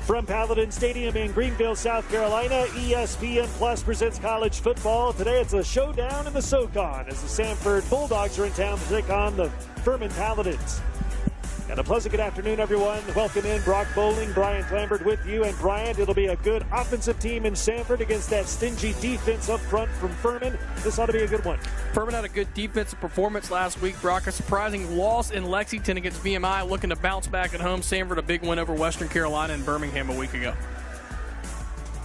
From Paladin Stadium in Greenville, South Carolina, ESPN Plus presents college football. Today it's a showdown in the SoCon as the Samford Bulldogs are in town to take on the Furman Paladins. And a pleasant good afternoon, everyone. Welcome in. Brock Bowling, Brian Lambert with you. And Brian, it'll be a good offensive team in Samford against that stingy defense up front from Furman. This ought to be a good one. Furman had a good defensive performance last week, Brock. A surprising loss in Lexington against VMI, looking to bounce back at home. Samford, a big win over Western Carolina and Birmingham a week ago.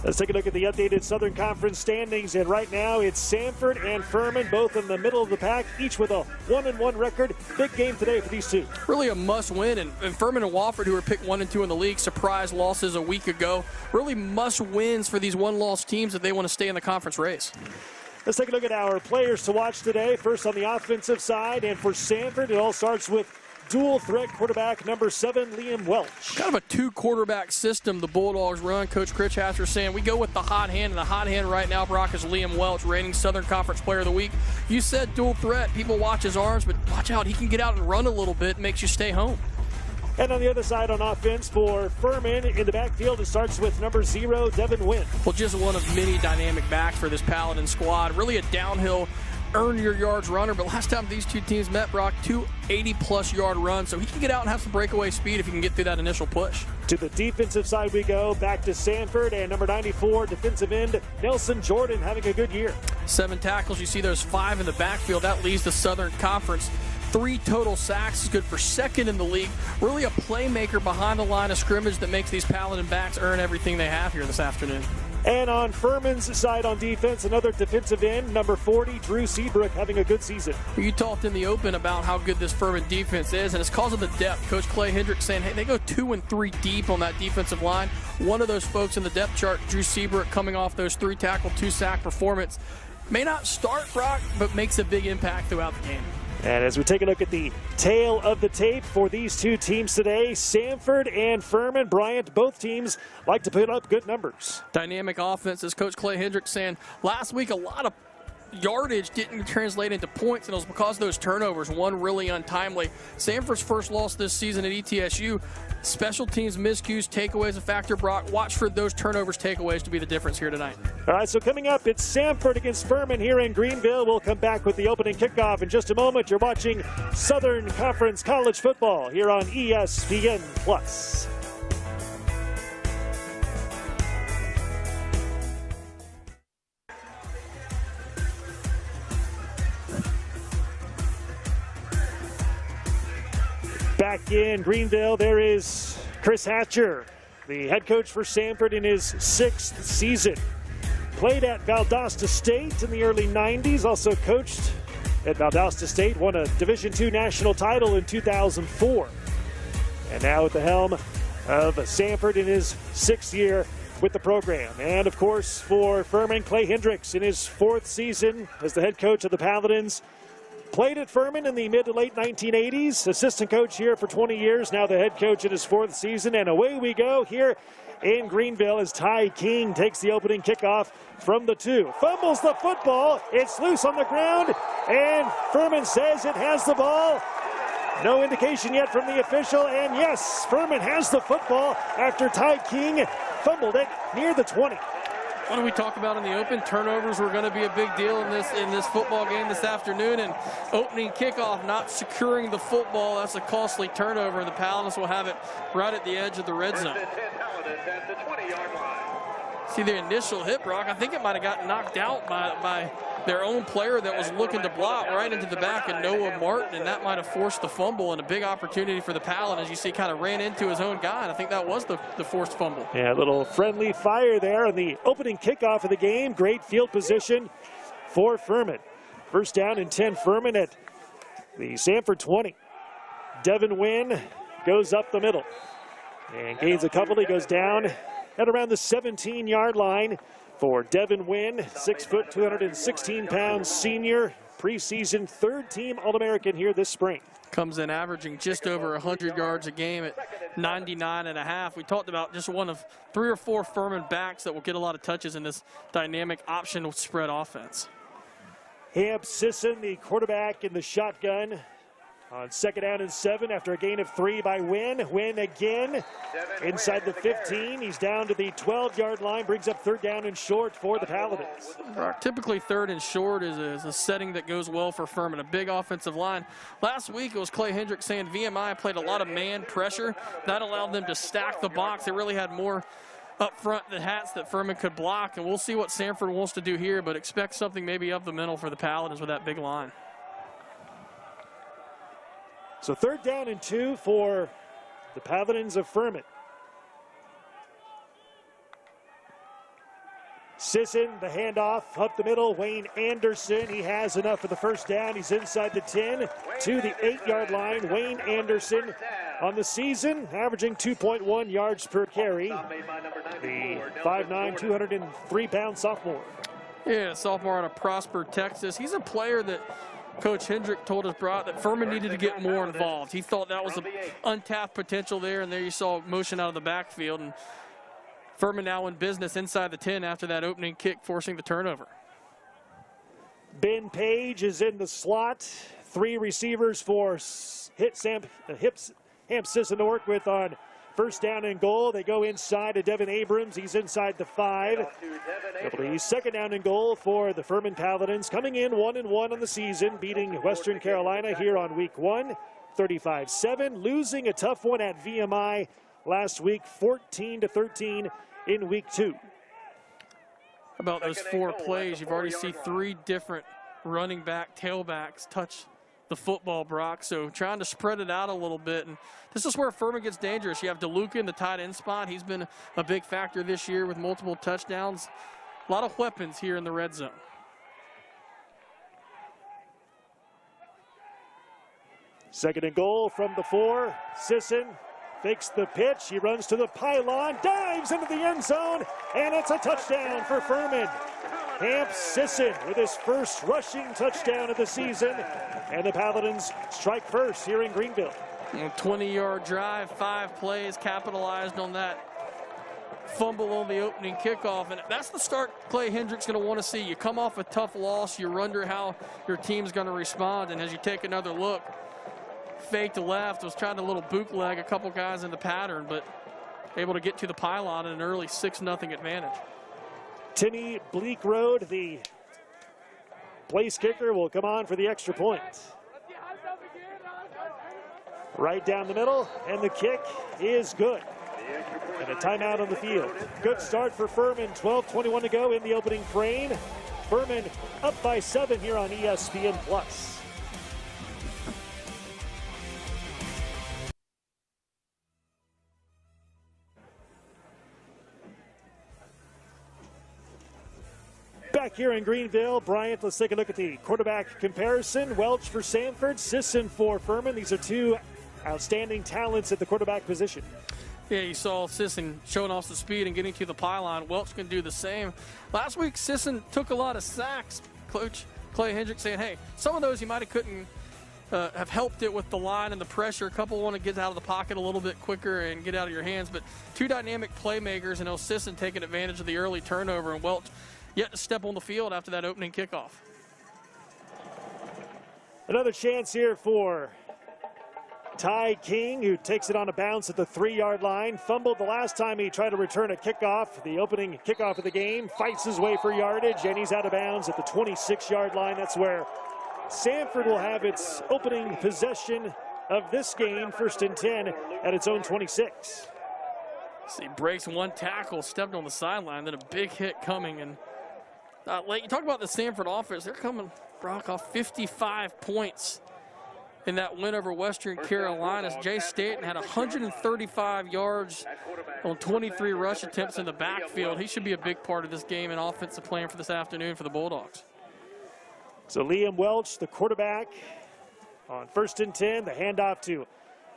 Let's take a look at the updated Southern Conference standings. And right now it's Samford and Furman, both in the middle of the pack, each with a 1-1 record. Big game today for these two. Really a must-win. And Furman and Wofford, who were picked 1 and 2 in the league, surprise losses a week ago. Really must-wins for these one-loss teams if they want to stay in the conference race. Let's take a look at our players to watch today. First on the offensive side, and for Samford, it all starts with dual threat quarterback number 7, Liam Welch. Kind of a two-quarterback system the Bulldogs run. Coach Critch Hatcher saying we go with the hot hand, and the hot hand right now, Brock, is Liam Welch, reigning Southern Conference Player of the Week. You said dual threat. People watch his arms, but watch out. He can get out and run a little bit, makes you stay home. And on the other side on offense for Furman, in the backfield, it starts with number 0, Devin Wynn. Well, just one of many dynamic backs for this Paladin squad. Really a downhill earn your yards runner, but last time these two teams met, Brock, 2 80-plus yard runs, so he can get out and have some breakaway speed if he can get through that initial push. To the defensive side we go, back to Samford, and number 94, defensive end, Nelson Jordan, having a good year. 7 tackles, you see those 5 in the backfield. That leads the Southern Conference. 3 total sacks is good for second in the league. Really a playmaker behind the line of scrimmage that makes these Paladin backs earn everything they have here this afternoon. And on Furman's side on defense, another defensive end, number 40, Drew Seabrook, having a good season. You talked in the open about how good this Furman defense is, and it's because of the depth. Coach Clay Hendricks saying, hey, they go 2 and 3 deep on that defensive line. One of those folks in the depth chart, Drew Seabrook, coming off those 3 tackle, 2 sack performance. May not start, Brock, but makes a big impact throughout the game. And as we take a look at the tail of the tape for these two teams today, Samford and Furman, Bryant, both teams like to put up good numbers. Dynamic offense, as Coach Clay Hendricks saying, last week a lot of yardage didn't translate into points, and it was because of those turnovers, one really untimely. Samford's first loss this season at ETSU. Special teams miscues, takeaways a factor, Brock. Watch for those turnovers, takeaways to be the difference here tonight. All right, so coming up, it's Samford against Furman here in Greenville. We'll come back with the opening kickoff in just a moment. You're watching Southern Conference College Football here on ESPN Plus. Back in Greenville, there is Chris Hatcher, the head coach for Samford in his 6th season. Played at Valdosta State in the early 90s, also coached at Valdosta State, won a Division II national title in 2004. And now at the helm of Samford in his 6th year with the program. And of course for Furman, Clay Hendricks in his 4th season as the head coach of the Paladins. Played at Furman in the mid to late 1980s. Assistant coach here for 20 years. Now the head coach in his 4th season. And away we go here in Greenville as Ty King takes the opening kickoff from the 2. Fumbles the football. It's loose on the ground. And Furman says it has the ball. No indication yet from the official. And yes, Furman has the football after Ty King fumbled it near the 20. What do we talk about in the open? Turnovers were going to be a big deal in this football game this afternoon, and opening kickoff, not securing the football, that's a costly turnover, and the Paladins will have it right at the edge of the red zone. See the initial hit, Brock, I think it might have gotten knocked out by their own player that was looking to block right into the back of Noah Martin, and that might have forced the fumble, and a big opportunity for the Paladins. You see, kind of ran into his own guy, and I think that was the forced fumble. Yeah, a little friendly fire there on the opening kickoff of the game. Great field position for Furman. First down and 10 Furman at the Samford 20. Devin Wynn goes up the middle and gains a couple. He goes down at around the 17-yard line. For Devin Wynn, 6 foot, 216 pounds senior, preseason 3rd-team All-American here this spring. Comes in averaging just over 100 yards a game at 99.5. We talked about just one of 3 or 4 Furman backs that will get a lot of touches in this dynamic option spread offense. Hamp Sisson, the quarterback in the shotgun. On 2nd down and 7 after a gain of 3 by Wynn. Wynn again inside the 15. He's down to the 12-yard line, brings up 3rd down and short for the Paladins. Typically 3rd and short is a setting that goes well for Furman, a big offensive line. Last week it was Clay Hendricks saying VMI played a lot of man pressure. That allowed them to stack the box. They really had more up front the hats that Furman could block, and we'll see what Samford wants to do here, but expect something maybe up the middle for the Paladins with that big line. So 3rd down and 2 for the Paladins of Furman. Sisson, the handoff up the middle. Wayne Anderson, he has enough for the 1st down. He's inside the 10 to the 8-yard line. Wayne Anderson on the season, averaging 2.1 yards per carry. The 5'9", 203-pound sophomore. Yeah, sophomore out of Prosper, Texas. He's a player that Coach Hendrick told us that Furman needed to get more involved. He thought that was an untapped potential there, and there you saw motion out of the backfield. And Furman now in business inside the 10 after that opening kick, forcing the turnover. Ben Page is in the slot. 3 receivers for Hamp Sisson to work with on 1st down and goal. They go inside to Devin Abrams. He's inside the 5. It'll be 2nd down and goal for the Furman Paladins, coming in 1-1 on the season, beating Western Carolina here on week 1, 35-7, losing a tough one at VMI last week, 14-13 in week 2. About those 4 plays, you've already seen 3 different running back tailbacks touch the football, Brock, so trying to spread it out a little bit, and this is where Furman gets dangerous. You have DeLuca in the tight end spot. He's been a big factor this year with multiple touchdowns. A lot of weapons here in the red zone. Second and goal from the 4. Sisson fakes the pitch. He runs to the pylon, dives into the end zone, and it's a touchdown for Furman. Hamp Sisson with his first rushing touchdown of the season, and the Paladins strike first here in Greenville. A 20-yard drive, 5 plays, capitalized on that fumble on the opening kickoff, and that's the start Clay Hendricks going to want to see. You come off a tough loss, you wonder how your team's going to respond, and as you take another look, fake to left, was trying to little bootleg a couple guys in the pattern, but able to get to the pylon in an early 6-0 advantage. Timmy Bleekrode, the place kicker, will come on for the extra point. Right down the middle, and the kick is good. And a timeout on the field. Good start for Furman, 12:21 to go in the opening frame. Furman up by 7 here on ESPN+. Back here in Greenville, Bryant, let's take a look at the quarterback comparison. Welch for Samford, Sisson for Furman. These are 2 outstanding talents at the quarterback position. Yeah, you saw Sisson showing off the speed and getting to the pylon. Welch can do the same. Last week, Sisson took a lot of sacks. Coach Clay Hendricks saying, hey, some of those you might have couldn't have helped it with the line and the pressure. A couple want to get out of the pocket a little bit quicker and get out of your hands. But 2 dynamic playmakers, and Sisson taking advantage of the early turnover, and Welch yet to step on the field after that opening kickoff. Another chance here for Ty King, who takes it on a bounce at the 3-yard line. Fumbled the last time he tried to return a kickoff, the opening kickoff of the game. Fights his way for yardage, and he's out of bounds at the 26-yard line. That's where Samford will have its opening possession of this game, 1st and 10 at its own 26. See, breaks 1 tackle, stepped on the sideline, then a big hit coming. And late, you talk about the Samford offense. They're coming, Brock, off 55 points in that win over Western Carolina. Jay Stanton had 135 yards on 23 rush attempts in the backfield. He should be a big part of this game and offensive plan for this afternoon for the Bulldogs. So Liam Welch, the quarterback, on 1st and 10. The handoff to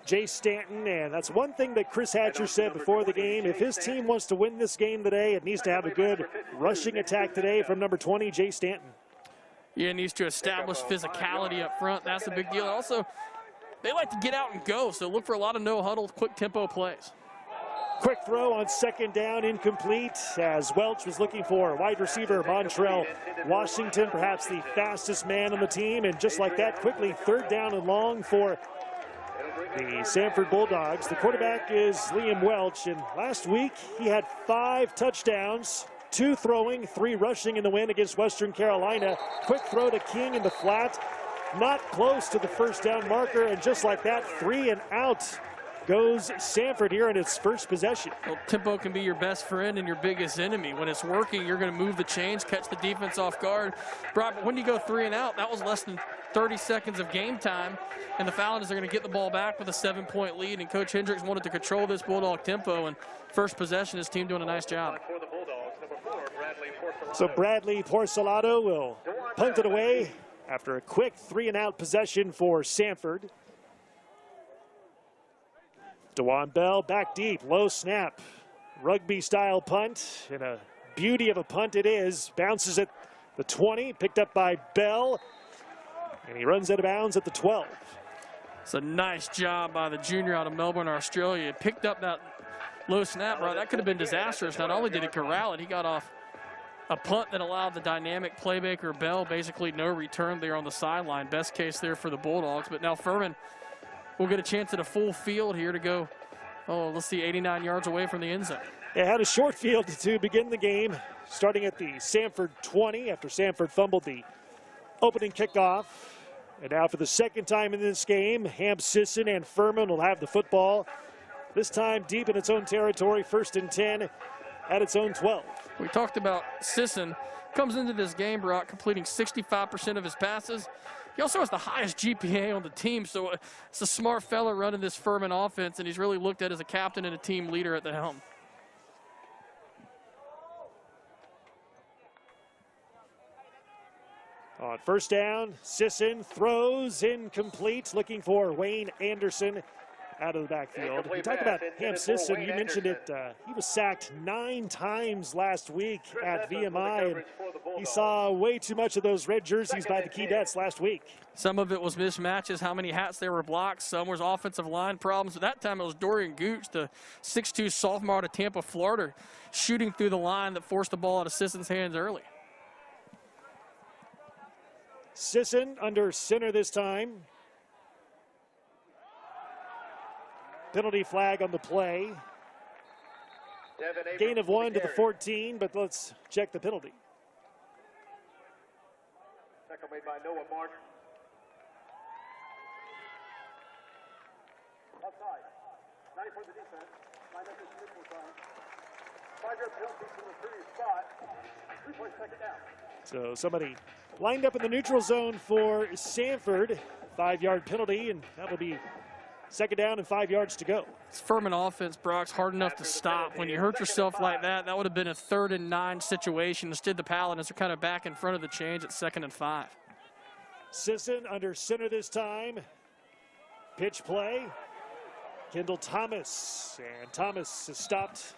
Jay Stanton, and that's one thing that Chris Hatcher said before the game. If his team wants to win this game today, it needs to have a good rushing attack today from number 20, Jay Stanton. Yeah, it needs to establish physicality up front. That's a big deal. Also, they like to get out and go, so look for a lot of no-huddle, quick tempo plays. Quick throw on second down, incomplete, as Welch was looking for wide receiver Montrell Washington, perhaps the fastest man on the team. And just like that, quickly third down and long for the Samford Bulldogs. The quarterback is Liam Welch, and last week he had 5 touchdowns, 2 throwing, 3 rushing in the win against Western Carolina. Quick throw to King in the flat, not close to the first down marker, and just like that, 3 and out goes Samford here in its first possession. Well, tempo can be your best friend and your biggest enemy. When it's working, you're going to move the chains, catch the defense off guard. Brock, but when you go 3 and out, that was less than 30 seconds of game time, and the Falcons are going to get the ball back with a 7-point lead, and Coach Hendricks wanted to control this Bulldog tempo, and first possession, his team doing a nice job. So Bradley Porcelato will punt it away after a quick 3 and out possession for Samford. DeJuan Bell back deep, low snap, rugby-style punt, and a beauty of a punt it is. Bounces at the 20, picked up by Bell, and he runs out of bounds at the 12. It's a nice job by the junior out of Melbourne, Australia. Picked up that low snap, right? That could have been disastrous. Not only did he corral it, he got off a punt that allowed the dynamic playmaker Bell basically no return there on the sideline. Best case there for the Bulldogs, but now Furman we'll get a chance at a full field here to go, let's see, 89 yards away from the end zone. They had a short field to begin the game, starting at the Samford 20 after Samford fumbled the opening kickoff. And now for the second time in this game, Hamp Sisson and Furman will have the football, this time deep in its own territory, 1st and 10 at its own 12. We talked about Sisson. Comes into this game, Brock, completing 65% of his passes. He also has the highest GPA on the team, so it's a smart fella running this Furman offense, and he's really looked at as a captain and a team leader at the helm. On first down, Sisson throws incomplete, looking for Wayne Anderson out of the backfield. We talked about Hamp Sisson. You mentioned it. He was sacked 9 times last week at VMI, and he saw way too much of those red jerseys by the Keydets last week. Some of it was mismatches, how many hats they were blocked. Some was offensive line problems. At that time, it was Dorian Gooch, the 6'2 sophomore out of Tampa, Florida, shooting through the line that forced the ball out of Sisson's hands early. Sisson under center this time. Penalty flag on the play. Gain of 1 to the 14, but let's check the penalty. Tackle made by Noah Martin. Outside. 90 for the defense. Line up this neutral zone. 5-yard penalty from the previous spot. 3-point second down. So somebody lined up in the neutral zone for Samford. 5-yard penalty, and that'll be second down and 5 yards to go. It's Furman offense, Brock's hard enough to stop. When you hurt yourself like that, that would have been a 3rd and 9 situation. Instead, the Paladins are kind of back in front of the change at 2nd and 5. Sisson under center this time. Pitch play. Kendall Thomas. And Thomas has stopped.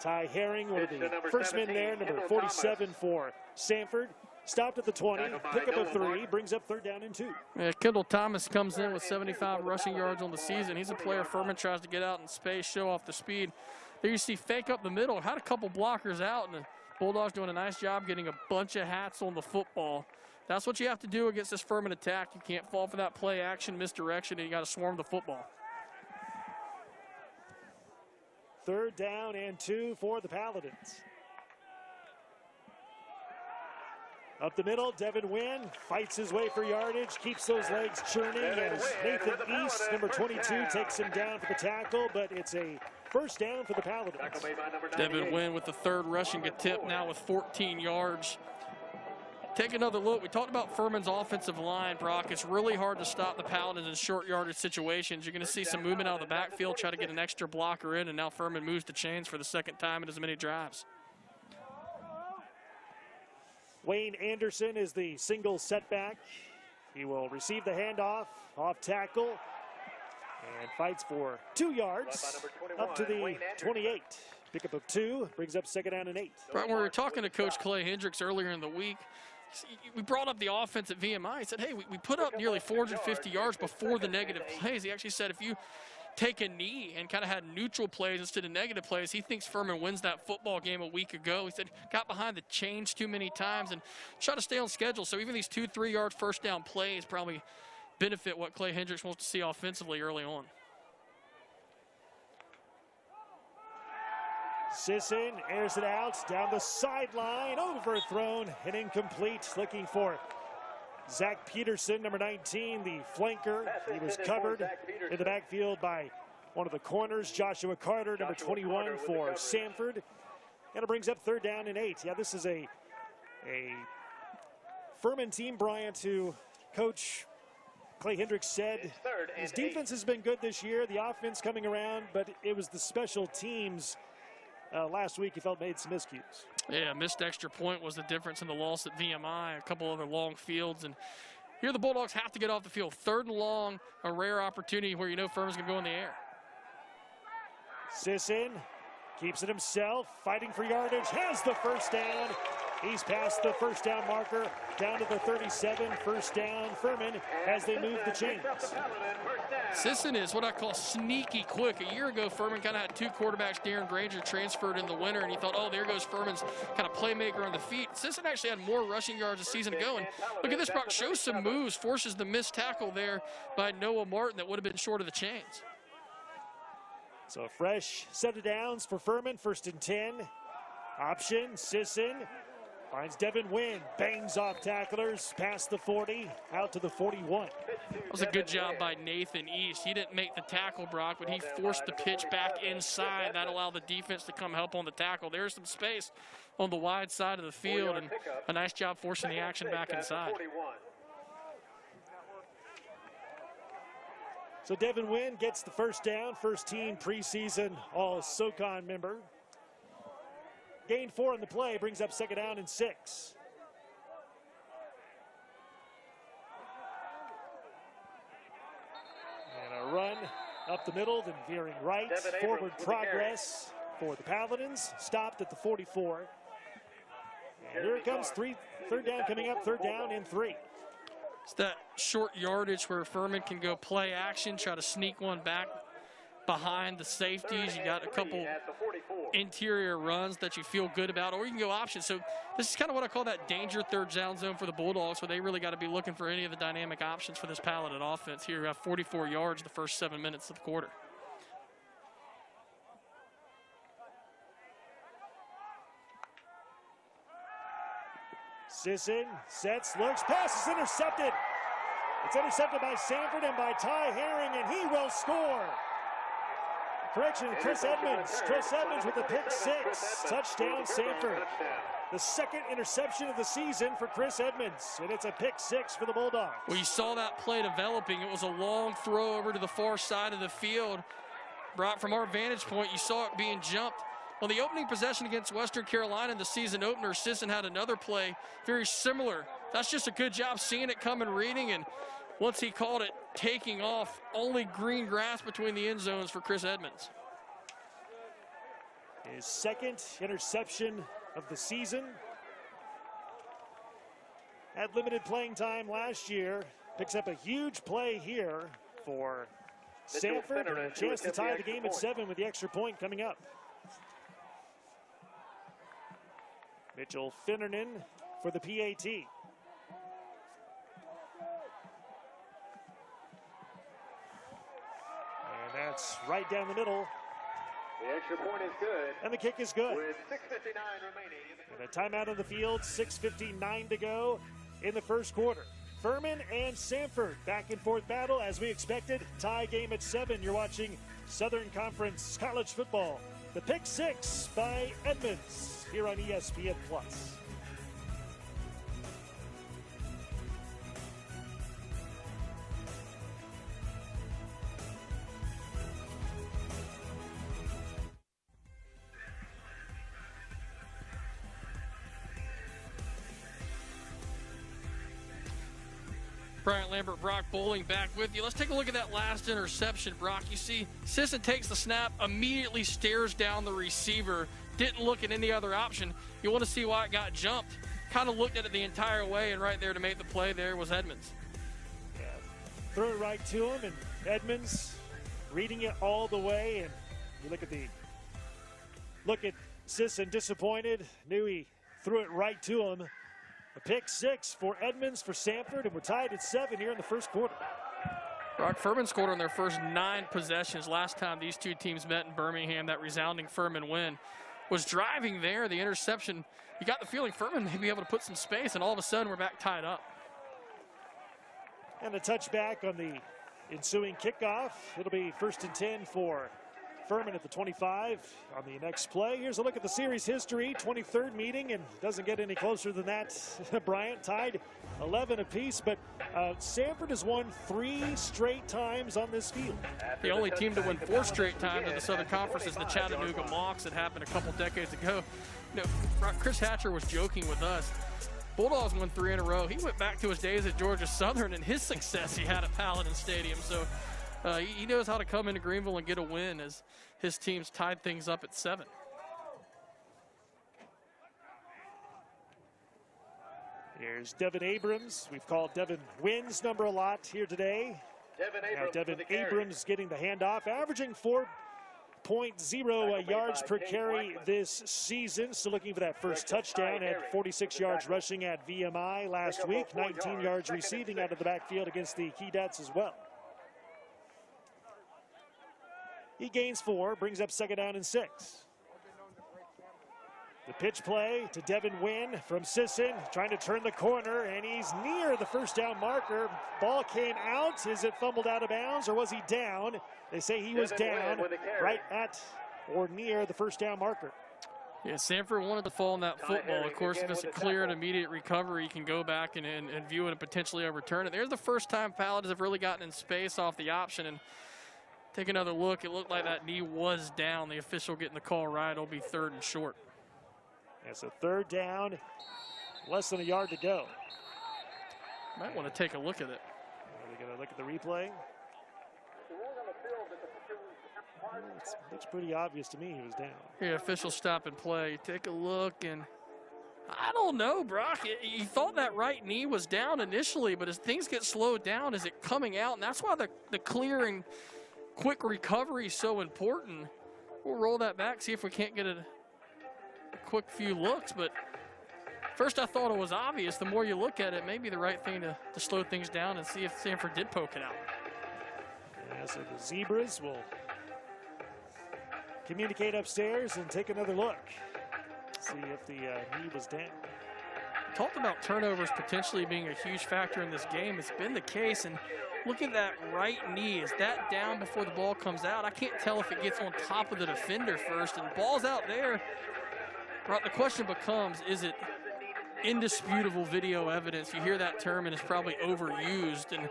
Ty Herring, one of the first men there, number 47 for Samford. Stopped at the 20, pick up a 3, brings up 3rd down and 2. Yeah, Kendall Thomas comes in with 75 rushing yards on the season. He's a player Furman tries to get out in space, show off the speed. There you see fake up the middle, had a couple blockers out, and the Bulldogs doing a nice job getting a bunch of hats on the football. That's what you have to do against this Furman attack. You can't fall for that play action, misdirection, and you got to swarm the football. 3rd down and 2 for the Paladins. Up the middle, Devin Wynn fights his way for yardage, keeps those legs churning as Nathan East, number 22, takes him down for the tackle, but it's a first down for the Paladins. Devin Wynn with the 3rd rushing attempt now with 14 yards. Take another look. We talked about Furman's offensive line, Brock. It's really hard to stop the Paladins in short yardage situations. You're going to see some movement out of the backfield, try to get an extra blocker in, and now Furman moves the chains for the 2nd time in as many drives. Wayne Anderson is the single setback. He will receive the handoff, off tackle, and fights for 2 yards up to the 28. Pickup of 2 brings up 2nd down and 8. Right, when we were talking to Coach Clay Hendricks earlier in the week, we brought up the offense at VMI. He said, hey, we put up nearly 450 yards before the negative plays. He actually said take a knee and kind of had neutral plays instead of negative plays. He thinks Furman wins that football game a week ago. He said got behind the chains too many times and try to stay on schedule. So even these 2-3 yard first down plays probably benefit what Clay Hendricks wants to see offensively early on. Sisson airs it out down the sideline, overthrown and incomplete. Looking for Zach Peterson, number 19, the flanker. He was covered in the backfield by one of the corners, Joshua Carter, number 21 for Samford. And it brings up 3rd down and 8. Yeah, this is a Furman team, Bryant, who Coach Clay Hendricks said his defense has been good this year. The offense coming around, but it was the special teams last week he felt made some miscues. Yeah, missed extra point was the difference in the loss at VMI. A couple other long fields. And here the Bulldogs have to get off the field. 3rd and long, a rare opportunity where you know Furman's going to go in the air. Sisson keeps it himself, fighting for yardage, has the first down. He's past the first down marker, down to the 37, first down Furman as they move the chains. Sisson is what I call sneaky quick. A year ago, Furman kind of had 2 quarterbacks. Darren Granger transferred in the winter, and he thought, oh, there goes Furman's kind of playmaker on the feet. Sisson actually had more rushing yards a season ago. And look at this, Brock, shows some moves, forces the missed tackle there by Noah Martin that would have been short of the chains. So a fresh set of downs for Furman, 1st and 10. Option, Sisson finds Devin Wynn, bangs off tacklers, past the 40, out to the 41. That was a good job by Nathan East. He didn't make the tackle, Brock, but he forced the pitch back inside. That allowed the defense to come help on the tackle. There's some space on the wide side of the field, and a nice job forcing the action back inside. So Devin Wynn gets the first down, first team preseason All-SoCon member. Gain 4 in the play, brings up 2nd down and 6. And a run up the middle, then veering right. Forward progress for the Paladins, stopped at the 44. And here it comes, 3rd down coming up, 3rd down and 3. It's that short yardage where Furman can go play action, try to sneak one back behind the safeties. You got a couple interior runs that you feel good about, or you can go option. So this is kind of what I call that danger 3rd down zone for the Bulldogs, where they really got to be looking for any of the dynamic options for this Paladin offense. Here we have 44 yards the first 7 minutes of the quarter. Sisson sets, looks, pass is intercepted. It's intercepted by Samford and by Ty Herring, and he will score. Correction, Chris Edmonds. Chris Edmonds with a pick 6. Touchdown, Samford. The 2nd interception of the season for Chris Edmonds, and it's a pick 6 for the Bulldogs. Well, you saw that play developing. It was a long throw over to the far side of the field. Brought from our vantage point, you saw it being jumped. On the opening possession against Western Carolina in the season opener, Sisson had another play very similar. That's just a good job seeing it come and reading, and once he called it, taking off. Only green grass between the end zones for Chris Edmonds. His 2nd interception of the season. Had limited playing time last year. Picks up a huge play here for Samford, and a chance to tie the game at 7 with the extra point coming up. Mitchell Finnernan for the PAT. And that's right down the middle. The extra point is good. And the kick is good. With 6:59 remaining. And a timeout on the field, 6:59 to go in the first quarter. Furman and Samford back and forth battle as we expected. Tie game at 7. You're watching Southern Conference College Football. The pick 6 by Edmonds here on ESPN+. Bryant Lambert, Brock Bowling back with you. Let's take a look at that last interception, Brock. You see Sisson takes the snap, immediately stares down the receiver, didn't look at any other option. You want to see why it got jumped. Kind of looked at it the entire way, and right there to make the play there was Edmonds. Yeah, threw it right to him, and Edmonds reading it all the way, and you look at Sisson, disappointed, knew he threw it right to him. A pick 6 for Edmonds, for Samford, and we're tied at 7 here in the first quarter. Brock, Furman scored on their first 9 possessions. Last time these two teams met in Birmingham, that resounding Furman win. Was driving there, the interception. You got the feeling Furman may be able to put some space, and all of a sudden we're back tied up. And a touchback on the ensuing kickoff. It'll be 1st and 10 for Furman at the 25 on the next play. Here's a look at the series history. 23rd meeting, and doesn't get any closer than that. Bryant tied 11 apiece, but Samford has won 3 straight times on this field. The only team to win 4 straight times in the Southern Conference is the Chattanooga Mocs. It happened a couple decades ago. You know, Chris Hatcher was joking with us. Bulldogs won 3 in a row. He went back to his days at Georgia Southern and his success he had at Paladin Stadium. So he knows how to come into Greenville and get a win as his team's tied things up at 7. Here's Devin Abrams. We've called Devin Wynn's number a lot here today. Devin Abrams getting the handoff, averaging 4.0 yards per carry this season. Still looking for that first touchdown. Had 46 yards rushing at VMI last week. 19 yards receiving out of the backfield against the Keydets as well. He gains 4, brings up 2nd down and 6. The pitch play to Devin Wynn from Sisson, trying to turn the corner, and he's near the first down marker. Ball came out. Is it fumbled out of bounds, or was he down? They say he was down right at or near the first down marker. Yeah, Samford wanted to fall in that football. Of course, if it's a clear and immediate recovery, you can go back and view it and potentially overturn it. There's the first time Paladins have really gotten in space off the option. And take another look. It looked like that knee was down. The official getting the call right. It'll be 3rd and short. It's a 3rd down, less than a yard to go. Might want to take a look at it. Are we going to look at the replay? It looks pretty obvious to me he was down. Yeah, official stop and play. Take a look, and I don't know, Brock. You thought that right knee was down initially, but as things get slowed down, is it coming out? And that's why the clear and quick recovery is so important. We'll roll that back, see if we can't get a quick few looks. But first I thought it was obvious. The more you look at it, maybe the right thing to slow things down and see if Samford did poke it out. Yeah, so the Zebras will communicate upstairs and take another look. See if the knee was down. Talked about turnovers potentially being a huge factor in this game. It's been the case, and look at that right knee. Is that down before the ball comes out? I can't tell if it gets on top of the defender first, and the ball's out there. The question becomes, is it indisputable video evidence? You hear that term, and it's probably overused, and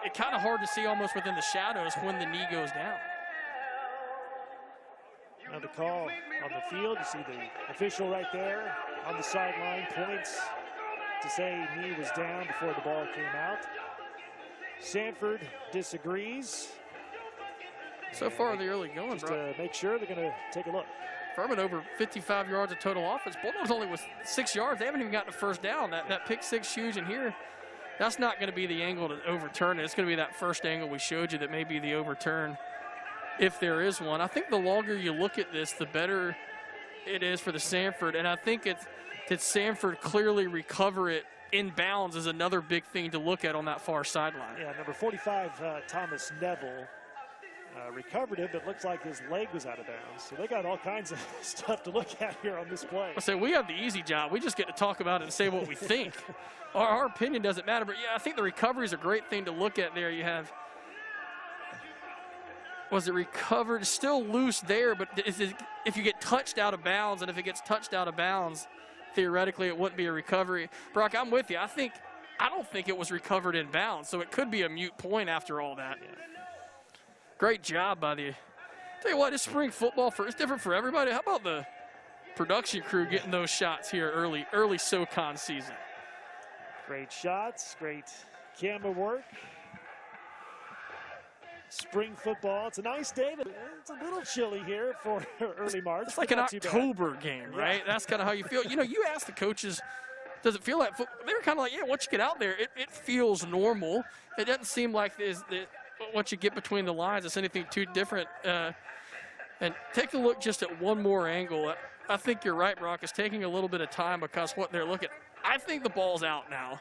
it's kind of hard to see almost within the shadows when the knee goes down. Now the call on the field, you see the official right there on the sideline points to say knee was down before the ball came out. Samford disagrees. So far, the early going, just to make sure, they're going to take a look. Furman over 55 yards of total offense. Bulldogs only with 6 yards. They haven't even gotten a first down. That pick 6 huge in here. That's not going to be the angle to overturn it. It's going to be that first angle we showed you that may be the overturn, if there is one. I think the longer you look at this, the better it is for the Samford. And I think did Samford clearly recover it in bounds is another big thing to look at on that far sideline. Yeah, number 45, Thomas Neville, recovered it, but looks like his leg was out of bounds. So they got all kinds of stuff to look at here on this play. I say we have the easy job. We just get to talk about it and say what we think. Our opinion doesn't matter. But, yeah, I think the recovery is a great thing to look at there. You have, was it recovered? Still loose there, but if you get touched out of bounds, and if it gets touched out of bounds, theoretically it wouldn't be a recovery. Brock, I'm with you. I don't think it was recovered in bounds, so it could be a moot point after all that. Yeah. Great job by the. Tell you what, it's spring football. It's different for everybody. How about the production crew getting those shots here early SoCon season? Great shots, great camera work. Spring football. It's a nice day, but it's a little chilly here for early March. It's like an October game, right? Yeah. That's kind of how you feel. You know, you ask the coaches, does it feel like football? They were kind of like, yeah, once you get out there, it feels normal. It doesn't seem like once you get between the lines, it's anything too different. And take a look just at one more angle. I think you're right, Brock. It's taking a little bit of time because what they're looking. I think the ball's out now.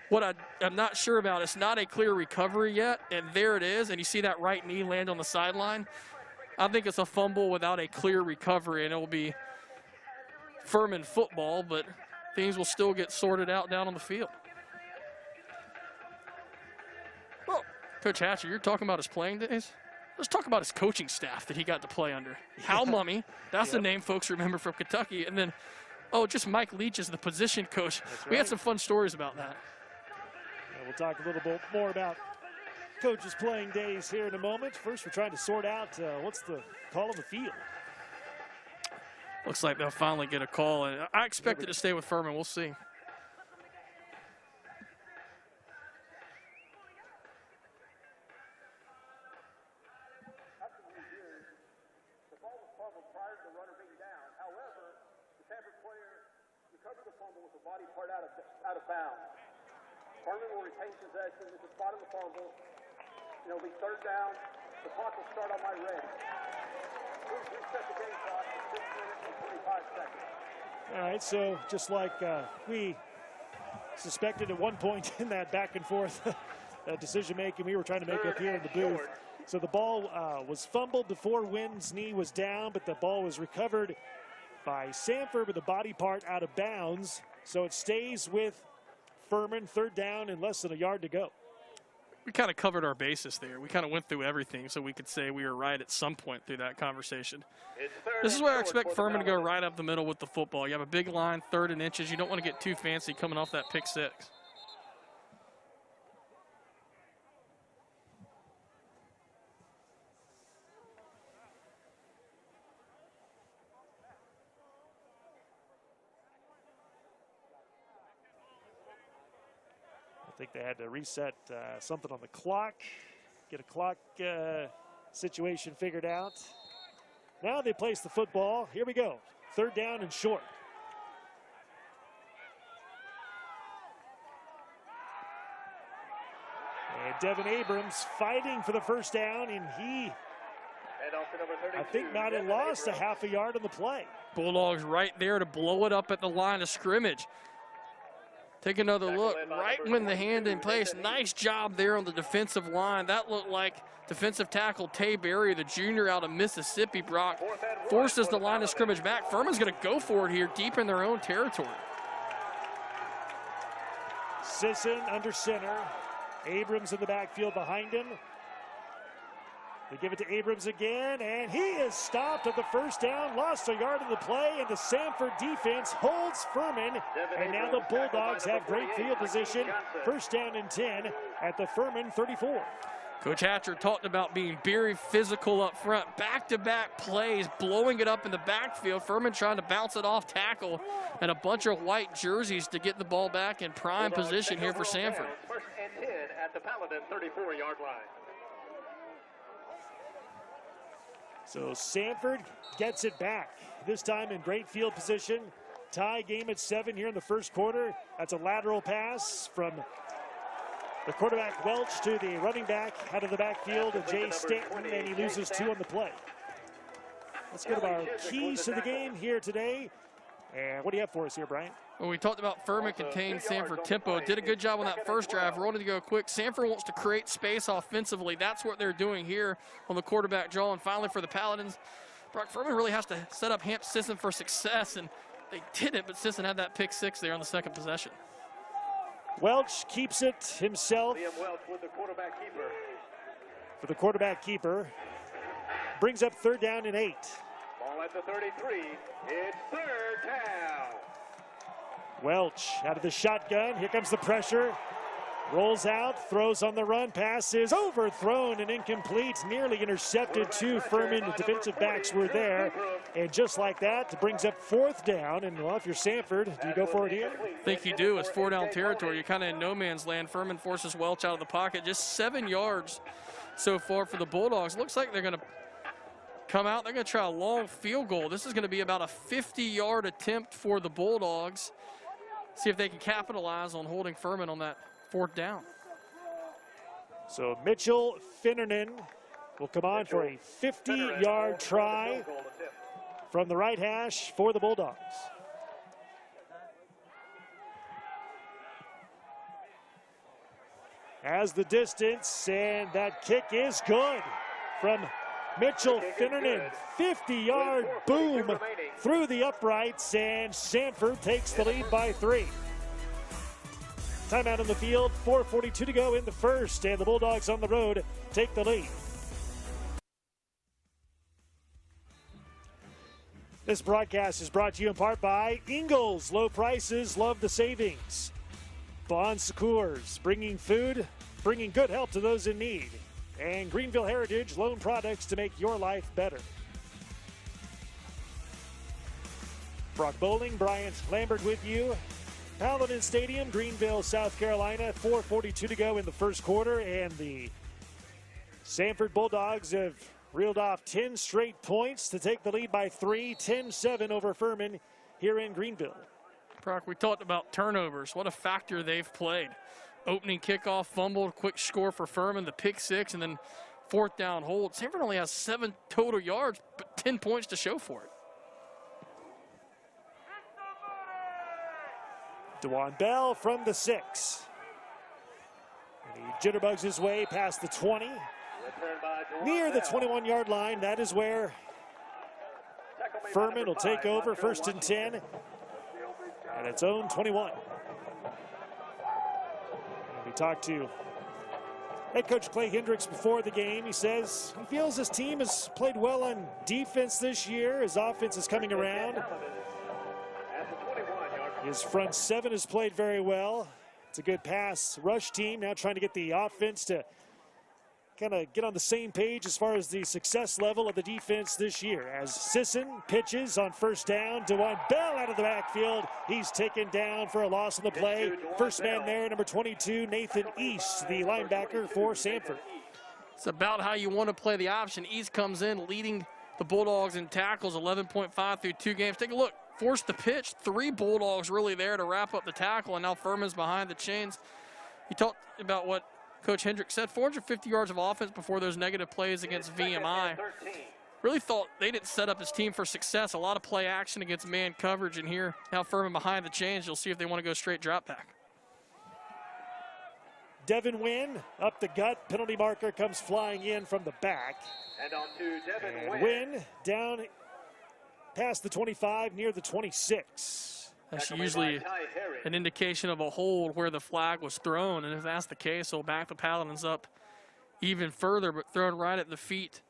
What I'm not sure about, it's not a clear recovery yet, and there it is, and you see that right knee land on the sideline. I think it's a fumble without a clear recovery, and it will be Furman football, but things will still get sorted out down on the field. Well, Coach Hatcher, you're talking about his playing days? Let's talk about his coaching staff that he got to play under. Hal Mumme, that's the name folks remember from Kentucky, and then, just Mike Leach is the position coach. Right. We had some fun stories about that. We'll talk a little bit more about coaches' playing days here in a moment. First, we're trying to sort out what's the call on the field. Looks like they'll finally get a call, and I expect it to stay with Furman. We'll see. The ball was fumbled prior to the runner being down. However, the Samford player recovered the fumble with the body part out of bounds. Furman will retain possession at the spot of the fumble. It'll be third down. The clock will start on my red. Please reset the game clock to 6 minutes and 25 seconds. All right, so just like we suspected at one point in that back and forth decision making we were trying to make up here in the booth. So the ball was fumbled before Wynn's knee was down, but the ball was recovered by Samford with the body part out of bounds. So it stays with Furman, third down and less than a yard to go. We kind of covered our bases there. We kind of went through everything, so we could say we were right at some point through that conversation. This is where I expect Furman to go right up the middle with the football. You have a big line, 3rd and inches. You don't want to get too fancy coming off that pick 6. I think they had to reset something on the clock, get a clock situation figured out. Now they place the football. Here we go. 3rd down and short. And Devin Abrams fighting for the first down, and he, I think, might have lost a half a yard on the play. Bulldogs right there to blow it up at the line of scrimmage. Take another look, right when the hand in place. Nice job there on the defensive line. That looked like defensive tackle Tay Berry, the junior out of Mississippi. Brock forces the line of scrimmage back. Furman's going to go for it here deep in their own territory. Sisson under center. Abrams in the backfield behind him. They give it to Abrams again, and he is stopped at the first down, lost a yard in the play, and the Samford defense holds Furman, and now the Bulldogs have great field position. First down and 10 at the Furman 34. Coach Hatcher talked about being very physical up front. Back-to-back plays, blowing it up in the backfield. Furman trying to bounce it off tackle, and a bunch of white jerseys to get the ball back in prime position here for Samford. First and 10 at the Paladin 34-yard line. So Samford gets it back, this time in great field position. Tie game at 7 here in the first quarter. That's a lateral pass from the quarterback Welch to the running back out of the backfield, Jay Stanton, and he loses 2 on the play. Let's go to our keys to the game here today. And what do you have for us here, Brian? Well, we talked about Furman contained Samford tempo. Did a good job on that first drive, rolling to go quick. Samford wants to create space offensively. That's what they're doing here on the quarterback draw. And finally for the Paladins, Brock, Furman really has to set up Hamp Sisson for success, and they did it, but Sisson had that pick 6 there on the second possession. Welch keeps it himself. Liam Welch with the quarterback keeper. For the quarterback keeper. Brings up 3rd down and 8. Ball at the 33. It's 3rd down. Welch out of the shotgun. Here comes the pressure. Rolls out, throws on the run. Pass is overthrown and incomplete. Nearly intercepted. 2 Furman defensive backs were there. And just like that, brings up 4th down. And, well, if you're Samford, do you go for it here? I think you do. It's 4-down territory. You're kind of in no man's land. Furman forces Welch out of the pocket. Just 7 yards so far for the Bulldogs. Looks like they're going to come out. They're going to try a long field goal. This is going to be about a 50-yard attempt for the Bulldogs. See if they can capitalize on holding Furman on that 4th down. So Mitchell Finnernan will come on for a 50-yard try from the right hash for the Bulldogs. As the distance, and that kick is good from Mitchell Finnernan. 50-yard boom through the uprights, and Samford takes the lead by 3. Timeout on the field, 4:42 to go in the first, and the Bulldogs on the road take the lead. This broadcast is brought to you in part by Ingles. Low prices, love the savings. Bon Secours, bringing good help to those in need. And Greenville Heritage, loan products to make your life better. Brock Bowling, Bryant Lambert with you. Paladin Stadium, Greenville, South Carolina. 4:42 to go in the first quarter, and the Samford Bulldogs have reeled off 10 straight points to take the lead by 3, 10-7 over Furman here in Greenville. Brock, we talked about turnovers. What a factor they've played. Opening kickoff, fumbled, quick score for Furman, the pick 6, and then 4th down hold. Samford only has 7 total yards, but 10 points to show for it. DeJuan Bell from the 6. And he jitterbugs his way past the 20. Near the 21-yard line, that is where Furman will take over, 1st and 10 at its own 21. We talked to head coach Clay Hendricks before the game. He says he feels his team has played well on defense this year. His offense is coming around. His front 7 has played very well. It's a good pass rush team, now trying to get the offense to kind of get on the same page as far as the success level of the defense this year. As Sisson pitches on 1st down, DeJuan Bell out of the backfield. He's taken down for a loss on the play. First man there, number 22, Nathan East, the linebacker for Samford. It's about how you want to play the option. East comes in leading the Bulldogs in tackles, 11.5 through 2 games. Take a look. Forced the pitch, 3 Bulldogs really there to wrap up the tackle, and now Furman's behind the chains. You talked about what Coach Hendricks said, 450 yards of offense before those negative plays against VMI. Really thought they didn't set up his team for success. A lot of play action against man coverage, and here, now Furman behind the chains. You'll see if they want to go straight drop back. Devin Wynn up the gut. Penalty marker comes flying in from the back. And on to Devin Wynn down past the 25, near the 26. That's usually an indication of a hold where the flag was thrown, and if that's the case, he'll back the Paladins up even further, but thrown right at the feet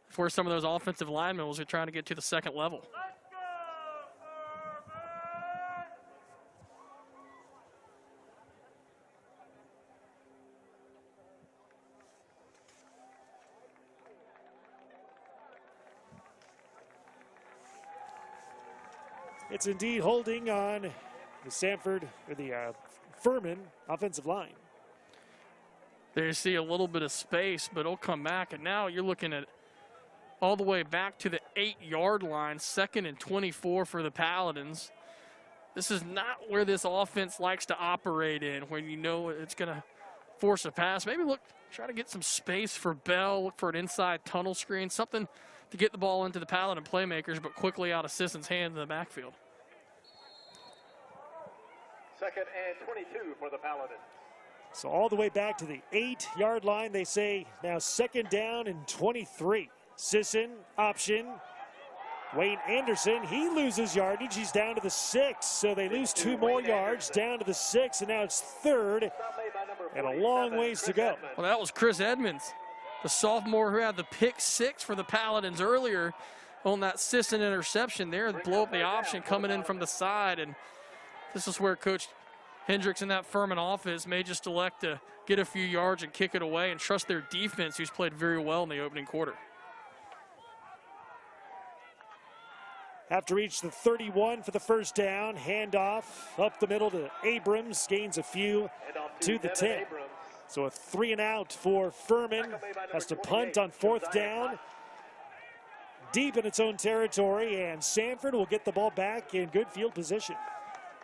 for some of those offensive linemen as they're trying to get to the 2nd level. It's indeed holding on the Samford, or the Furman offensive line. There you see a little bit of space, but it'll come back, and now you're looking at all the way back to the 8-yard line, 2nd and 24 for the Paladins. This is not where this offense likes to operate in, when you know it's going to force a pass. Maybe look, try to get some space for Bell, look for an inside tunnel screen, something to get the ball into the Paladin playmakers, but quickly out of Sisson's hands in the backfield. 2nd and 22 for the Paladins. So all the way back to the 8-yard line, they say now 2nd down and 23. Sisson, option. Wayne Anderson, he loses yardage. He's down to the 6, so they lose 2 more yards, down to the 6, and now it's 3rd and a long ways to go. Well, that was Chris Edmonds, the sophomore who had the pick 6 for the Paladins earlier on that Sisson interception there. Blow up the option coming in from the side, and this is where Coach Hendricks and that Furman offense may just elect to get a few yards and kick it away and trust their defense, who's played very well in the opening quarter. Have to reach the 31 for the 1st down. Handoff up the middle to Abrams. Gains a few to the 10. So a 3 and out for Furman. Has to punt on 4th down. Deep in its own territory, and Samford will get the ball back in good field position.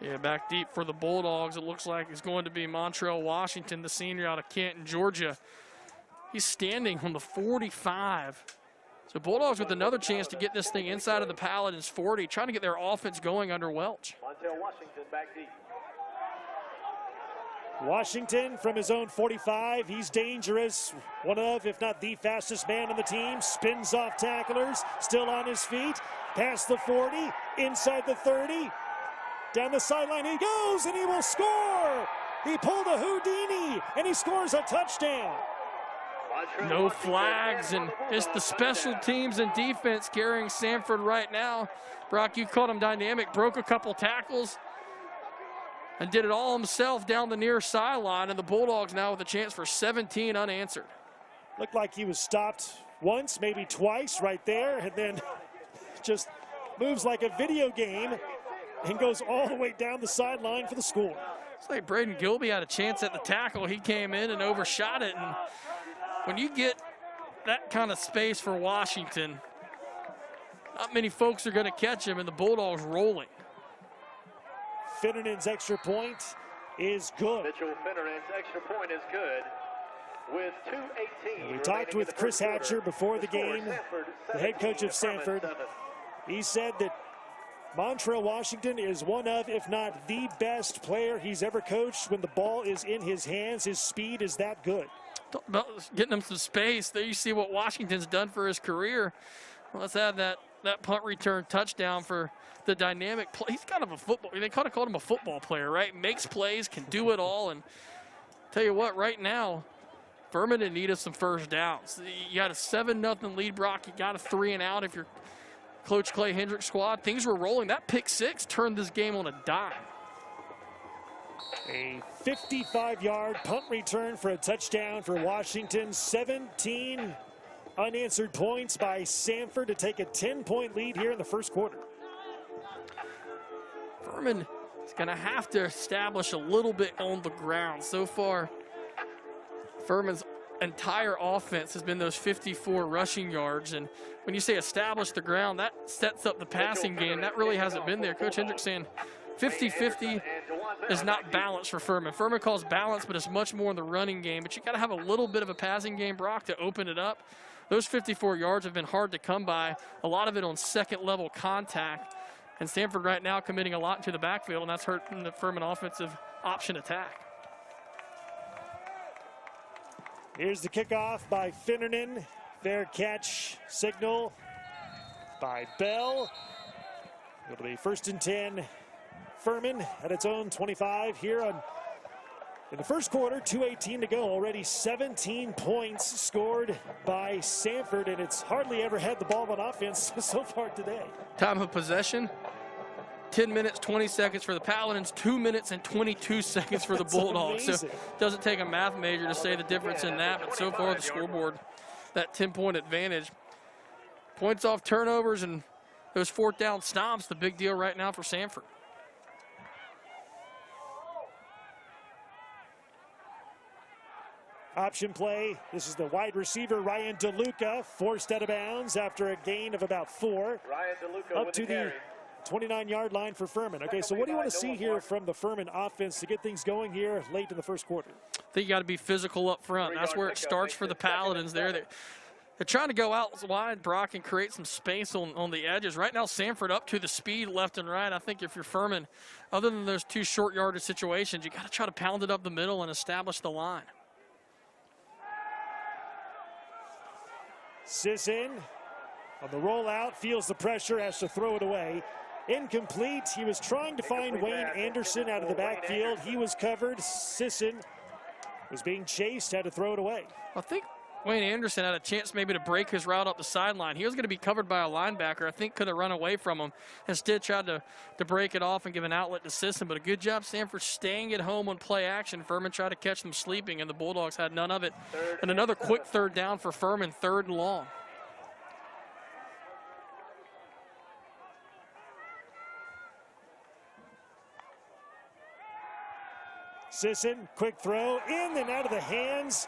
Yeah, back deep for the Bulldogs. It looks like it's going to be Montrell Washington, the senior out of Canton, Georgia. He's standing on the 45. So Bulldogs with another chance to get this thing inside of the Paladins 40, trying to get their offense going under Welch. Montel Washington back deep. Washington from his own 45. He's dangerous. One of, if not the fastest man on the team. Spins off tacklers. Still on his feet. Past the 40. Inside the 30. Down the sideline he goes, and he will score. He pulled a Houdini, and he scores a touchdown. No flags, and it's the special teams and defense carrying Samford right now. Brock, you called him dynamic, broke a couple tackles, and did it all himself down the near sideline, and the Bulldogs now with a chance for 17 unanswered. Looked like he was stopped once, maybe twice right there, and then just moves like a video game and goes all the way down the sideline for the score. It's like Braden Gilby had a chance at the tackle. He came in and overshot it, and when you get that kind of space for Washington, not many folks are going to catch him, and the Bulldogs rolling. Finnernan's extra point is good. Mitchell Finnernan's extra point is good with 2:18. We talked with Chris Hatcher before the game, the head coach of Samford. He said that Montrell Washington is one of, if not the best player he's ever coached when the ball is in his hands. His speed is that good. Talk about getting him some space. There you see what Washington's done for his career. Well, let's add that punt return touchdown for the dynamic play. He's kind of a football. They kind of called him a football player, right? Makes plays, can do it all. And tell you what, right now, Furman in need of some first downs. You got a 7-0 lead, Brock. You got a 3 and out if you're Coach Clay Hendricks' squad. Things were rolling. That pick six turned this game on a dime. A 55-yard punt return for a touchdown for Washington. 17 unanswered points by Samford to take a 10-point lead here in the first quarter. Furman is going to have to establish a little bit on the ground. So far, Furman's entire offense has been those 54 rushing yards. And when you say establish the ground, that sets up the passing game. That really hasn't been there. Coach Hendricks saying 50-50 is not balance for Furman. Furman calls balance, but it's much more in the running game. But you got to have a little bit of a passing game, Brock, to open it up. Those 54 yards have been hard to come by, a lot of it on second-level contact. And Samford right now committing a lot into the backfield, and that's hurting the Furman offensive option attack. Here's the kickoff by Finnernan. Fair catch signal by Bell. It'll be 1st and 10. Furman at its own 25 here in the first quarter. 2:18 to go. Already 17 points scored by Samford, and it's hardly ever had the ball on offense so far today. Time of possession, 10 minutes, 20 seconds for the Paladins, 2 minutes and 22 seconds for the Bulldogs. Amazing. So it doesn't take a math major to say the difference in that, but so far the scoreboard, that 10-point advantage. Points off turnovers and those 4th down stops, the big deal right now for Samford. Option play. This is the wide receiver, Ryan DeLuca, forced out of bounds after a gain of about 4. Ryan DeLuca up to the 29-yard line for Furman. Okay, so what do you want to see here from the Furman offense to get things going here late in the first quarter? I think you got to be physical up front. That's where it starts for the Paladins there. They're trying to go out wide, Brock, and create some space on the edges. Right now, Samford up to the speed left and right. I think if you're Furman, other than those 2 short yardage situations, you got to try to pound it up the middle and establish the line. Sisson on the rollout, feels the pressure, has to throw it away. Incomplete. He was trying to find Wayne Anderson out of the backfield. He was covered. Sisson was being chased, had to throw it away. I think Wayne Anderson had a chance maybe to break his route up the sideline. He was going to be covered by a linebacker. I think could have run away from him. Instead tried to break it off and give an outlet to Sisson. But a good job, Samford, staying at home on play action. Furman tried to catch them sleeping, and the Bulldogs had none of it. And another quick 3rd down for Furman, 3rd and long. Sisson, quick throw, in and out of the hands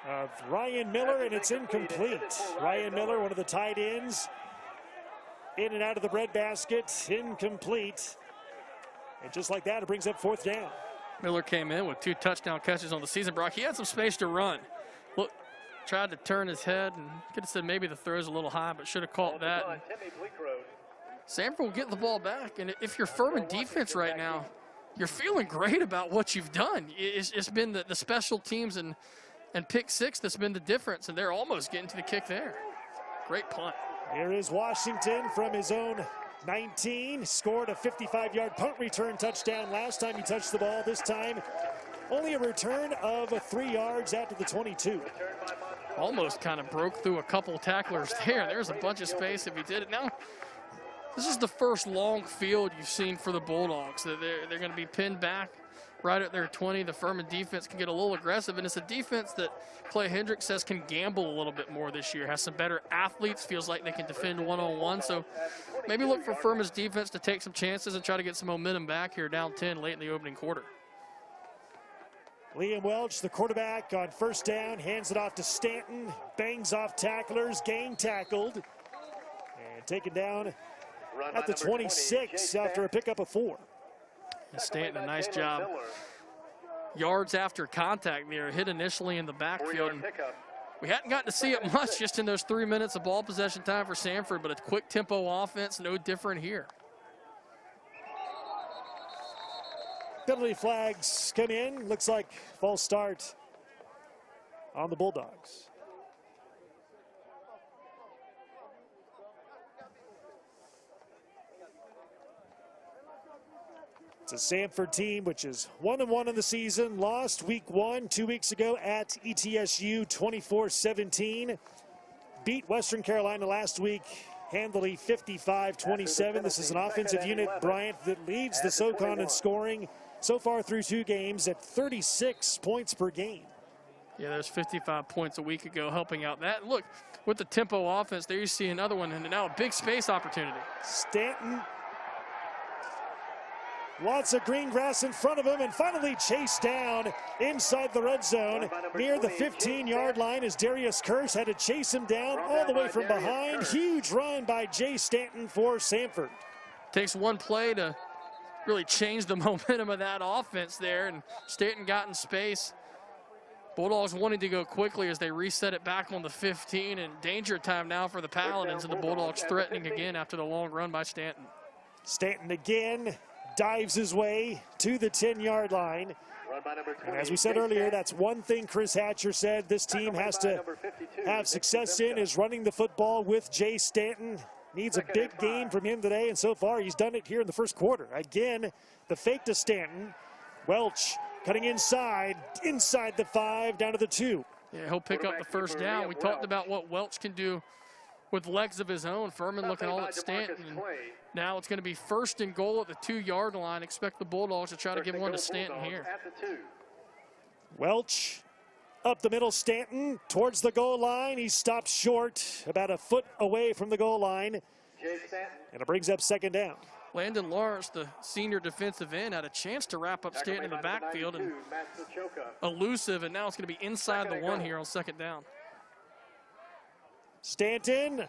of Ryan Miller, and it's incomplete. Ryan Miller, one of the tight ends, in and out of the breadbasket, incomplete. And just like that, it brings up 4th down. Miller came in with 2 touchdown catches on the season, Brock. He had some space to run. Look, tried to turn his head and could have said maybe the throw's a little high, but should have caught that. Samford will get the ball back. And if you're Furman defense right now, you're feeling great about what you've done. It's been the special teams and pick 6 that's been the difference, and they're almost getting to the kick there. Great punt. Here is Washington from his own 19. Scored a 55-yard punt return touchdown last time he touched the ball. This time, only a return of 3 yards after the 22. Almost kind of broke through a couple tacklers there. There's a bunch of space if he did it. Now, this is the first long field you've seen for the Bulldogs. They're going to be pinned back right at their 20. The Furman defense can get a little aggressive, and it's a defense that Clay Hendricks says can gamble a little bit more this year. Has some better athletes, feels like they can defend one-on-one. So maybe look for Furman's defense to take some chances and try to get some momentum back here down 10 late in the opening quarter. Liam Welch, the quarterback, on 1st down, hands it off to Stanton, bangs off tacklers, gang tackled, and taken down at the 26 after a pickup of 4. And Stanton, a nice job. Yards after contact there, hit initially in the backfield. And we hadn't gotten to see it much just in those 3 minutes of ball possession time for Samford, but a quick tempo offense, no different here. Penalty flags come in. Looks like false start on the Bulldogs. It's a Samford team which is 1-1 in the season. Lost week 1 2 weeks ago at ETSU 24-17. Beat Western Carolina last week handily 55-27. This is an offensive unit, Bryant, that leads the SoCon in scoring so far through 2 games at 36 points per game. Yeah, there's 55 points a week ago helping out that. Look, with the tempo offense, there you see another one, and now a big space opportunity. Stanton. Lots of green grass in front of him, and finally chased down inside the red zone near the 15-yard line as Darius Kearse had to chase him down all the way from behind. Huge run by Jay Stanton for Samford. Takes one play to really change the momentum of that offense there, and Stanton got in space. Bulldogs wanting to go quickly as they reset it back on the 15, and danger time now for the Paladins, and the Bulldogs threatening again after the long run by Stanton. Stanton again dives his way to the 10-yard line. And as we said earlier, that's one thing Chris Hatcher said this team has to have success in, is running the football with Jay Stanton. Needs a big game from him today, and so far he's done it here in the first quarter. Again, the fake to Stanton. Welch cutting inside the 5, down to the 2. Yeah, he'll pick up the first down. We talked about what Welch can do with legs of his own. Furman looking all at Stanton. And now it's going to be 1st and goal at the 2-yard line. Expect the Bulldogs to try to give one to Stanton here. Welch up the middle, Stanton towards the goal line. He stopped short, about a foot away from the goal line. And it brings up 2nd down. Landon Lawrence, the senior defensive end, had a chance to wrap up Stanton in the backfield and elusive, and now it's going to be inside the 1 here on 2nd down. Stanton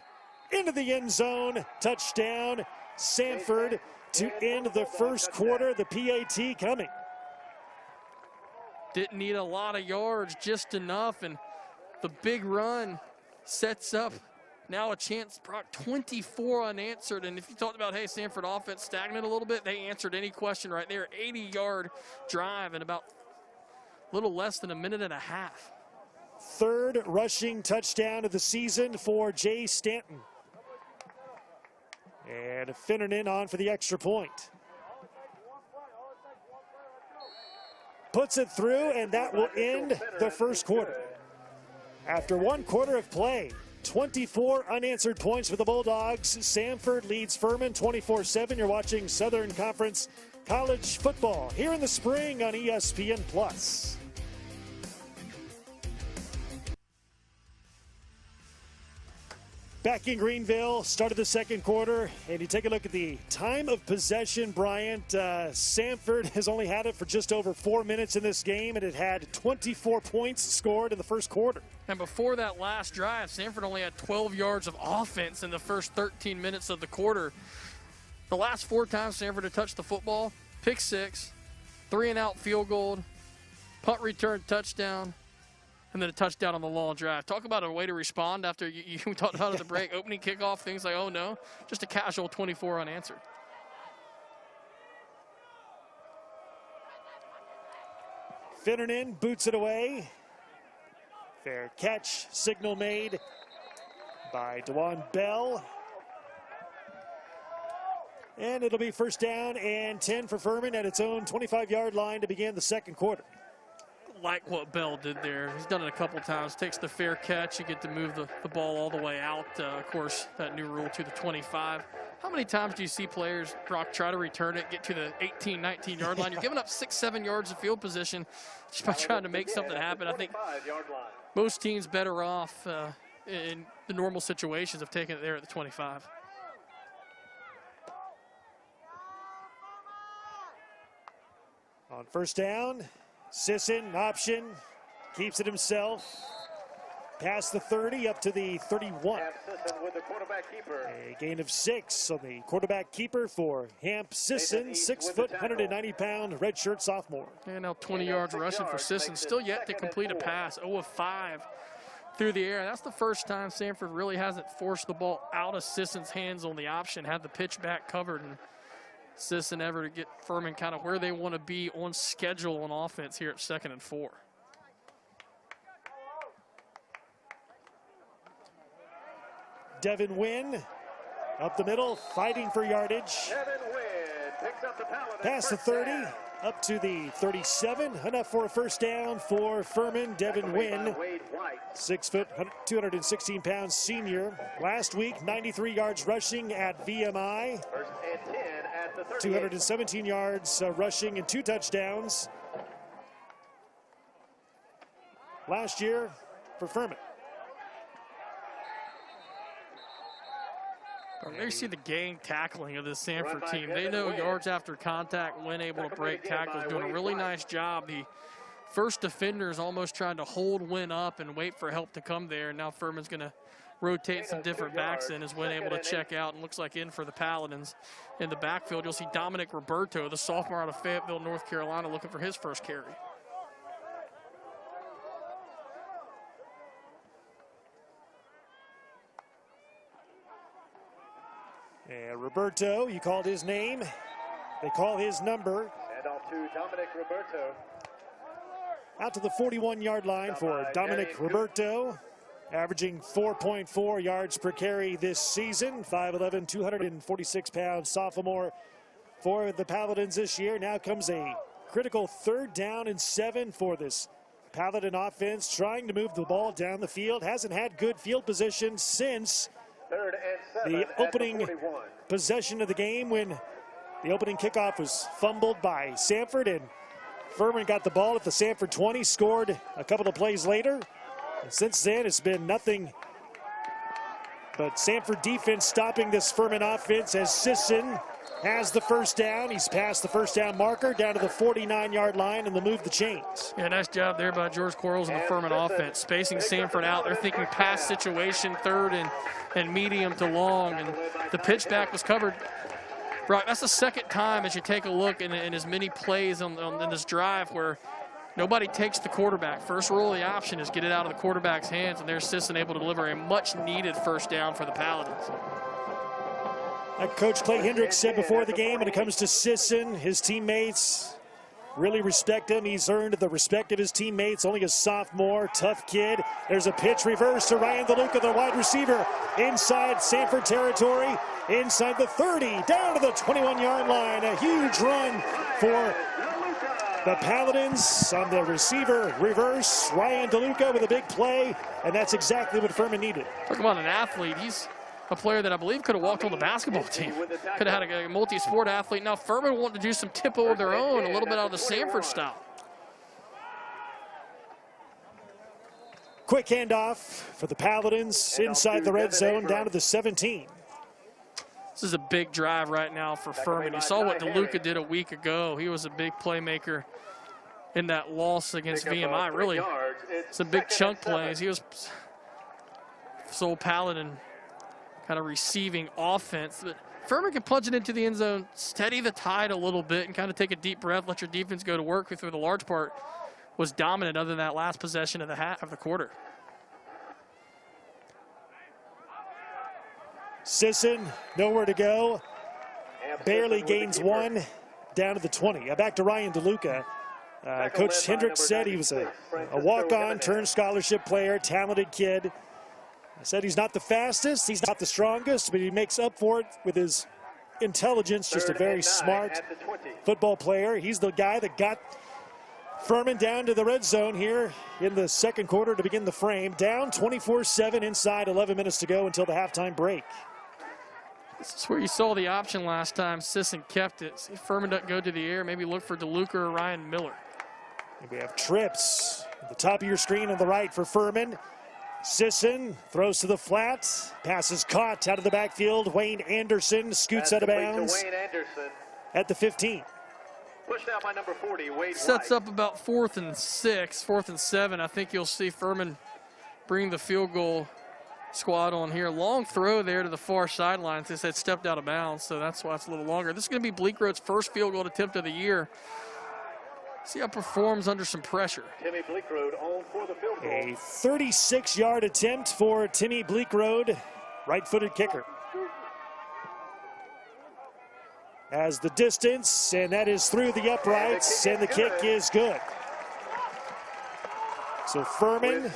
into the end zone, touchdown, Samford to end the first quarter. The PAT coming. Didn't need a lot of yards, just enough, and the big run sets up now a chance. Brock, 24 unanswered, and if you talked about, hey, Samford offense stagnant a little bit, they answered any question right there. 80-yard drive in about a little less than a minute and a half. 3rd rushing touchdown of the season for Jay Stanton. And Finnernan on for the extra point. Puts it through, and that will end the first quarter. After 1 quarter of play, 24 unanswered points for the Bulldogs. Samford leads Furman 24-7. You're watching Southern Conference College Football here in the spring on ESPN+. Back in Greenville, start of the second quarter, and you take a look at the time of possession, Bryant. Samford has only had it for just over 4 minutes in this game, and it had 24 points scored in the first quarter. And before that last drive, Samford only had 12 yards of offense in the first 13 minutes of the quarter. The last 4 times Samford had touched the football, pick 6, 3-and-out field goal, punt return touchdown, and then a touchdown on the long drive. Talk about a way to respond after you talked about at the break, opening kickoff, things like, oh no, just a casual 24 unanswered. Finnernan boots it away. Fair catch, signal made by DeJuan Bell. And it'll be first down and 10 for Furman at its own 25-yard line to begin the second quarter. Like what Bell did there. He's done it a couple times. Takes the fair catch. You get to move the ball all the way out. Of course, that new rule to the 25. How many times do you see players, Brock, try to return it, get to the 18, 19-yard line? You're giving up 6, 7 yards of field position just by trying to make something happen. I think most teams better off in the normal situations of taking it there at the 25. On first down, Sisson, option, keeps it himself. Past the 30, up to the 31. With the quarterback keeper. A gain of 6 on the quarterback keeper for Hamp Sisson, 6 foot, 190-pound redshirt sophomore. And now 20 yards rushing for Sisson. Still yet to complete a pass, 0 of 5 through the air. That's the first time Samford really hasn't forced the ball out of Sisson's hands on the option, had the pitch back covered, and Sisson ever to get Furman kind of where they want to be on schedule on offense here at 2nd and 4. Devin Wynn up the middle, fighting for yardage. Devin Wynn picks up the Paladins. Past the 30, up to the 37. Enough for a first down for Furman. Devin Wynn, 6 foot, 216-pound senior. Last week, 93 yards rushing at VMI. First and 10 at the 38. 217 yards rushing and 2 touchdowns last year for Furman. There you see the gang tackling of this Samford team. They know yards after contact, when able to break tackles, doing a really nice job. The first defender is almost trying to hold Wynn up and wait for help to come there. And now Furman's going to rotate some different backs in as Wynn able to check out, and looks like in for the Paladins. In the backfield, you'll see Dominic Roberto, the sophomore out of Fayetteville, North Carolina, looking for his first carry. And Roberto, you called his name. They call his number. And off to Dominic Roberto. Out to the 41-yard line for Dominic Roberto, averaging 4.4 yards per carry this season. 5'11", 246-pound sophomore for the Paladins this year. Now comes a critical 3rd down and 7 for this Paladin offense, trying to move the ball down the field. Hasn't had good field position since 3rd and 7 the opening possession of the game, when the opening kickoff was fumbled by Samford, and Furman got the ball at the Samford 20, scored a couple of plays later. And since then, it's been nothing but Samford defense stopping this Furman offense, as Sisson has the first down. He's past the first down marker, down to the 49-yard line, and they'll move the chains. Yeah, nice job there by George Quarles and the Furman offense, spacing Samford out. They're thinking pass situation, 3rd and medium to long, and the pitch back was covered. Brock, that's the second time as you take a look in as many plays in this drive where nobody takes the quarterback. First rule of the option is get it out of the quarterback's hands, and there's Sisson able to deliver a much-needed first down for the Paladins. Like Coach Clay Hendricks said before the game, when it comes to Sisson, his teammates really respect him. He's earned the respect of his teammates, only a sophomore, tough kid. There's a pitch reverse to Ryan DeLuca, the wide receiver, inside Samford territory, inside the 30, down to the 21-yard line. A huge run for the Paladins on the receiver reverse. Ryan DeLuca with a big play, and that's exactly what Furman needed. Talk about an athlete. He's a player that I believe could have walked on the basketball team. Could have had a multi-sport athlete. Now Furman wanted to do some tempo of their own, a little bit out of the Samford style. Quick handoff for the Paladins inside the red zone, down to the 17. This is a big drive right now for Furman. You saw what DeLuca did a week ago. He was a big playmaker in that loss against VMI. Really, some big chunk plays. He was sole Paladin kind of receiving offense. But Furman can punch it into the end zone, steady the tide a little bit, and kind of take a deep breath, let your defense go to work, who for the large part was dominant other than that last possession of the quarter. Sisson, nowhere to go. Barely gains one, down to the 20. Back to Ryan DeLuca. Coach Hendricks said he was a walk-on turned scholarship player, talented kid. I said he's not the fastest, he's not the strongest, but he makes up for it with his intelligence. Just a very smart football player. He's the guy that got Furman down to the red zone here in the second quarter to begin the frame. Down 24-7 inside 11 minutes to go until the halftime break. This is where you saw the option last time. Sisson kept it. See if Furman doesn't go to the air. Maybe look for DeLuca or Ryan Miller. And we have trips at the top of your screen on the right for Furman. Sisson throws to the flat. Pass is caught out of the backfield. Wayne Anderson scoots out of bounds at the 15. Pushed out by number 40, Wade Sets White. up about 4th and 6, 4th and 7. I think you'll see Furman bring the field goal squad on here. Long throw there to the far sideline. They said stepped out of bounds, so that's why it's a little longer. This is going to be Bleak Road's first field goal attempt of the year. See how it performs under some pressure. Timmy Bleakroad on for the field goal. A 36-yard attempt for Timmy Bleakroad, right-footed kicker. As the distance, and that is through the uprights, and the kick is good. So Furman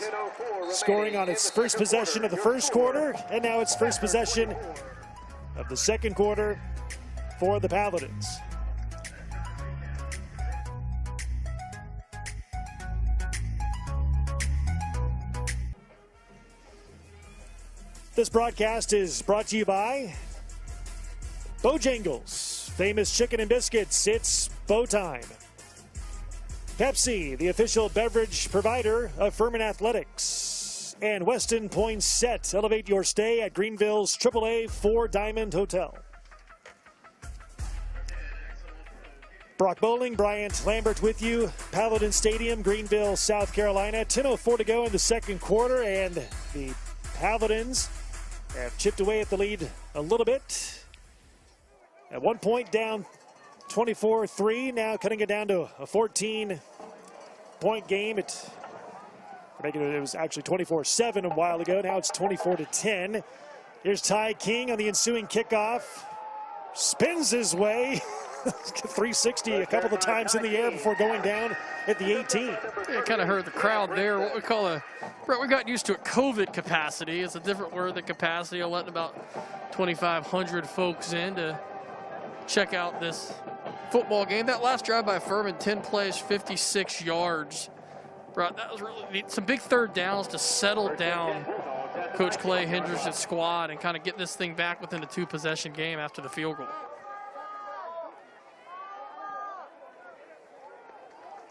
scoring on its first possession of the first quarter, and now its first possession of the second quarter for the Paladins. This broadcast is brought to you by Bojangles, famous chicken and biscuits. It's bow time. Pepsi, the official beverage provider of Furman Athletics. And Weston Poinsett, elevate your stay at Greenville's AAA 4-Diamond Hotel. Brock Bowling, Bryant Lambert with you. Paladin Stadium, Greenville, South Carolina. 10:04 to go in the second quarter, and the Paladins have chipped away at the lead a little bit. At one point down 24-3, now cutting it down to a 14-point game. It was actually 24-7 a while ago. Now it's 24-10. Here's Ty King on the ensuing kickoff. Spins his way. 360 a couple of times in the air before going down at the 18. It kind of hurt the crowd there. What we call we got used to a COVID capacity. It's a different word than capacity. I'll let about 2,500 folks in to check out this football game. That last drive by Furman, 10 plays, 56 yards. That was really some big third downs to settle down Coach Clay Hendricks' squad and kind of get this thing back within a 2-possession game after the field goal.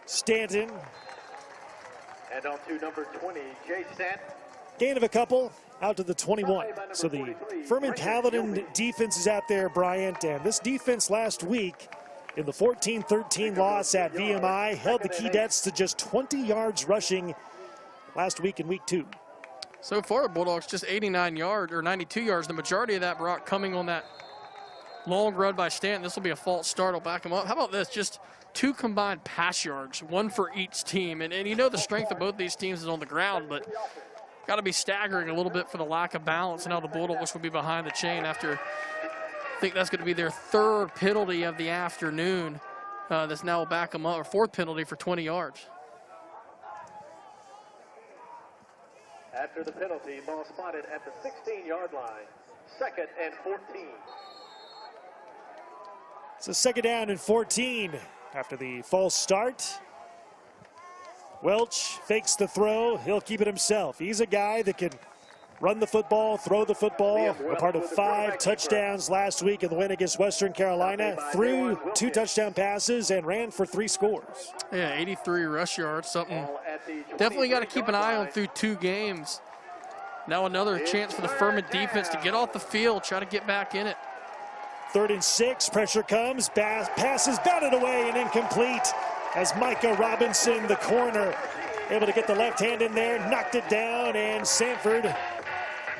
Stanton. And on to number 20, Jay Stanton. Gain of a couple out to the 21. So the Furman Paladin defense is out there, Bryant. And this defense last week in the 14-13 loss at VMI held the Keydets to just 20 yards rushing last week in week 2. So far, the Bulldogs just 89 yards or 92 yards. The majority of that, Brock, coming on that long run by Stanton. This will be a false start. I'll back him up. How about this? Just 2 combined pass yards, 1 for each team. And you know the strength of both these teams is on the ground, but got to be staggering a little bit for the lack of balance. And now the Bulldogs will be behind the chain after, I think that's going to be their 3rd penalty of the afternoon. This now will back them up, or 4th penalty for 20 yards. After the penalty, ball spotted at the 16-yard line. 2nd and 14. So 2nd down and 14 after the false start. Welch fakes the throw. He'll keep it himself. He's a guy that can run the football, throw the football. A part of 5 touchdowns last week in the win against Western Carolina. Threw 2 touchdown passes and ran for 3 scores. Yeah, 83 rush yards, something definitely got to keep an eye on through 2 games. Now another chance for the Furman defense to get off the field, try to get back in it. 3rd and 6, pressure comes, pass is batted away and incomplete as Micah Robinson, the corner, able to get the left hand in there, knocked it down, and Samford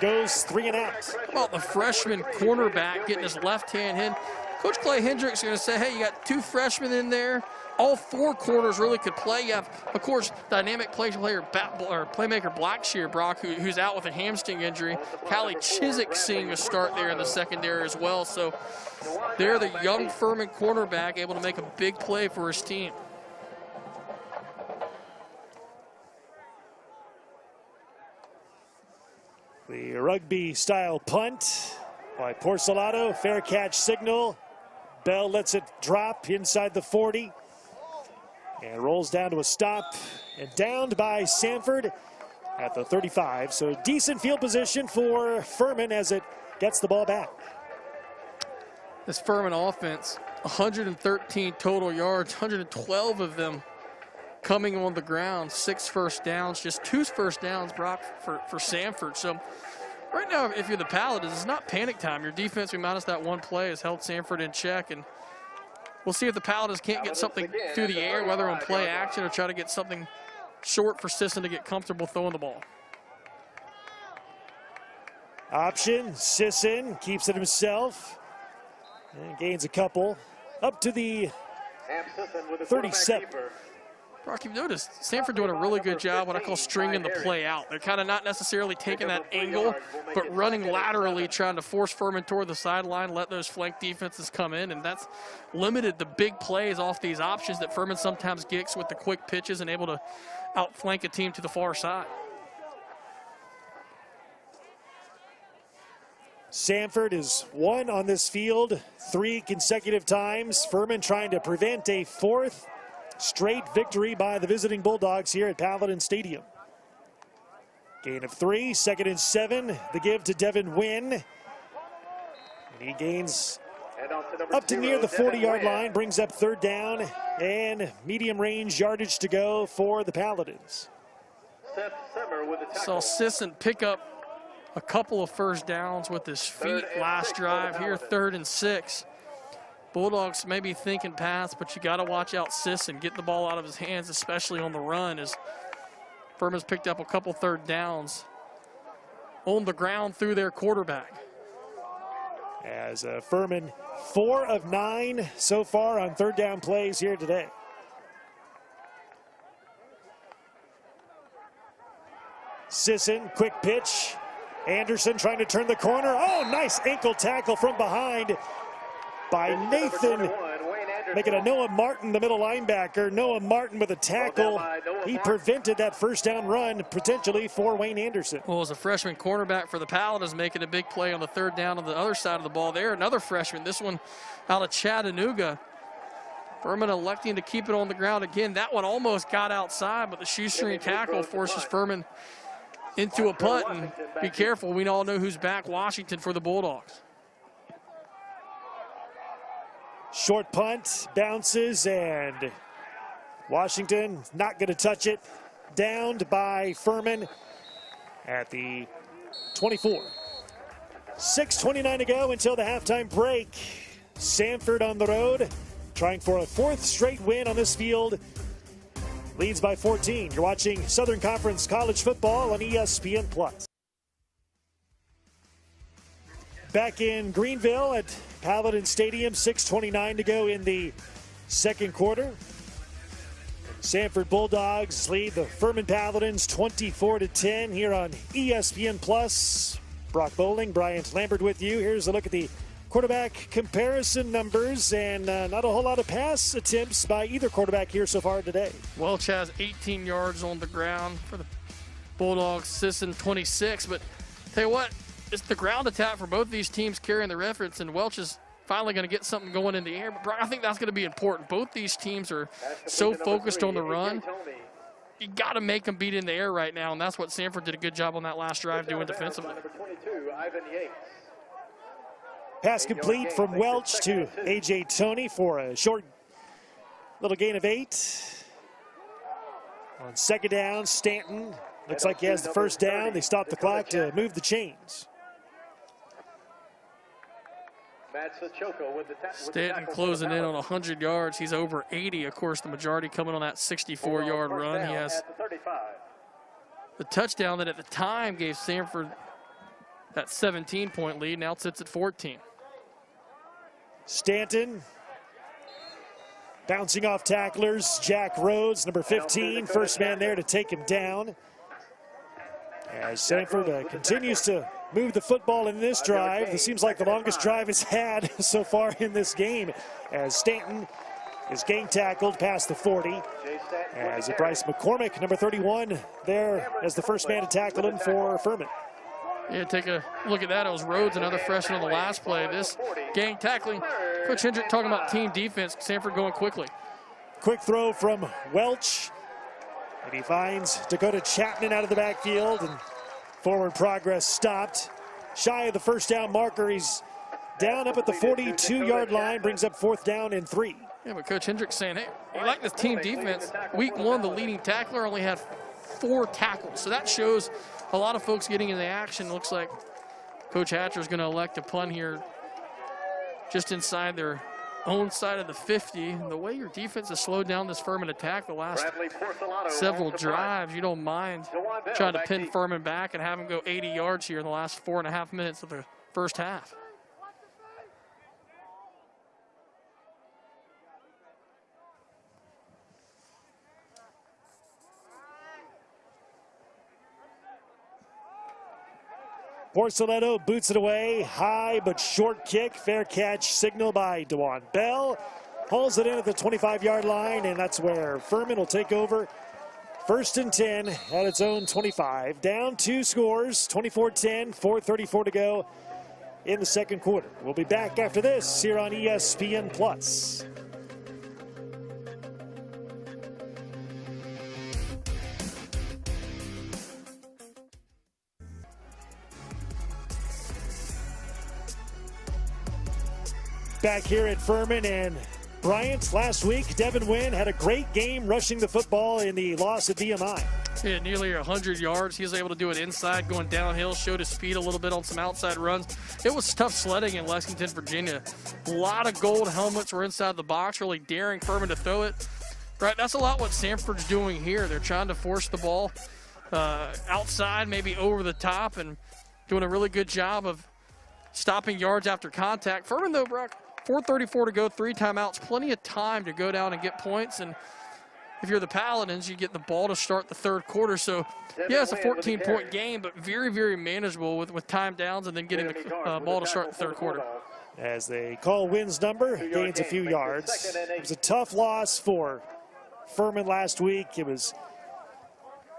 goes 3 and out. How about the freshman cornerback getting his left hand in? Coach Clay Hendricks is going to say, hey, you got 2 freshmen in there. All 4 corners really could play. You have, of course, dynamic playmaker Blackshear, Brock, who's out with a hamstring injury. Callie Chiswick seeing a start there in the secondary as well. So they're the young Furman cornerback able to make a big play for his team. The rugby-style punt by Porcelato. Fair catch signal. Bell lets it drop inside the 40. And rolls down to a stop. And downed by Samford at the 35. So decent field position for Furman as it gets the ball back. This Furman offense, 113 total yards, 112 of them coming on the ground, 6 first downs, just 2 first downs, Brock, for Samford. So right now, if you're the Paladins, it's not panic time. Your defense, minus that 1 play, has held Samford in check. And we'll see if the Paladins can't get something through the air, whether on play action or try to get something short for Sisson to get comfortable throwing the ball. Option, Sisson keeps it himself and gains a couple up to the 37. Brock, you've noticed Samford doing a really good job what I call stringing the play out. They're kind of not necessarily taking that angle, but running laterally, trying to force Furman toward the sideline, let those flank defenses come in, and that's limited the big plays off these options that Furman sometimes gets with the quick pitches and able to outflank a team to the far side. Samford is 1 on this field 3 consecutive times. Furman trying to prevent a 4th straight victory by the visiting Bulldogs here at Paladin Stadium. Gain of 3, 2nd and 7. The give to Devin Wynn. And he gains up to near the 40-yard line, brings up 3rd down, and medium range yardage to go for the Paladins. Saw Sisson pick up a couple of first downs with his feet last drive here, 3rd and 6. Bulldogs may be thinking pass, but you got to watch out Sisson, get the ball out of his hands, especially on the run, as Furman's picked up a couple 3rd downs on the ground through their quarterback. As Furman 4 of 9 so far on 3rd down plays here today. Sisson, quick pitch. Anderson trying to turn the corner. Oh, nice ankle tackle from behind by Nathan, making a Noah Martin, the middle linebacker. Noah Martin with a tackle. He prevented that first down run potentially for Wayne Anderson. Well, as a freshman cornerback for the Paladins, making a big play on the 3rd down on the other side of the ball there. Another freshman, this one out of Chattanooga. Furman electing to keep it on the ground again. That one almost got outside, but the shoestring tackle forces Furman into a punt. And be careful, we all know who's back, Washington, for the Bulldogs. Short punt, bounces, and Washington not going to touch it. Downed by Furman at the 24. 6:29 to go until the halftime break. Samford on the road, trying for a 4th straight win on this field. Leads by 14. You're watching Southern Conference College Football on ESPN+. Back in Greenville at Paladin Stadium, 6:29 to go in the 2nd quarter. Samford Bulldogs lead the Furman Paladins 24-10 here on ESPN+. Brock Bowling, Bryant Lambert with you. Here's a look at the quarterback comparison numbers, and not a whole lot of pass attempts by either quarterback here so far today. Welch has 18 yards on the ground for the Bulldogs, Sisson 26, but tell you what, it's the ground attack for both these teams carrying the reference, and Welch is finally going to get something going in the air. But I think that's going to be important. Both these teams are so focused on the run. You got to make them beat in the air right now, and that's what Samford did a good job on that last drive doing defensively. Pass complete from Welch to A.J. Toney for a short little gain of 8. On 2nd down, Stanton looks like he has the first down. They stop the clock to move the chains. Stanton closing in on 100 yards. He's over 80. Of course, the majority coming on that 64-yard run. He has the touchdown that at the time gave Samford that 17-point lead. Now it sits at 14. Stanton bouncing off tacklers. Jack Rhodes, number 15, first man there to take him down. As Samford continues to move the football in this drive. This seems like the longest drive it's had so far in this game, as Stanton is gang tackled past the 40. As Bryce McCormick, number 31, there as the first man to tackle him for Furman. Yeah, take a look at that. It was Rhodes, another freshman on the last play. This gang tackling. Coach Hendrick talking about team defense. Samford going quickly. Quick throw from Welch. And he finds Dakota Chapman out of the backfield, and forward progress stopped. Shy of the first down marker. He's down up at the 42-yard line, brings up 4th down and 3. Yeah, but Coach Hendrick's saying, hey, you like this team defense. Week 1, the leading tackler only had 4 tackles. So that shows a lot of folks getting in the action. Looks like Coach Hatcher's going to elect a punt here just inside their own side of the 50. The way your defense has slowed down this Furman attack the last several drives, you don't mind trying to pin Furman back and have them go 80 yards here in the last 4.5 minutes of the first half. Porceletto boots it away. High but short kick. Fair catch signal by DeJuan Bell. Hauls it in at the 25-yard line, and that's where Furman will take over. 1st and 10 at its own 25. Down 2 scores, 24-10, 4:34 to go in the second quarter. We'll be back after this here on ESPN+. Back here at Furman and Bryant. Last week, Devin Wynn had a great game rushing the football in the loss at VMI. Yeah, nearly 100 yards. He was able to do it inside, going downhill, showed his speed a little bit on some outside runs. It was tough sledding in Lexington, Virginia. A lot of gold helmets were inside the box, really daring Furman to throw it. Right, that's a lot what Samford's doing here. They're trying to force the ball outside, maybe over the top, and doing a really good job of stopping yards after contact. Furman, though, Brock, 4:34 to go, 3 timeouts, plenty of time to go down and get points. And if you're the Paladins, you get the ball to start the third quarter. So, yeah, it's a 14-point game, but very, very manageable with time downs and then getting the ball to start the third quarter. As they call Wynn's number, gains a few yards. It was a tough loss for Furman last week. It was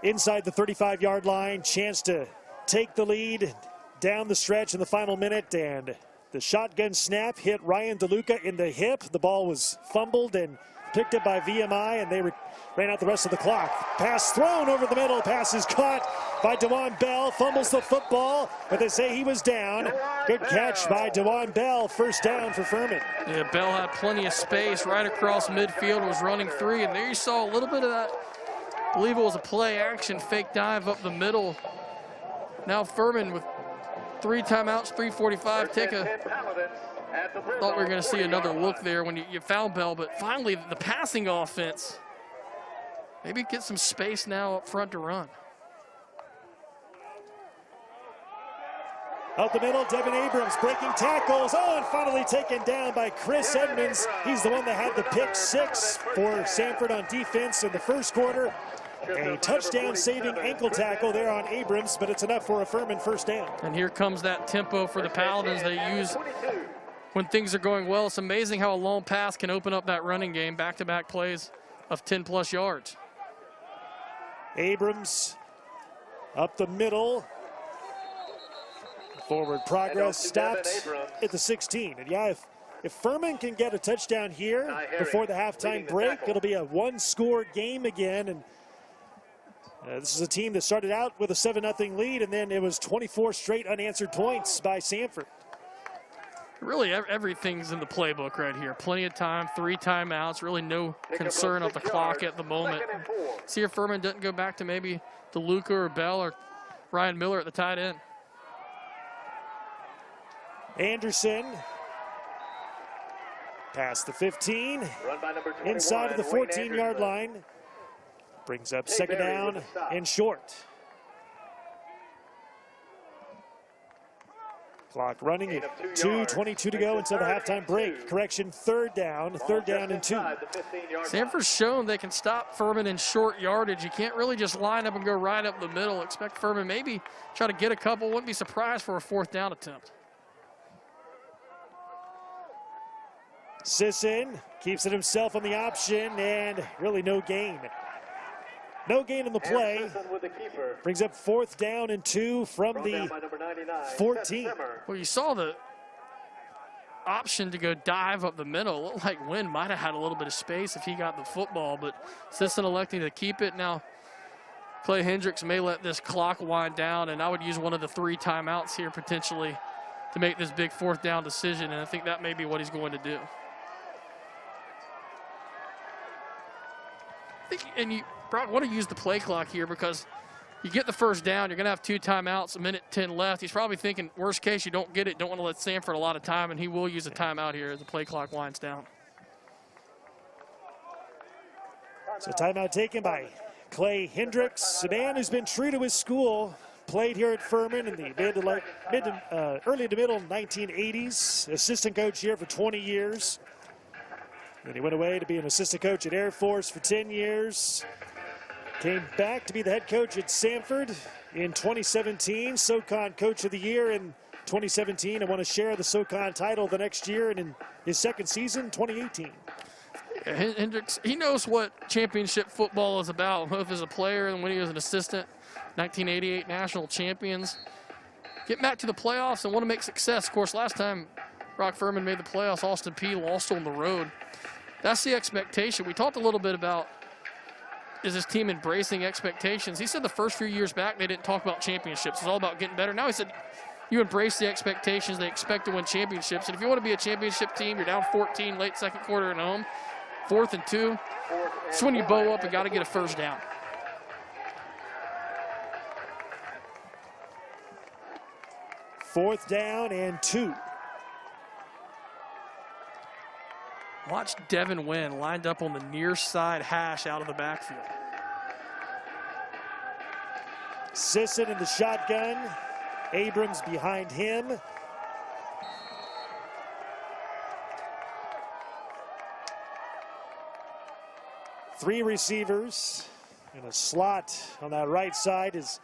inside the 35-yard line, chance to take the lead down the stretch in the final minute, and the shotgun snap hit Ryan DeLuca in the hip. The ball was fumbled and picked up by VMI, and they ran out the rest of the clock. Pass thrown over the middle. Pass is caught by DeJuan Bell. Fumbles the football, but they say he was down. Good catch by DeJuan Bell. First down for Furman. Yeah, Bell had plenty of space right across midfield, was running 3, and there you saw a little bit of that. I believe it was a play action, fake dive up the middle. Now Furman with 3 timeouts, 3:45. Thought we were going to see another look there when you found Bell, but finally the passing offense. Maybe get some space now up front to run. Out the middle, Devin Abrams breaking tackles. Oh, and finally taken down by Chris Edmonds. He's the one that had the pick 6 for Samford on defense in the first quarter. A touchdown-saving ankle tackle there on Abrams, but it's enough for a Furman first down. And here comes that tempo for the Paladins they use when things are going well. It's amazing how a long pass can open up that running game, back-to-back plays of 10-plus yards. Abrams up the middle. Forward progress stopped at the 16. And yeah, if Furman can get a touchdown here before the halftime break, it'll be a 1-score game again. And this is a team that started out with a 7-0 lead, and then it was 24 straight unanswered points by Samford. Really, everything's in the playbook right here. Plenty of time, 3 timeouts, really no concern of the clock at the moment. See if Furman doesn't go back to maybe DeLuca or Bell or Ryan Miller at the tight end. Anderson past the 15, inside of the 14-yard line. Brings up second down and short. Clock running at 2:22 to go until the halftime break. Correction, third down and 2. Samford's shown they can stop Furman in short yardage. You can't really just line up and go right up the middle. Expect Furman maybe try to get a couple. Wouldn't be surprised for a 4th down attempt. Sisson keeps it himself on the option, and really no gain. No gain in the play. Brings up 4th down and 2 from the 14. Well, you saw the option to go dive up the middle. It looked like Wynn might have had a little bit of space if he got the football, but Sisson electing to keep it. Now, Clay Hendricks may let this clock wind down, and I would use one of the 3 timeouts here potentially to make this big 4th down decision, and I think that may be what he's going to do. And you probably want to use the play clock here because you get the 1st down, you're going to have 2 timeouts, 1:10 left. He's probably thinking, worst case, you don't get it, don't want to let Samford a lot of time, and he will use a timeout here as the play clock winds down. So timeout taken by Clay Hendricks, a man who's been true to his school, played here at Furman in the early to middle 1980s, assistant coach here for 20 years. Then he went away to be an assistant coach at Air Force for 10 years. Came back to be the head coach at Samford in 2017. SoCon Coach of the Year in 2017. And won a share of the SoCon title the next year and in his 2nd season, 2018. Hendricks, he knows what championship football is about, both as a player and when he was an assistant. 1988 national champions. Get back to the playoffs and want to make success. Of course, last time Brock Furman made the playoffs, Austin Peay lost on the road. That's the expectation. We talked a little bit about, is this team embracing expectations? He said the first few years back they didn't talk about championships. It's all about getting better. Now he said you embrace the expectations. They expect to win championships. And if you want to be a championship team, you're down 14 late 2nd quarter at home, 4th and 2. It's when you bow up and got to get a 1st down. Fourth down and 2. Watch Devin Wynn lined up on the near side hash out of the backfield. Sisson in the shotgun. Abrams behind him. Three receivers in a slot on that right side is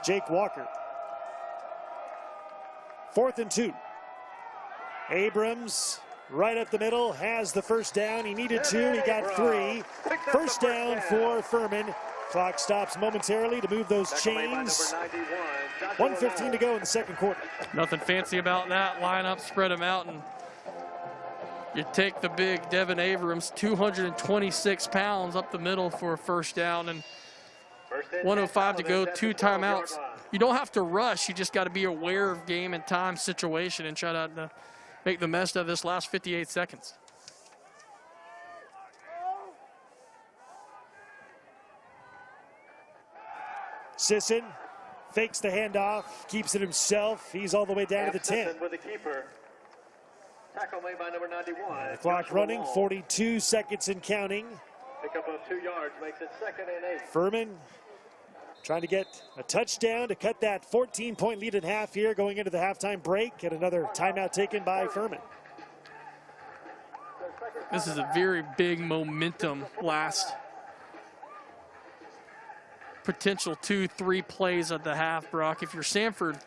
Jake Walker. 4th and 2. Abrams right up the middle has the 1st down. He needed 2. He got 3. 1st down for Furman. Clock stops momentarily to move those chains. 1:15 to go in the 2nd quarter. Nothing fancy about that. Line up, spread them out, and you take the big Devin Abrams, 226 pounds up the middle for a 1st down, and 1:05 to go, 2 timeouts. You don't have to rush. You just got to be aware of game and time situation and try to make the best of this last 58 seconds. Sisson fakes the handoff, keeps it himself. He's all the way down to the 10. With the keeper. Tackle made by number 91. The clock running, 42 seconds and counting. Pick up of 2 yards, makes it 2nd and 8. Furman trying to get a touchdown to cut that 14-point lead at half here going into the halftime break, and another timeout taken by Furman. This is a very big momentum last potential 2-3 plays at the half, Brock. If you're Samford,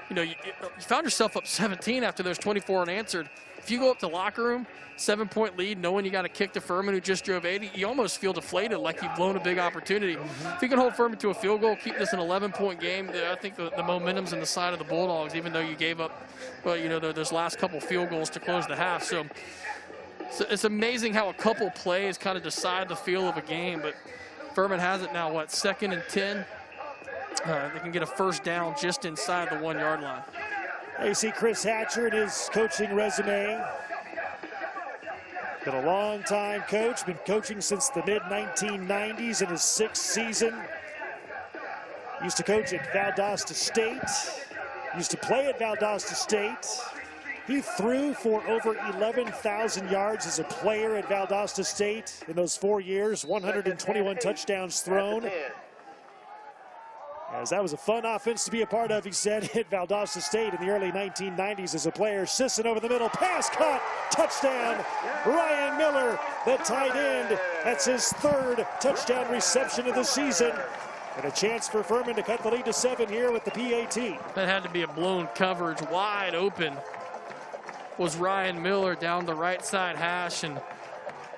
you found yourself up 17 after those 24 unanswered. If you go up to locker room, 7-point lead, knowing you got to kick to Furman who just drove 80, you almost feel deflated, like you've blown a big opportunity. If you can hold Furman to a field goal, keep this an 11-point game, I think the momentum's in the side of the Bulldogs, even though you gave up, those last couple field goals to close the half. So it's amazing how a couple plays kind of decide the feel of a game, but Furman has it now, 2nd and 10. They can get a 1st down just inside the 1-yard line. You see Chris Hatcher in his coaching resume. Been a long time coach, been coaching since the mid-1990s in his 6th season. Used to coach at Valdosta State. Used to play at Valdosta State. He threw for over 11,000 yards as a player at Valdosta State in those 4 years, 121 touchdowns thrown. As that was a fun offense to be a part of, he said, at Valdosta State in the early 1990s as a player. Sisson over the middle, pass caught, touchdown. Ryan Miller, the tight end. That's his third touchdown reception of the season. And a chance for Furman to cut the lead to 7 here with the PAT. That had to be a blown coverage. Wide open was Ryan Miller down the right side hash. And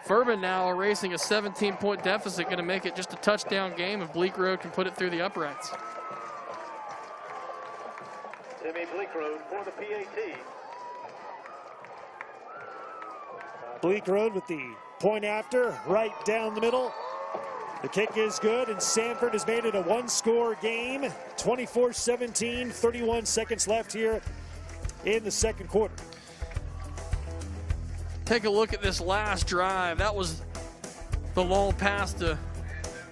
Furman now erasing a 17-point deficit, going to make it just a touchdown game if Bleak Road can put it through the uprights. Timmy Bleak Road for the PAT. Bleak Road with the point after, right down the middle. The kick is good, and Samford has made it a one-score game. 24-17, 31 seconds left here in the second quarter. Take a look at this last drive. That was the long pass to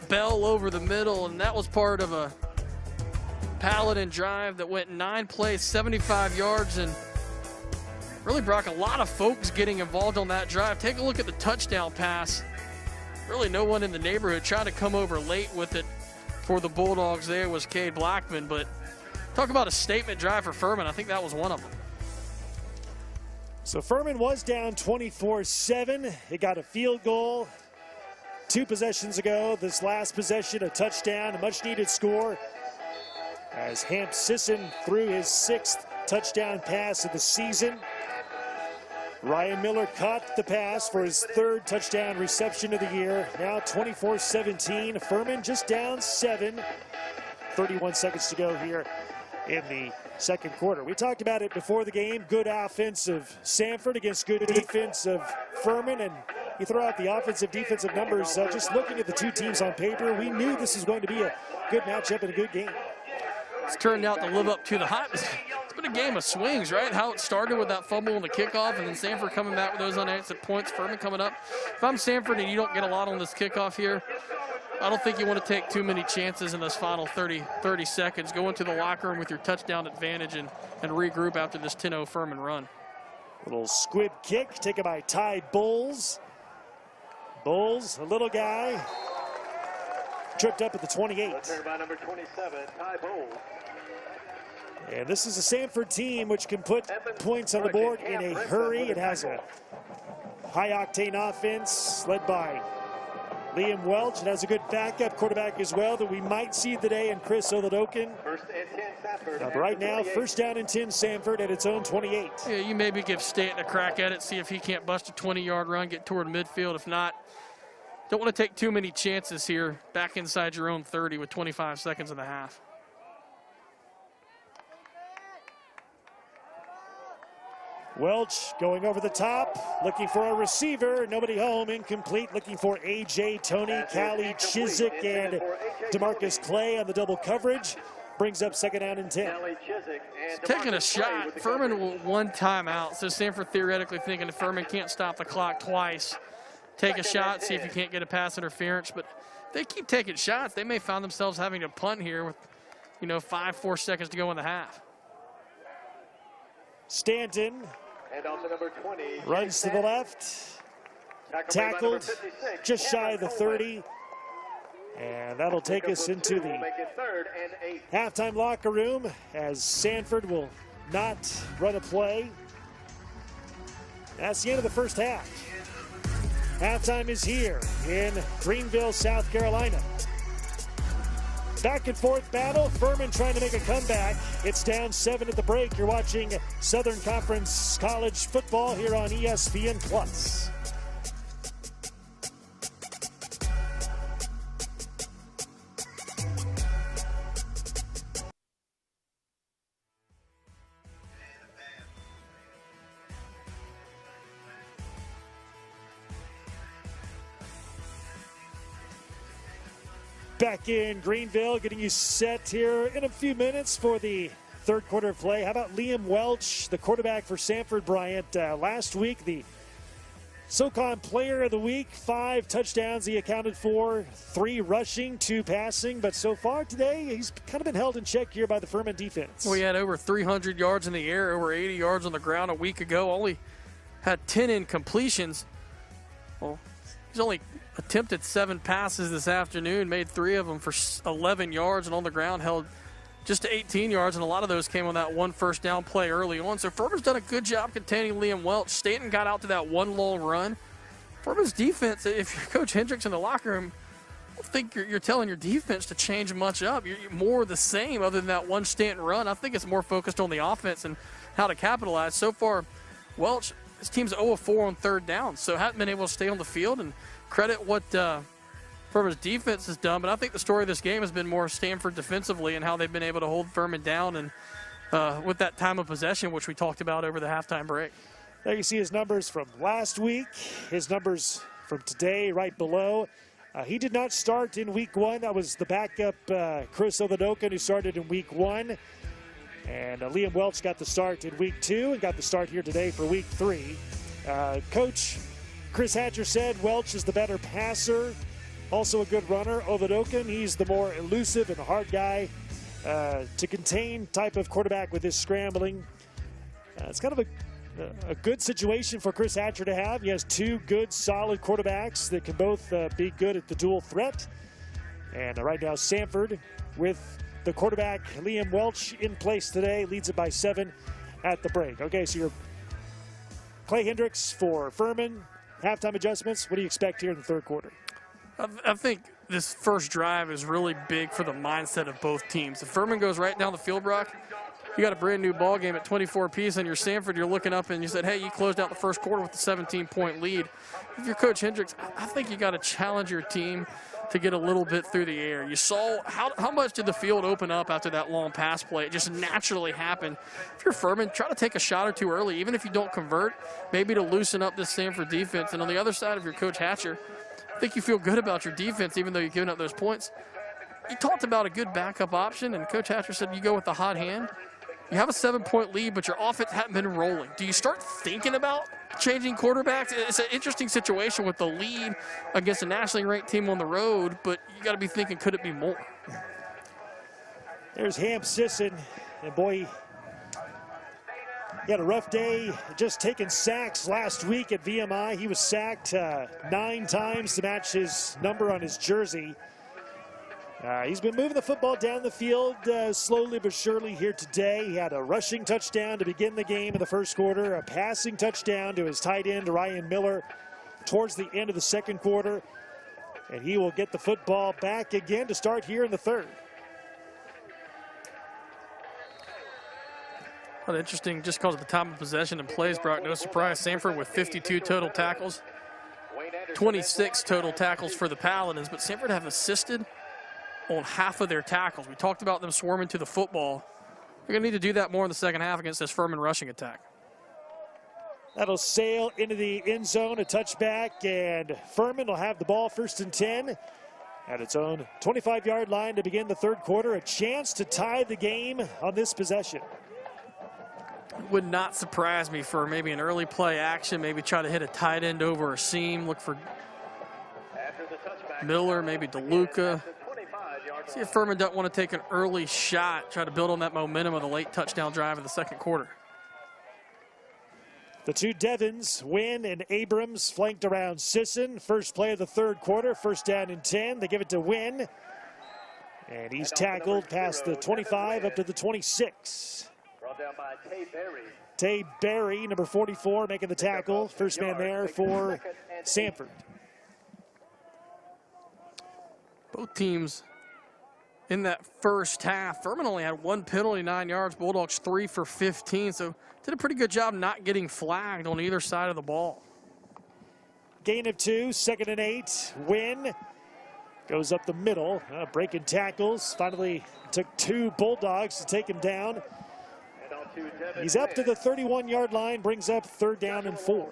Bell over the middle, and that was part of a Paladin drive that went 9 plays, 75 yards, and really brought a lot of folks getting involved on that drive. Take a look at the touchdown pass. Really no one in the neighborhood tried to come over late with it for the Bulldogs. There was Cade Blackman, but talk about a statement drive for Furman. I think that was one of them. So Furman was down 24-7. It got a field goal 2 possessions ago. This last possession, a touchdown, a much-needed score, as Hamp Sisson threw his 6th touchdown pass of the season. Ryan Miller caught the pass for his 3rd touchdown reception of the year. Now 24-17. Furman just down 7. 31 seconds to go here in the second quarter. We talked about it before the game. Good offense of Samford against good defense of Furman, and you throw out the offensive defensive numbers. Just looking at the two teams on paper, we knew this was going to be a good matchup and a good game. It's turned out to live up to the hype. It's been a game of swings, right? How it started with that fumble on the kickoff, and then Samford coming back with those unanswered points, Furman coming up. If I'm Samford and you don't get a lot on this kickoff here, I don't think you want to take too many chances in those final 30 seconds. Go into the locker room with your touchdown advantage and regroup after this 10-0 Furman run. Little squib kick taken by Ty Bowles. Bowles, a little guy, tripped up at the 28. By number 27, Ty Bowles. And this is a Samford team which can put points on the board in a hurry. It has a high-octane offense led by Liam Welch. It has a good backup quarterback as well that we might see today in Chris Oladokin. First and 10, Samford. But right now, first down and 10, Samford at its own 28. Yeah, you maybe give Stanton a crack at it, see if he can't bust a 20-yard run, get toward midfield. If not, don't want to take too many chances here back inside your own 30 with 25 seconds in the half. Welch going over the top, looking for a receiver. Nobody home, incomplete. Looking for A.J. Tony, Callie Chizik, and DeMarcus Clay on the double coverage. Brings up second down and 10. Taking a shot. Furman will 1 timeout. So Samford theoretically thinking if Furman can't stop the clock twice, take a shot, see if you can't get a pass interference. But if they keep taking shots, they may find themselves having to punt here with, 4 seconds to go in the half. Stanton number 20, runs to the left, tackled just shy of the 30, and that'll take us into the halftime locker room as Samford will not run a play. That's the end of the first half. Halftime is here in Greenville, South Carolina. Back and forth battle. Furman trying to make a comeback. It's down 7 at the break. You're watching Southern Conference College football here on ESPN+. Back in Greenville, getting you set here in a few minutes for the third quarter of play. How about Liam Welch, the quarterback for Samford Bryant? Last week, the SoCon Player of the Week, 5 touchdowns he accounted for, 3 rushing, 2 passing. But so far today, he's kind of been held in check here by the Furman defense. We had over 300 yards in the air, over 80 yards on the ground a week ago. Only had 10 incompletions. Well, He's only attempted 7 passes this afternoon, made 3 of them for 11 yards, and on the ground held just to 18 yards, and a lot of those came on that 1 first down play early on. So Furman's done a good job containing Liam Welch. Staten got out to that 1 long run. Furman's defense, if you're Coach Hendricks in the locker room, I don't think you're telling your defense to change much up. You're more the same other than that 1 Stanton run. I think it's more focused on the offense and how to capitalize. So far, Welch, his team's 0 of 4 on 3rd down, so hasn't been able to stay on the field, and credit what Furman's defense has done. But I think the story of this game has been more Samford defensively and how they've been able to hold Furman down, and with that time of possession, which we talked about over the halftime break. There you see his numbers from last week, his numbers from today right below. He did not start in week 1. That was the backup, Chris Othanokan, who started in week 1. And Liam Welch got the start in week 2 and got the start here today for week 3. Coach Chris Hatcher said Welch is the better passer, also a good runner. Othanokan, he's the more elusive and hard guy to contain type of quarterback with his scrambling. It's kind of a good situation for Chris Hatcher to have. He has 2 good, solid quarterbacks that can both be good at the dual threat. And right now, Samford, with the quarterback Liam Welch in place today, leads it by 7 at the break. Okay, so you're Clay Hendricks for Furman. Halftime adjustments. What do you expect here in the 3rd quarter? I think this first drive is really big for the mindset of both teams. If Furman goes right down the field, Brock, you got a brand new ball game at 24 apiece, and you're Samford, you're looking up and you said, hey, you closed out the first quarter with a 17-point lead. If you're Coach Hendricks, I think you got to challenge your team to get a little bit through the air. You saw how much did the field open up after that long pass play? It just naturally happened. If you're Furman, try to take a shot or 2 early, even if you don't convert, maybe to loosen up this Samford defense. And on the other side of your Coach Hatcher, I think you feel good about your defense even though you're giving up those points. You talked about a good backup option, and Coach Hatcher said you go with the hot hand. You have a 7-point lead, but your offense hasn't been rolling. Do you start thinking about changing quarterbacks? It's an interesting situation with the lead against a nationally ranked team on the road, but you got to be thinking, could it be more? There's Ham Sisson, and boy, he had a rough day just taking sacks last week at VMI. He was sacked 9 times to match his number on his jersey. He's been moving the football down the field slowly but surely here today. He had a rushing touchdown to begin the game in the first quarter, a passing touchdown to his tight end, Ryan Miller, towards the end of the second quarter. And he will get the football back again to start here in the 3rd. Well, interesting, just because of the time of possession and plays, Brock, no surprise. Samford with 52 total tackles, 26 total tackles for the Paladins, but Samford have assisted on half of their tackles. We talked about them swarming to the football. They're going to need to do that more in the second half against this Furman rushing attack. That'll sail into the end zone, a touchback, and Furman will have the ball 1st and 10 at its own 25-yard line to begin the 3rd quarter. A chance to tie the game on this possession. It would not surprise me for maybe an early play action, maybe try to hit a tight end over a seam, look for Miller, maybe DeLuca. See if Furman doesn't want to take an early shot, try to build on that momentum of the late touchdown drive of the second quarter. The 2 Devons, Wynn and Abrams, flanked around Sisson. First play of the 3rd quarter, 1st down and 10. They give it to Wynn, and he's tackled past the 25 up to the 26. Brought down by Tay Berry. Tay Berry, number 44, making the tackle. First man there for Samford. Both teams in that first half, Furman only had 1 penalty, 9 yards. Bulldogs 3 for 15, so did a pretty good job not getting flagged on either side of the ball. Gain of 2, 2nd and 8. Wynn goes up the middle, breaking tackles. Finally took 2 Bulldogs to take him down. He's up to the 31-yard line, brings up 3rd down and 4.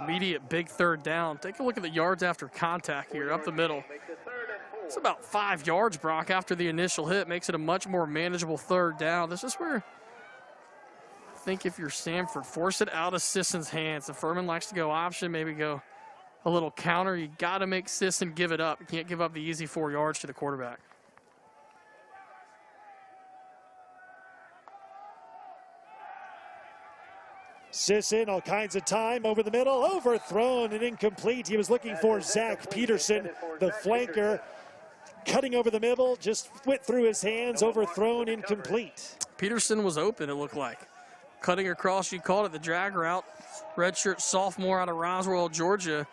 Immediate big 3rd down. Take a look at the yards after contact here, up the middle. It's about 5 yards, Brock, after the initial hit. Makes it a much more manageable 3rd down. This is where I think if you're Samford, force it out of Sisson's hands. If Furman likes to go option, maybe go a little counter. You got to make Sisson give it up. You can't give up the easy 4 yards to the quarterback. Sisson, all kinds of time over the middle, overthrown and incomplete. He was looking for Zach Peterson, the flanker, cutting over the middle, just went through his hands, overthrown, incomplete. Peterson was open, it looked like. Cutting across, you called it the drag route. Redshirt sophomore out of Roswell, Georgia.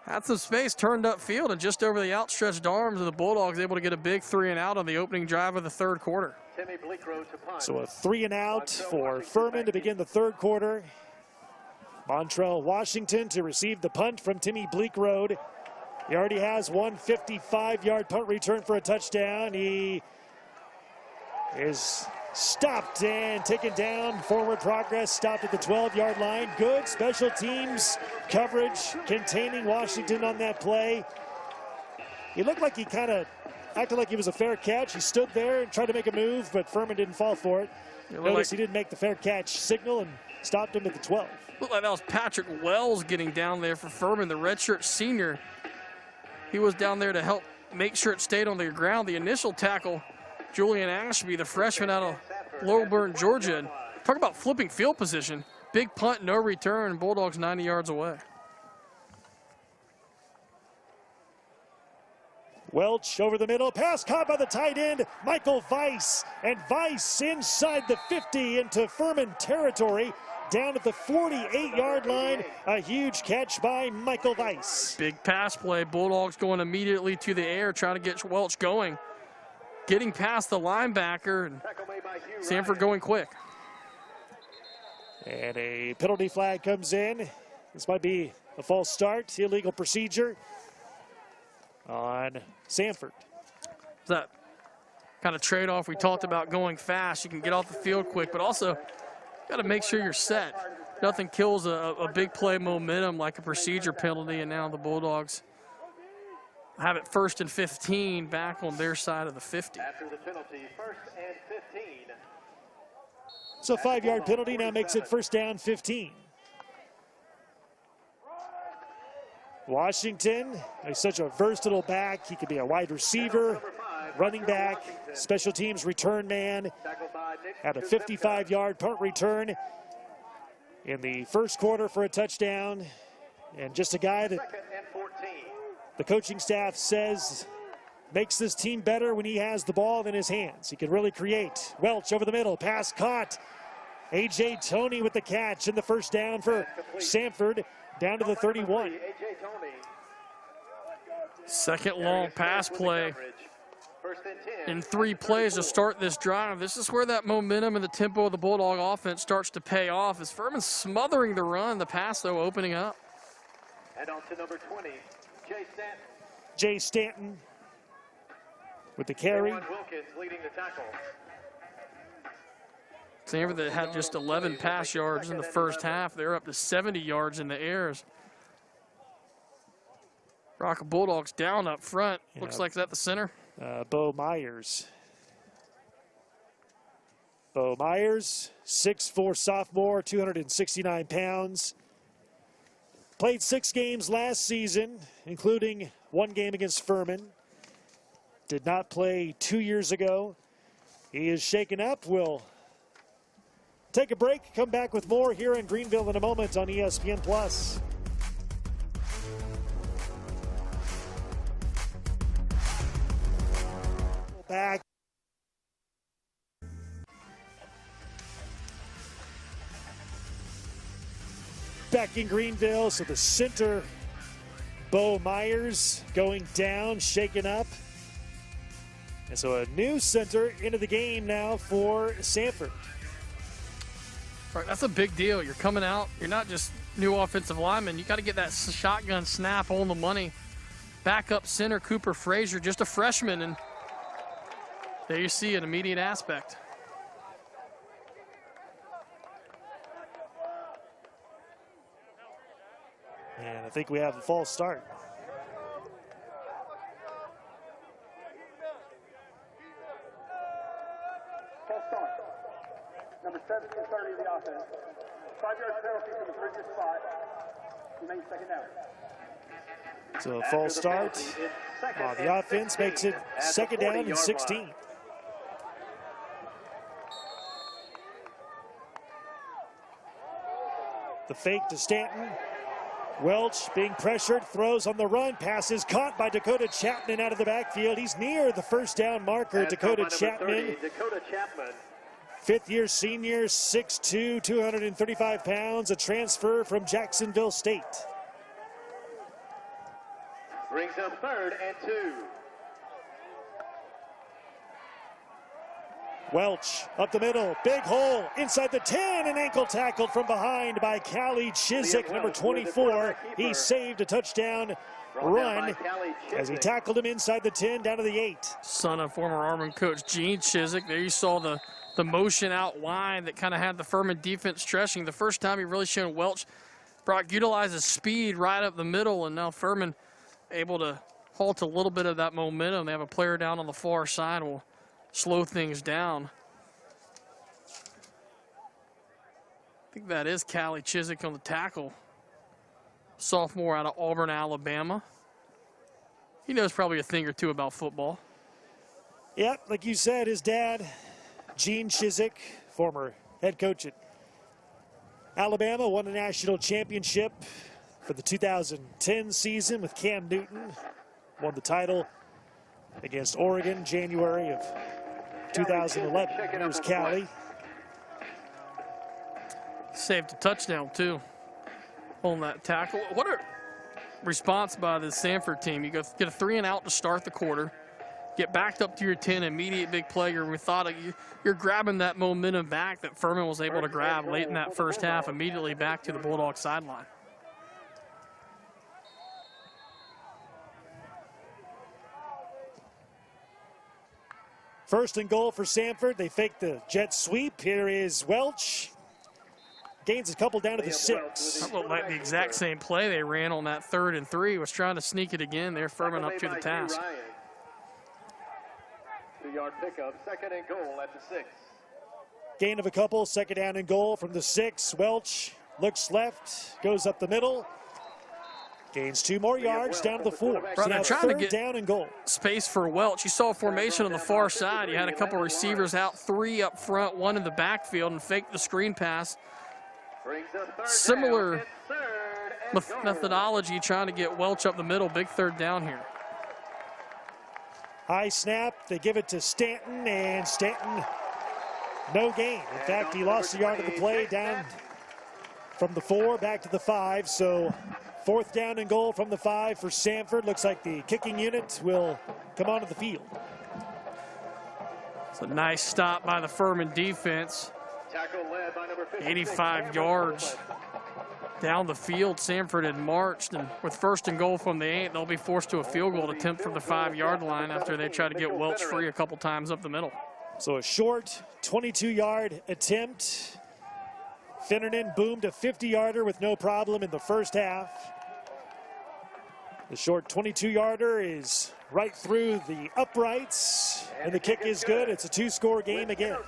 Had some space, turned upfield, and just over the outstretched arms of the Bulldogs, able to get a big 3-and-out on the opening drive of the third quarter. So a 3-and-out for Furman to begin the third quarter. Montrell Washington to receive the punt from Timmy Bleekrode. He already has one 55-yard punt return for a touchdown. He is stopped and taken down. Forward progress stopped at the 12-yard line. Good special teams coverage containing Washington on that play. He looked like he kind of acted like he was a fair catch. He stood there and tried to make a move, but Furman didn't fall for it. Notice he didn't make the fair catch signal and stopped him at the 12. Looked like that was Patrick Wells getting down there for Furman, the redshirt senior. He was down there to help make sure it stayed on the ground. The initial tackle, Julian Ashby, the freshman out of Lowburn, Georgia. And talk about flipping field position. Big punt, no return, Bulldogs 90 yards away. Welch over the middle, pass caught by the tight end, Michael Weiss. And Weiss inside the 50 into Furman territory. Down at the 48-yard line, a huge catch by Michael Weiss. Big pass play, Bulldogs going immediately to the air, trying to get Welch going. Getting past the linebacker, and Samford going quick. And a penalty flag comes in. This might be a false start, illegal procedure on Samford. That kind of trade-off we talked about, going fast. You can get off the field quick, but also got to make sure you're set. Nothing kills a big play momentum like a procedure penalty, and now the Bulldogs have it 1st and 15 back on their side of the 50. After the penalty, 1st and 15. So 5-yard penalty now makes it 1st down 15. Washington is such a versatile back. He could be a wide receiver, running back, special teams return man. Had a 55-yard punt return in the first quarter for a touchdown. And just a guy that the coaching staff says makes this team better when he has the ball in his hands. He can really create. Welch over the middle, pass caught. A.J. Toney with the catch and the 1st down for Samford, down to the 31. Second long pass play in 3 plays to start this drive. This is where that momentum and the tempo of the Bulldog offense starts to pay off. As Furman smothering the run, the pass, though, opening up. And on to number 20, Jay Stanton. Jay Stanton with the carry. Wilkins leading the tackle. Samford that had just 11 pass yards in the first half. They're up to 70 yards in the airs. Rock Bulldogs down up front. Looks like that the center. Bo Myers. Bo Myers, 6'4" sophomore, 269 pounds. Played 6 games last season, including 1 game against Furman. Did not play 2 years ago. He is shaken up. We'll take a break, come back with more here in Greenville in a moment on ESPN+. Back. Back in Greenville, so the center, Bo Myers, going down, shaken up. And so a new center into the game now for Samford. All right, that's a big deal. You're coming out. You're not just new offensive lineman. You got to get that shotgun snap on the money. Backup center Cooper Frazier, just a freshman, and there you see an immediate aspect. And I think we have a false start. False start. Number 7 and 30 of the offense. 5-yard penalty from the previous spot. Remains 2nd down. So a false start on the offense makes it 2nd down and 16. The fake to Stanton. Welch being pressured, throws on the run, pass is caught by Dakota Chapman out of the backfield. He's near the first down marker. Dakota Chapman. Fifth-year senior, 6'2", 235 pounds, a transfer from Jacksonville State. Brings up 3rd and 2. Welch up the middle, big hole, inside the 10, and ankle tackled from behind by Callie Chizik, number 24. He saved a touchdown run as he tackled him inside the 10 down to the 8. Son of former Auburn coach Gene Chizik. There you saw the motion out wide that kind of had the Furman defense stretching. The first time he really showed Welch utilizes speed right up the middle, and now Furman able to halt a little bit of that momentum. They have a player down on the far side. Will slow things down. I think that is Callie Chizik on the tackle. Sophomore out of Auburn, Alabama. He knows probably a thing or two about football. Yep, like you said, his dad, Gene Chizik, former head coach at Alabama, won a national championship for the 2010 season with Cam Newton. Won the title against Oregon, January of 2011. Here's Callie. Saved a touchdown, too, on that tackle. What a response by the Samford team. You go get a 3-and-out to start the quarter, get backed up to your 10, immediate big play. We thought you're grabbing that momentum back that Furman was able to grab late in that first half, immediately back to the Bulldog sideline. First and goal for Samford. They fake the jet sweep. Here is Welch. Gains a couple down to the 6. That looked like the exact same play they ran on that 3rd and 3. Was trying to sneak it again. They're Furman up to the task. 2-yard pickup, 2nd and goal at the 6. Gain of a couple, 2nd down and goal from the 6. Welch looks left, goes up the middle. Gains 2 more yards down to the 4. So now trying to 3rd get down and goal. Space for Welch. You saw formation on the far side. You had a couple receivers out, 3 up front, 1 in the backfield, and faked the screen pass. Similar methodology trying to get Welch up the middle. Big 3rd down here. High snap. They give it to Stanton, and Stanton, no gain. In fact, he lost a yard of the play down from the 4 back to the 5. So 4th down and goal from the 5 for Samford. Looks like the kicking unit will come onto the field. It's a nice stop by the Furman defense. 85 yards down the field. Samford had marched, and with 1st and goal from the 8, they'll be forced to a field goal attempt from the 5-yard line after they try to get Welch free a couple times up the middle. So a short 22-yard attempt. Finnernan boomed a 50-yarder with no problem in the first half. The short 22-yarder is right through the uprights, and the kick is good. It's a 2-score game again.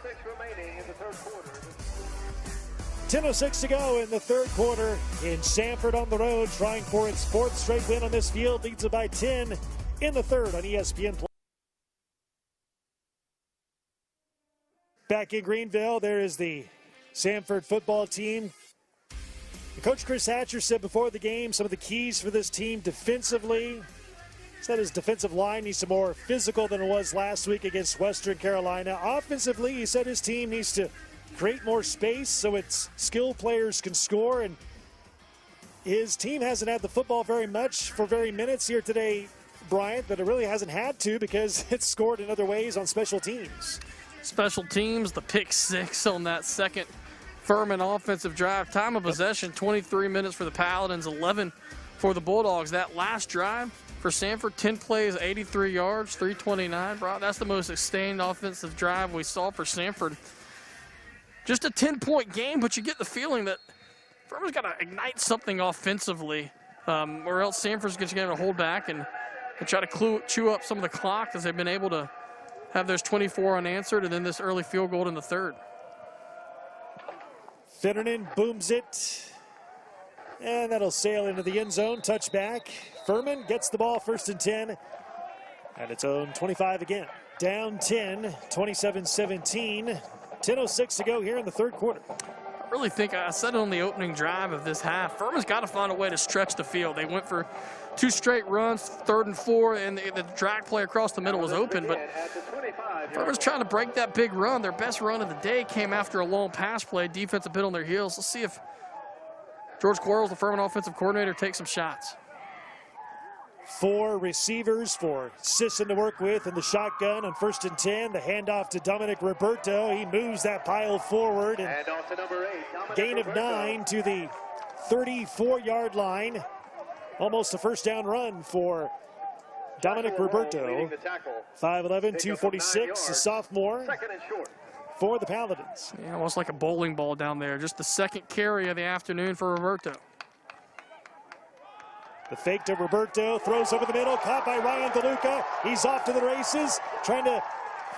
10:06 to go in the 3rd quarter, in Samford on the road, trying for its 4th straight win on this field. Leads it by 10 in the 3rd on ESPN+. Back in Greenville, there is the Samford football team. Coach Chris Hatcher said before the game some of the keys for this team defensively. He said his defensive line needs to be more physical than it was last week against Western Carolina. Offensively, he said his team needs to create more space so its skilled players can score. And his team hasn't had the football very much for very minutes here today, Bryant, but it really hasn't had to because it's scored in other ways on special teams. Special teams, the pick 6 on that second Furman offensive drive. Time of possession, 23 minutes for the Paladins, 11 for the Bulldogs. That last drive for Samford, 10 plays, 83 yards, 329. Bro, that's the most sustained offensive drive we saw for Samford. Just a 10-point game, but you get the feeling that Furman's got to ignite something offensively, or else Samford's going to be able to hold back and try to chew up some of the clock as they've been able to have those 24 unanswered, and then this early field goal in the 3rd. Finnernan booms it, and that'll sail into the end zone. Touchback. Furman gets the ball 1st and 10 at its own 25 again. Down 10, 27-17. 10:06 to go here in the 3rd quarter. really think I said it on the opening drive of this half. Furman's got to find a way to stretch the field. They went for 2 straight runs, 3rd and 4, and the drag play across the middle was open. But Furman's trying to break that big run. Their best run of the day came after a long pass play. Defense a bit on their heels. Let's see if George Quarles, the Furman offensive coordinator, takes some shots. 4 receivers for Sisson to work with in the shotgun on 1st and 10. The handoff to Dominic Roberto. He moves that pile forward. And off to number 8, gain of 9 to the 34-yard line. Almost a first down run for Dominic Roberto. 5'11", 246, a sophomore for the Paladins. Yeah, almost like a bowling ball down there. Just the 2nd carry of the afternoon for Roberto. The fake to Roberto, throws over the middle, caught by Ryan DeLuca. He's off to the races, trying to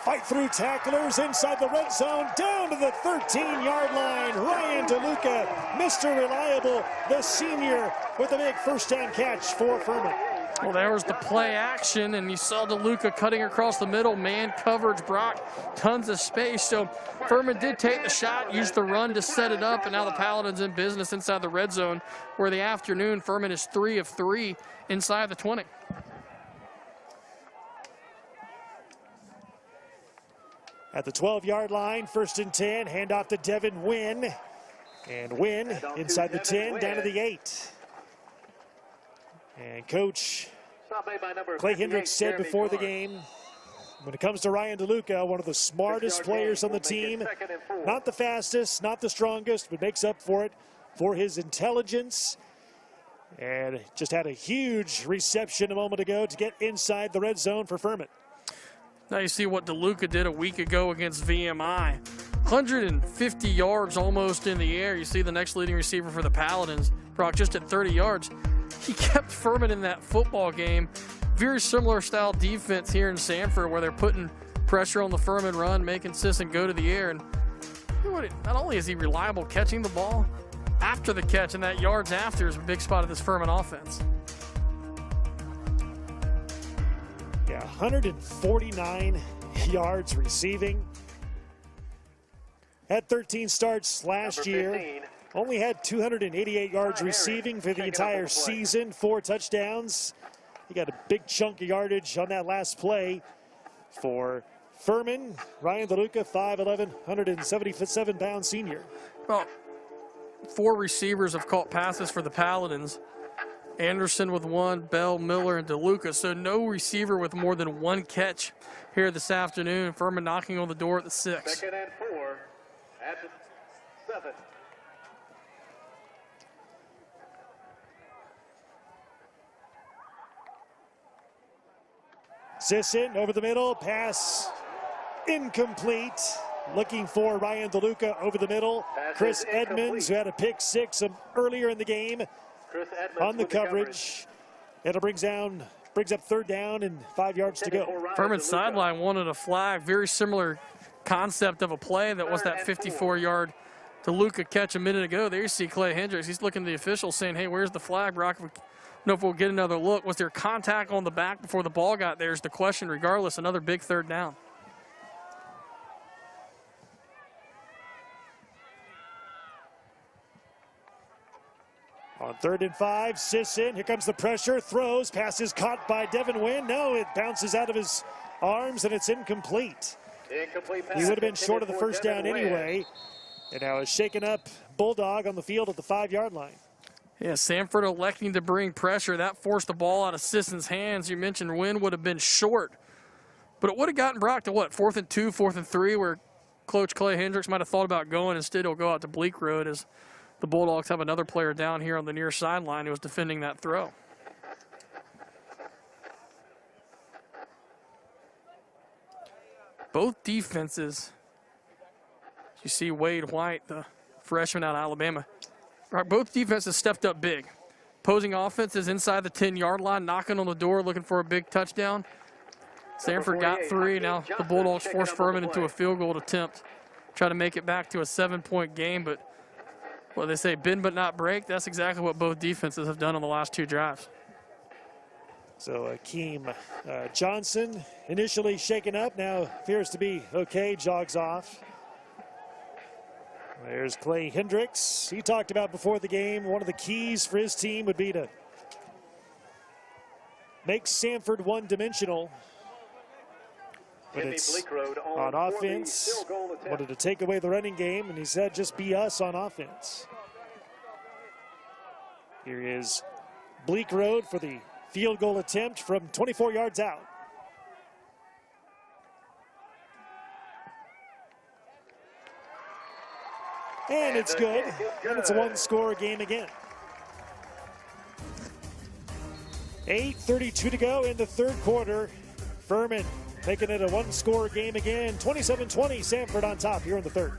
fight through tacklers inside the red zone, down to the 13-yard line. Ryan DeLuca, Mr. Reliable, the senior, with a big first down catch for Furman. Well, there was the play action, and you saw DeLuca cutting across the middle. Man coverage, Brock, tons of space. So Furman did take the shot, used the run to set it up, and now the Paladins in business inside the red zone, where the afternoon Furman is 3 of 3 inside the 20. At the 12-yard line, 1st and 10, handoff to Devin Wynn. And Wynn inside the 10, down to the 8. And Coach Clay Hendricks said before the game, when it comes to Ryan DeLuca, one of the smartest players on the team, not the fastest, not the strongest, but makes up for it for his intelligence. And just had a huge reception a moment ago to get inside the red zone for Furman. Now you see what DeLuca did a week ago against VMI. 150 yards almost in the air. You see the next leading receiver for the Paladins, Brock, just at 30 yards. He kept Furman in that football game. Very similar style defense here in Samford, where they're putting pressure on the Furman run, making Sisson go to the air. And not only is he reliable catching the ball, after the catch and that yards after is a big spot of this Furman offense. Yeah, 149 yards receiving. Had 13 starts last year. Only had 288 yards receiving for the entire season, 4 touchdowns. He got a big chunk of yardage on that last play for Furman. Ryan DeLuca, 5'11", 177-pound senior. Well, 4 receivers have caught passes for the Paladins. Anderson with 1, Bell, Miller, and DeLuca. So no receiver with more than 1 catch here this afternoon. Furman knocking on the door at the 6. 2nd and 4 at the 7. Sisson over the middle, pass incomplete. Looking for Ryan DeLuca over the middle. Chris Edmonds, who had a pick 6 earlier in the game, on the coverage. It'll brings up 3rd down and 5 yards to go. Furman's sideline wanted a flag. Very similar concept of a play that was that 54-yard DeLuca catch a minute ago. There you see Clay Hendricks. He's looking at the official saying, hey, where's the flag, Brock? I don't know if we'll get another look. Was there contact on the back before the ball got there is the question. Regardless, another big 3rd down. On 3rd and 5, Sisson, here comes the pressure, throws, pass is caught by Devin Wynn. No, it bounces out of his arms and it's incomplete. He would have been short of the first down anyway. And now is shaken up Bulldog on the field at the 5-yard line. Yeah, Samford electing to bring pressure. That forced the ball out of Sisson's hands. You mentioned Wynn would have been short. But it would have gotten Brock to what, 4th and 2, 4th and 3, where Coach Clay Hendricks might have thought about going. Instead, he'll go out to Bleak Road as the Bulldogs have another player down here on the near sideline who was defending that throw. Both defenses, you see Wade White, the freshman out of Alabama. Both defenses stepped up big. Opposing offense is inside the 10-yard line, knocking on the door, looking for a big touchdown. Samford got 3. Now the Bulldogs forced Furman into a field goal attempt. Try to make it back to a 7-point game, but well, they say bend but not break. That's exactly what both defenses have done on the last 2 drives. So Akeem Johnson, initially shaken up, now appears to be okay, jogs off. There's Clay Hendricks. He talked about before the game, one of the keys for his team would be to make Samford one-dimensional. But it's on offense. Wanted to take away the running game, and he said, just be us on offense. Here is Bleak Road for the field goal attempt from 24 yards out. And it's good, and it's a one-score game again. 8:32 to go in the third quarter. Furman making it a one-score game again. 27-20, Samford on top here in the third.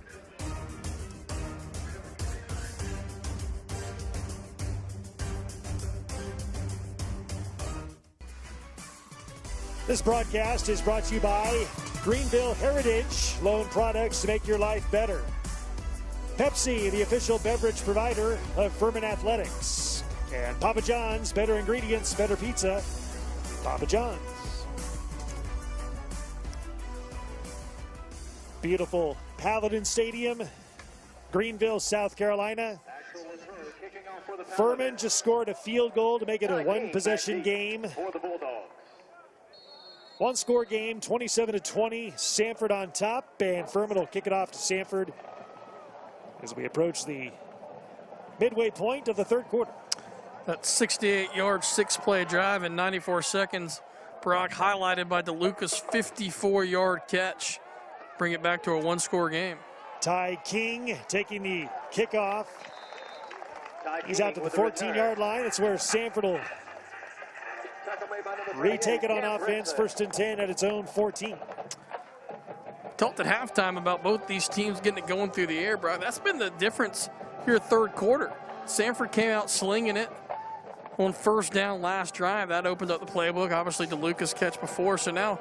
This broadcast is brought to you by Greenville Heritage, loan products to make your life better. Pepsi, the official beverage provider of Furman Athletics. And Papa John's, better ingredients, better pizza. Papa John's. Beautiful Paladin Stadium, Greenville, South Carolina. Furman just scored a field goal to make it a one-possession game. One-score game, 27-20. Samford on top, and Furman will kick it off to Samford as we approach the midway point of the third quarter. That 68-yard, 6-play drive in 94 seconds. Brock highlighted by DeLuca's 54-yard catch. Bring it back to a one-score game. Ty King taking the kickoff. He's out to the 14-yard line. That's where Samford will retake it on offense. 1st and 10 at its own 14. Talked at halftime about both these teams getting it going through the air, Brock. That's been the difference here third quarter. Samford came out slinging it on first down last drive. That opened up the playbook. Obviously, DeLuca's catch before. So now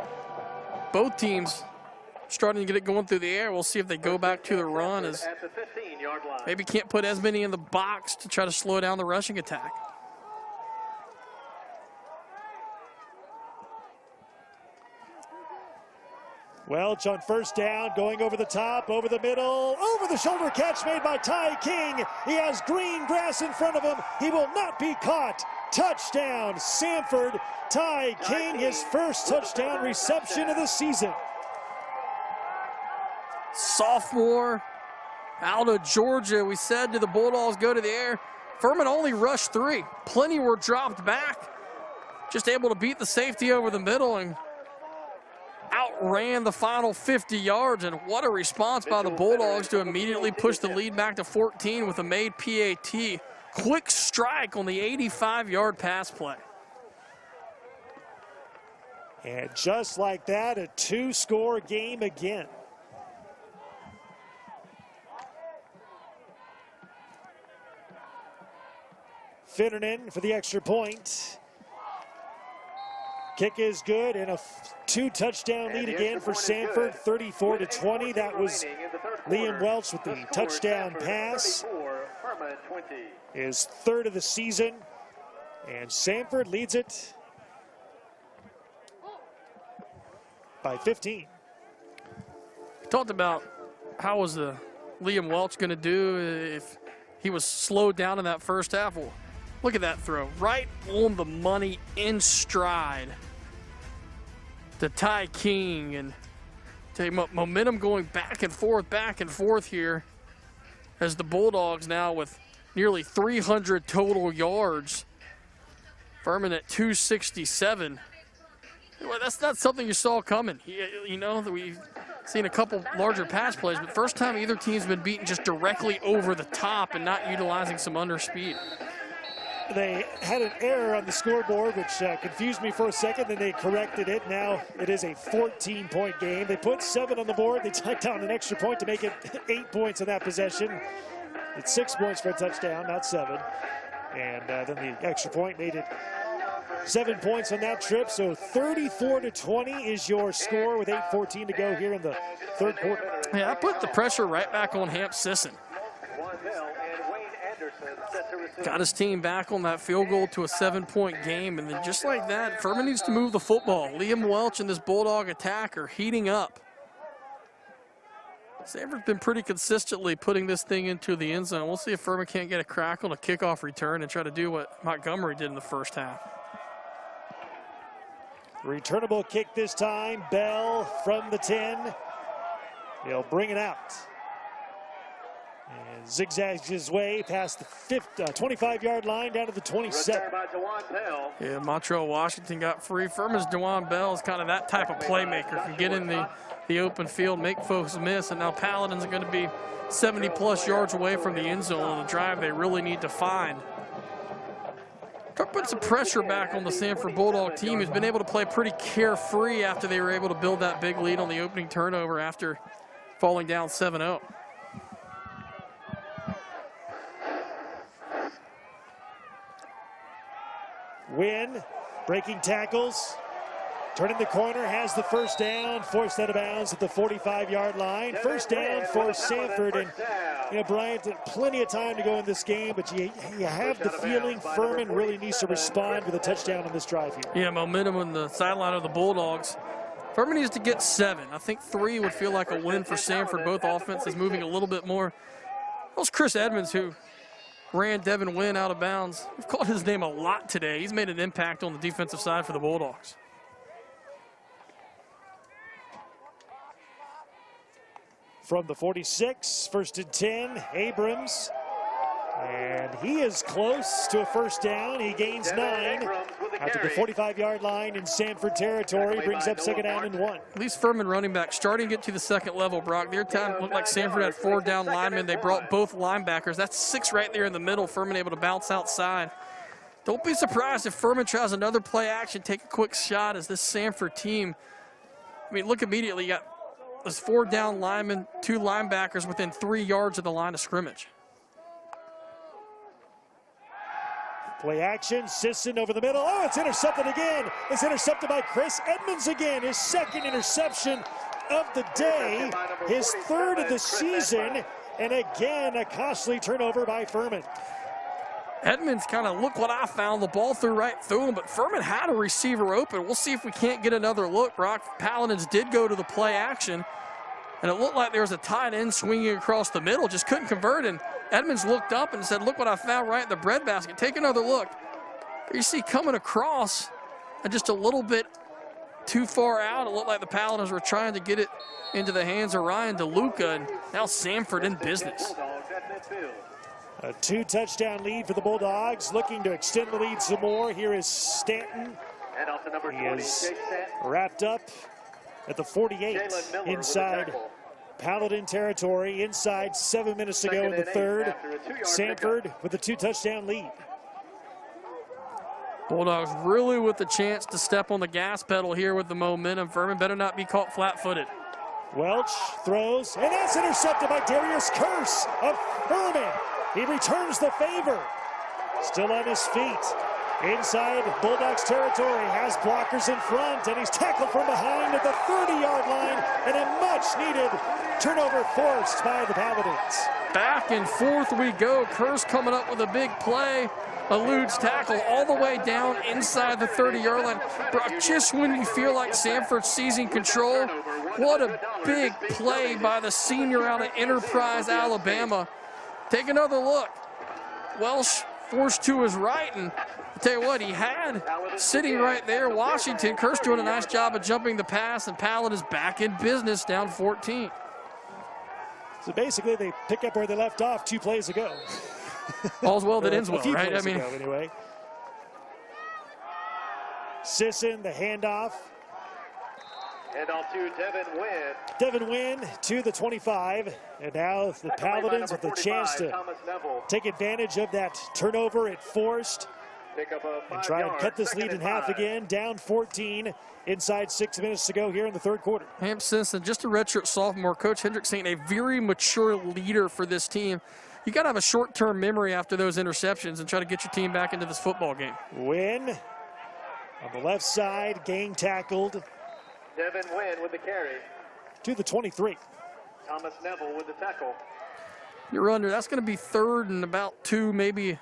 both teams starting to get it going through the air. We'll see if they go back to the run, as maybe can't put as many in the box to try to slow down the rushing attack. Welch on first down, going over the top, over the middle, over the shoulder catch made by Ty King. He has green grass in front of him. He will not be caught. Touchdown, Samford. Ty King, his first touchdown reception of the season. Sophomore out of Georgia. We said, do the Bulldogs go to the air? Furman only rushed 3. Plenty were dropped back. Just able to beat the safety over the middle and outran the final 50 yards. And what a response by the Bulldogs to immediately push the lead back to 14 with a made PAT. Quick strike on the 85-yard pass play. And just like that, a 2-score game again. Finnernan for the extra point. Kick is good, and a 2-touchdown lead again for Samford, 34-20. That was Liam Welch with the touchdown pass. His 3rd of the season, and Samford leads it by 15. Talked about how was the Liam Welch going to do if he was slowed down in that first half. Well, look at that throw, right on the money, in stride to Ty King, and take momentum going back and forth here as the Bulldogs now with nearly 300 total yards. Furman at 267. Well, that's not something you saw coming. You know, we've seen a couple larger pass plays, but first time either team's been beaten just directly over the top and not utilizing some underspeed. They had an error on the scoreboard, which confused me for a second, then they corrected it. Now it is a 14-point game. They put 7 on the board. They tacked down an extra point to make it 8 points in that possession. It's 6 points for a touchdown, not 7. And then the extra point made it 7 points on that trip. So 34-20 is your score with 8:14 to go here in the third quarter. Yeah, I put the pressure right back on Hamp Sisson. Got his team back on that field goal to a 7-point game, and then just like that, Furman needs to move the football. Liam Welch and this Bulldog attack are heating up. Samford's been pretty consistently putting this thing into the end zone. We'll see if Furman can't get a crack on a kickoff return and try to do what Montgomery did in the first half. Returnable kick this time. Bell from the 10. He'll bring it out. And zigzags his way past the 25-yard line down to the 27. Yeah, Montrell Washington got free. Furman's DeJuan Bell is kind of that type of playmaker. Can get in the open field, make folks miss, and now Paladins are going to be 70-plus yards away from the end zone on a drive they really need to find. Try to put some pressure back on the Samford Bulldog team, who's been able to play pretty carefree after they were able to build that big lead on the opening turnover after falling down 7-0. Wynn breaking tackles, turning the corner, has the first down, forced out of bounds at the 45-yard line. First down for Samford, and you know, Bryant, plenty of time to go in this game, but you have the feeling Furman really needs to respond with a touchdown on this drive here. Yeah, momentum on the sideline of the Bulldogs. Furman needs to get 7. I think 3 would feel like a win for Samford. Both offenses moving a little bit more. That was Chris Edmonds who ran Devin Wynn out of bounds. We've called his name a lot today. He's made an impact on the defensive side for the Bulldogs. From the 46, 1st and 10, Abrams. And he is close to a first down. He gains 9 after the 45-yard line in Samford territory. Brings up 2nd down and 1. At least Furman running back starting to get to the second level, Brock. Their time looked like Samford had 4 down linemen. They brought both linebackers. That's 6 right there in the middle. Furman able to bounce outside. Don't be surprised if Furman tries another play action, take a quick shot as this Samford team. I mean, look immediately. You got those 4 down linemen, 2 linebackers within 3 yards of the line of scrimmage. Play action, Sisson over the middle. Oh, it's intercepted again. It's intercepted by Chris Edmonds again. His 2nd interception of the day, his 3rd of the season, and again, a costly turnover by Furman. Edmonds kind of, look what I found. The ball threw right through him, but Furman had a receiver open. We'll see if we can't get another look. Brock, Paladins did go to the play action, and it looked like there was a tight end swinging across the middle, just couldn't convert, and Edmonds looked up and said, look what I found right in the breadbasket. Take another look. You see coming across and just a little bit too far out. It looked like the Paladins were trying to get it into the hands of Ryan DeLuca, and now Samford in business. A 2-touchdown lead for the Bulldogs, looking to extend the lead some more. Here is Stanton. He is wrapped up at the 48 inside Paladin territory, inside 7 minutes to go in the 3rd. Samford with a 2-touchdown lead. Bulldogs really with the chance to step on the gas pedal here with the momentum. Furman better not be caught flat-footed. Welch throws, and that's intercepted by Darius Curse of Furman. He returns the favor. Still on his feet. Inside Bulldogs territory, has blockers in front, and he's tackled from behind at the 30-yard line, and a much-needed turnover forced by the Paladins. Back and forth we go. Curse coming up with a big play. Eludes tackle all the way down inside the 30-yard line. Brock, just when you feel like Samford's seizing control, what a big play by the senior out of Enterprise, Alabama. Take another look. Welsh forced to his right, and I'll tell you what, he had sitting right there Washington. Curse doing a nice job of jumping the pass, and Paladin is back in business, down 14. So basically they pick up where they left off 2 plays ago. All's well that ends well, right? I mean, anyway. Sisson, the handoff. Handoff to Devin Wynn. Devin Wynn to the 25. And now the Paladins with a chance to take advantage of that turnover it forced. And try and cut this lead in half again. Down 14 inside 6 minutes to go here in the 3rd quarter. Hamp Simpson, just a redshirt sophomore. Coach Hendrick saying a very mature leader for this team. You got to have a short-term memory after those interceptions and try to get your team back into this football game. Wynn on the left side, gang tackled. Devin Wynn with the carry. To the 23. Thomas Neville with the tackle. You're under. That's going to be 3rd and about 2, maybe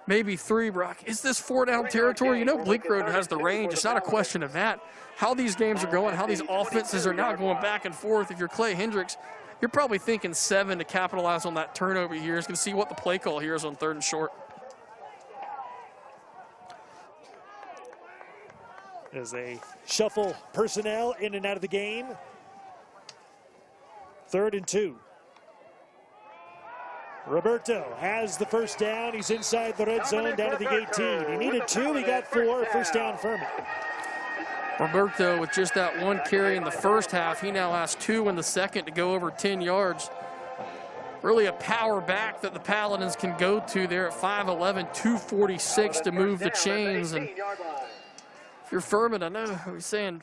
3, Brock. Is this 4-down territory? You know Bleak Road has the range. It's not a question of that. How these games are going, how these offenses are now going back and forth. If you're Clay Hendricks, You're probably thinking 7 to capitalize on that turnover here. He's going to see what the play call here is on 3rd and short. As they shuffle personnel in and out of the game. 3rd and 2. Roberto has the first down. He's inside the red zone down to the 18. He needed 2. He got 4. First down, Furman. Roberto, with just that 1 carry in the first half, he now has 2 in the second to go over 10 yards. Really a power back that the Paladins can go to there at 5'11", 246 to move the chains. And if you're Furman, I know we're saying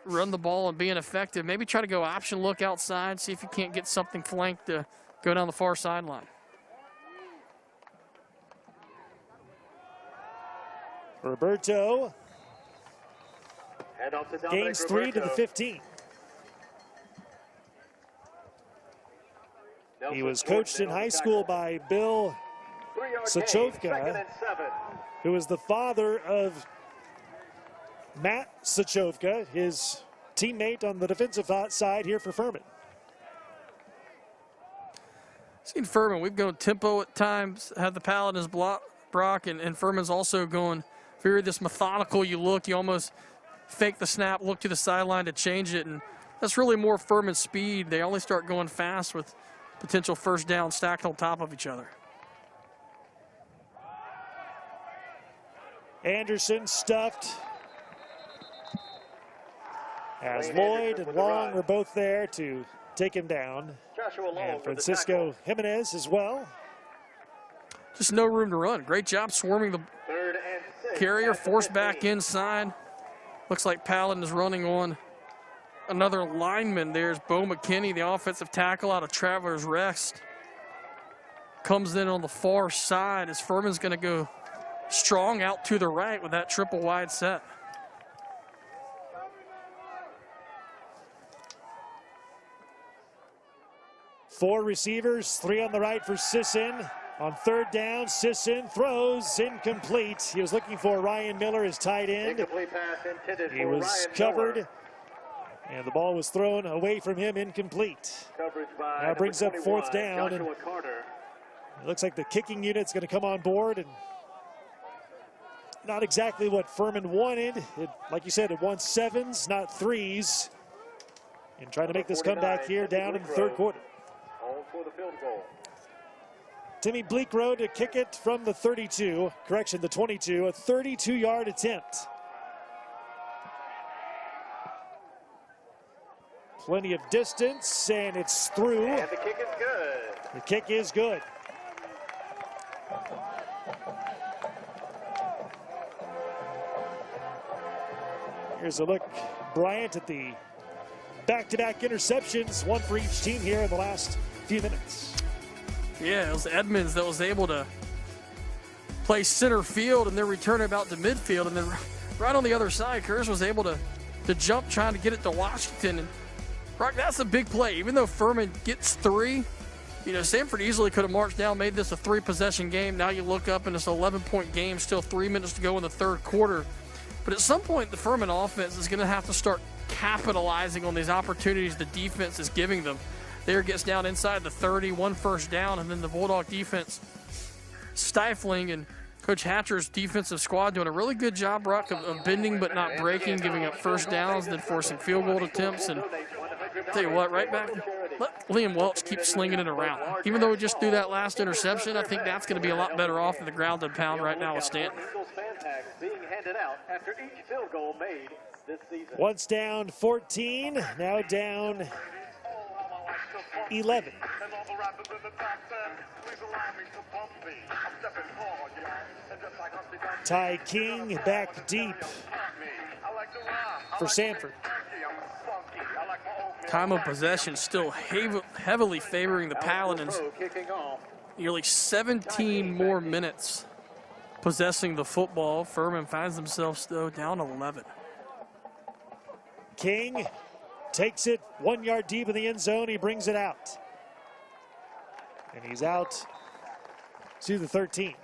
run the ball and being effective. Maybe try to go option look outside, see if you can't get something flanked to go down the far sideline. Roberto gains 3 to the 15. He was coached in high school by Bill Sachovka, who is the father of Matt Sachovka, his teammate on the defensive side here for Furman. Seen Furman, we've gone tempo at times, had the Paladins block, Brock, and Furman's also going very this methodical. You look, you almost fake the snap, look to the sideline to change it, and that's really more Furman speed. They only start going fast with potential first down stacked on top of each other. Anderson stuffed. As Lloyd and Long were both there to take him down. And Francisco Jimenez as well. Just no room to run. Great job swarming the carrier, forced back inside. Looks like Paladin is running on another lineman. There's Bo McKinney, the offensive tackle out of Travelers Rest. Comes in on the far side as Furman's going to go strong out to the right with that triple wide set. Four receivers, 3 on the right for Sisson. On 3rd down, Sisson throws incomplete. He was looking for Ryan Miller, his tight end. He was covered, and the ball was thrown away from him, incomplete. Now brings up 4th down, and it looks like the kicking unit's going to come on board, and not exactly what Furman wanted. Like you said, it wants 7s, not 3s, and trying to make this comeback here down in the 3rd quarter. For the field goal. Timmy Bleekrode to kick it from the 32. Correction, the 22. A 32-yard attempt. Plenty of distance, and it's through. And the kick is good. The kick is good. Here's a look, Bryant, at the back-to-back interceptions, one for each team here in the last few minutes. Yeah, it was Edmonds that was able to play center field and then return it out to midfield. And then right on the other side, Curtis was able to jump trying to get it to Washington. And Brock, that's a big play. Even though Furman gets 3, you know, Samford easily could have marched down, made this a 3-possession game. Now you look up and it's an 11-point game, still 3 minutes to go in the 3rd quarter. But at some point, the Furman offense is going to have to start capitalizing on these opportunities the defense is giving them. There gets down inside the 30, 1 first down, and then the Bulldog defense stifling, and Coach Hatcher's defensive squad doing a really good job, Brock, of bending but not breaking, giving up first downs, then forcing field goal attempts. And I'll tell you what, right back, let Liam Welch keep slinging it around. Even though we just threw that last interception, I think that's going to be a lot better off than the ground and pound right now with Stanton. Once down 14, now down 11. Ty King back deep for Samford. Time of possession still heavily favoring the Paladins. Nearly 17 more minutes possessing the football. Furman finds themselves though down 11. King takes it 1 yard deep in the end zone. He brings it out. And he's out to the 13.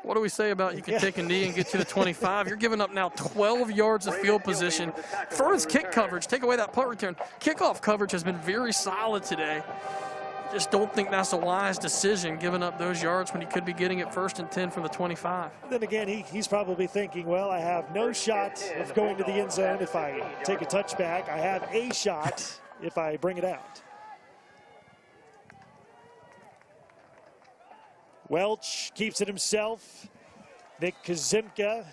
What do we say about you can take a knee and get to the 25? You're giving up now 12 yards of field position. Furman's kick coverage, take away that punt return. Kickoff coverage has been very solid today. Just don't think that's a wise decision, giving up those yards when he could be getting it 1st and 10 from the 25. Then again, he's probably thinking, well, I have no shot of going to the end zone if I take a touchback. I have a shot if I bring it out. Welch keeps it himself. Nick Kazimka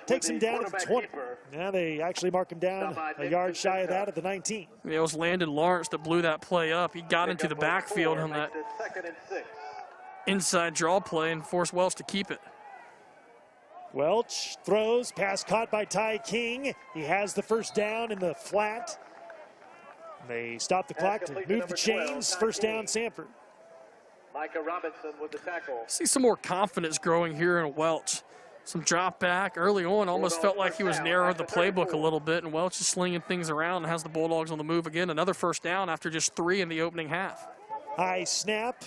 takes him down at the 20. Now they actually mark him down a yard shy of that at the 19. It was Landon Lawrence that blew that play up. He got into the backfield on that inside draw play and forced Welch to keep it. Welch throws, pass caught by Ty King. He has the first down in the flat. They stop the clock to move the chains. First down, Samford. Micah Robinson with the tackle. See some more confidence growing here in Welch. Some drop back early on, almost felt like he was narrowed the playbook a little bit, and Welch is slinging things around and has the Bulldogs on the move again. Another first down after just 3 in the opening half. High snap,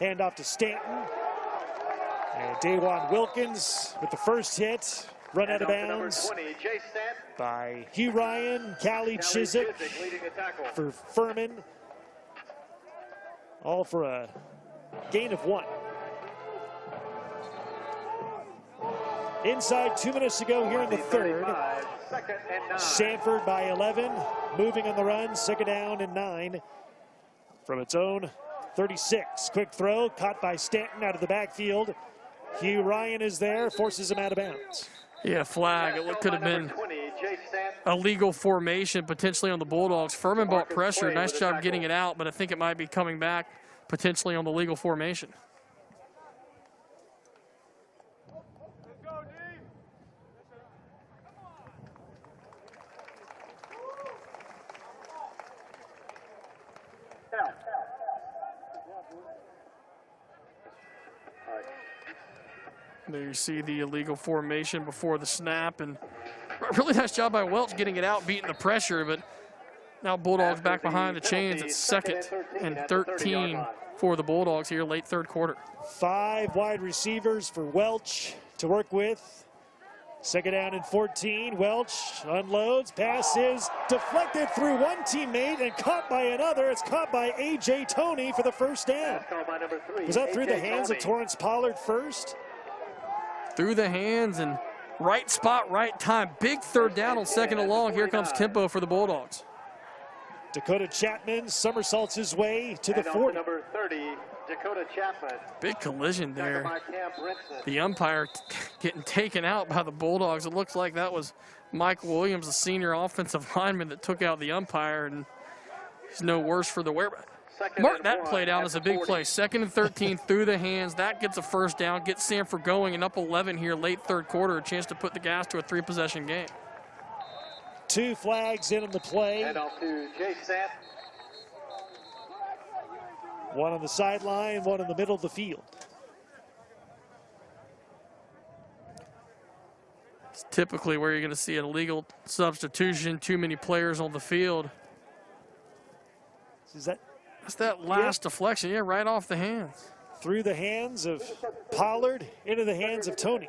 hand off to Stanton. And Dawan Wilkins with the first hit, run out of bounds by Hugh Ryan, Callie Chiswick for Furman. All for a gain of 1. Inside 2 minutes to go here in the third. Samford by 11, moving on the run, 2nd down and 9 from its own 36. Quick throw, caught by Stanton out of the backfield. Hugh Ryan is there, forces him out of bounds. Yeah, flag. It could have been a legal formation potentially on the Bulldogs. Furman bought pressure. Nice job getting it out, but I think it might be coming back potentially on the legal formation. There you see the illegal formation before the snap, and really nice job by Welch getting it out, beating the pressure, but now Bulldogs back behind the chains. It's 2nd and 13 for the Bulldogs here late third quarter. 5 wide receivers for Welch to work with. 2nd down and 14. Welch unloads. Pass is deflected through one teammate and caught by another. It's caught by A.J. Toney for the first down. Was that through the hands of Torrance Pollard first? Through the hands and right spot, right time. Big 3rd down on 2nd and long. Here comes tempo for the Bulldogs. Dakota Chapman somersaults his way to the 40. Number 30, Dakota Chapman. Big collision there. The umpire getting taken out by the Bulldogs. It looks like that was Mike Williams, the senior offensive lineman, that took out the umpire, and he's no worse for the wear. Mark that play down as a big play. 2nd and 13 through the hands. That gets a first down, gets Samford going, and up 11 here late third quarter. A chance to put the gas to a 3-possession game. 2 flags in on the play. And off to Jay Sant. One on the sideline, one in the middle of the field. It's typically where you're going to see an illegal substitution, too many players on the field. That's that last deflection, yeah, right off the hands. Through the hands of Pollard, into the hands of Toney.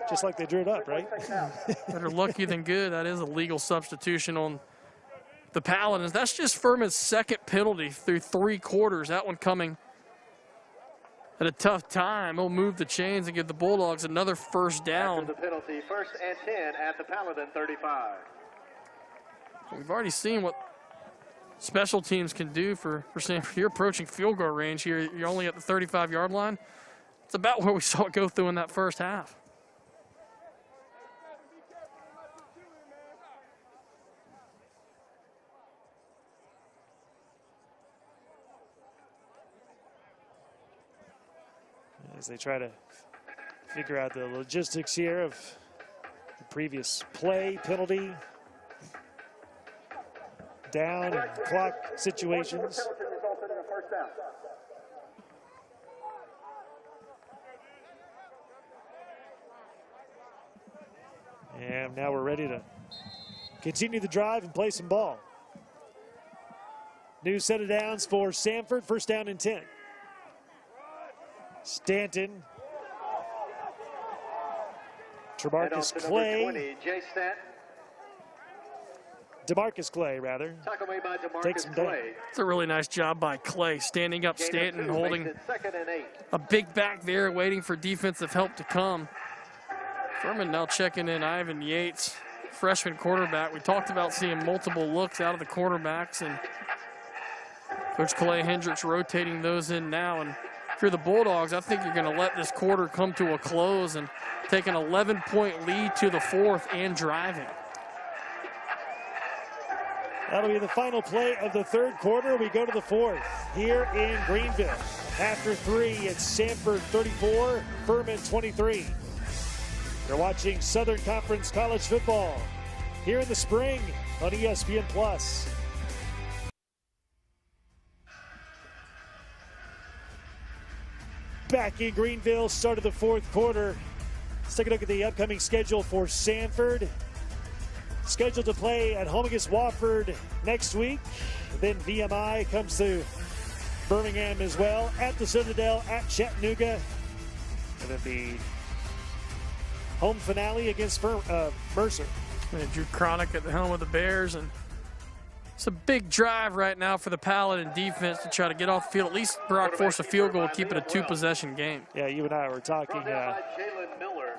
Just like they drew it up, right? Better lucky than good. That is a legal substitution on the Paladins. That's just Furman's 2nd penalty through 3 quarters. That one coming at a tough time. He'll move the chains and give the Bulldogs another first down. After the penalty, 1st and 10 at the Paladin 35. We've already seen what special teams can do for Samford. You're approaching field goal range here. You're only at the 35-yard line. It's about where we saw it go through in that first half. As they try to figure out the logistics here of the previous play, penalty, down and clock situations. And now we're ready to continue the drive and play some ball. New set of downs for Samford, 1st down and 10. Stanton. Tremarcus Clay. 20, Jay Stanton. DeMarcus Clay, rather. Tackle made by DeMarcus Takes him down. Clay. It's a really nice job by Clay, standing up Stanton, holding a big back there, waiting for defensive help to come. Furman now checking in Ivan Yates, freshman quarterback. We talked about seeing multiple looks out of the quarterbacks, and Coach Clay Hendricks rotating those in now. And if you're the Bulldogs, I think you're going to let this quarter come to a close and take an 11-point lead to the fourth and driving. That'll be the final play of the third quarter. We go to the fourth here in Greenville. After 3, it's Samford 34, Furman 23. You're watching Southern Conference College Football here in the spring on ESPN+. Back in Greenville, start of the fourth quarter. Let's take a look at the upcoming schedule for Samford. Scheduled to play at home against Wofford next week. Then VMI comes to Birmingham as well. At the Citadel, at Chattanooga. And then the home finale against Mercer. And Drew Cronick at the helm of the Bears. And it's a big drive right now for the Paladin defense to try to get off the field. At least Brock force a field goal, keep it a 2-possession game. Yeah, you and I were talking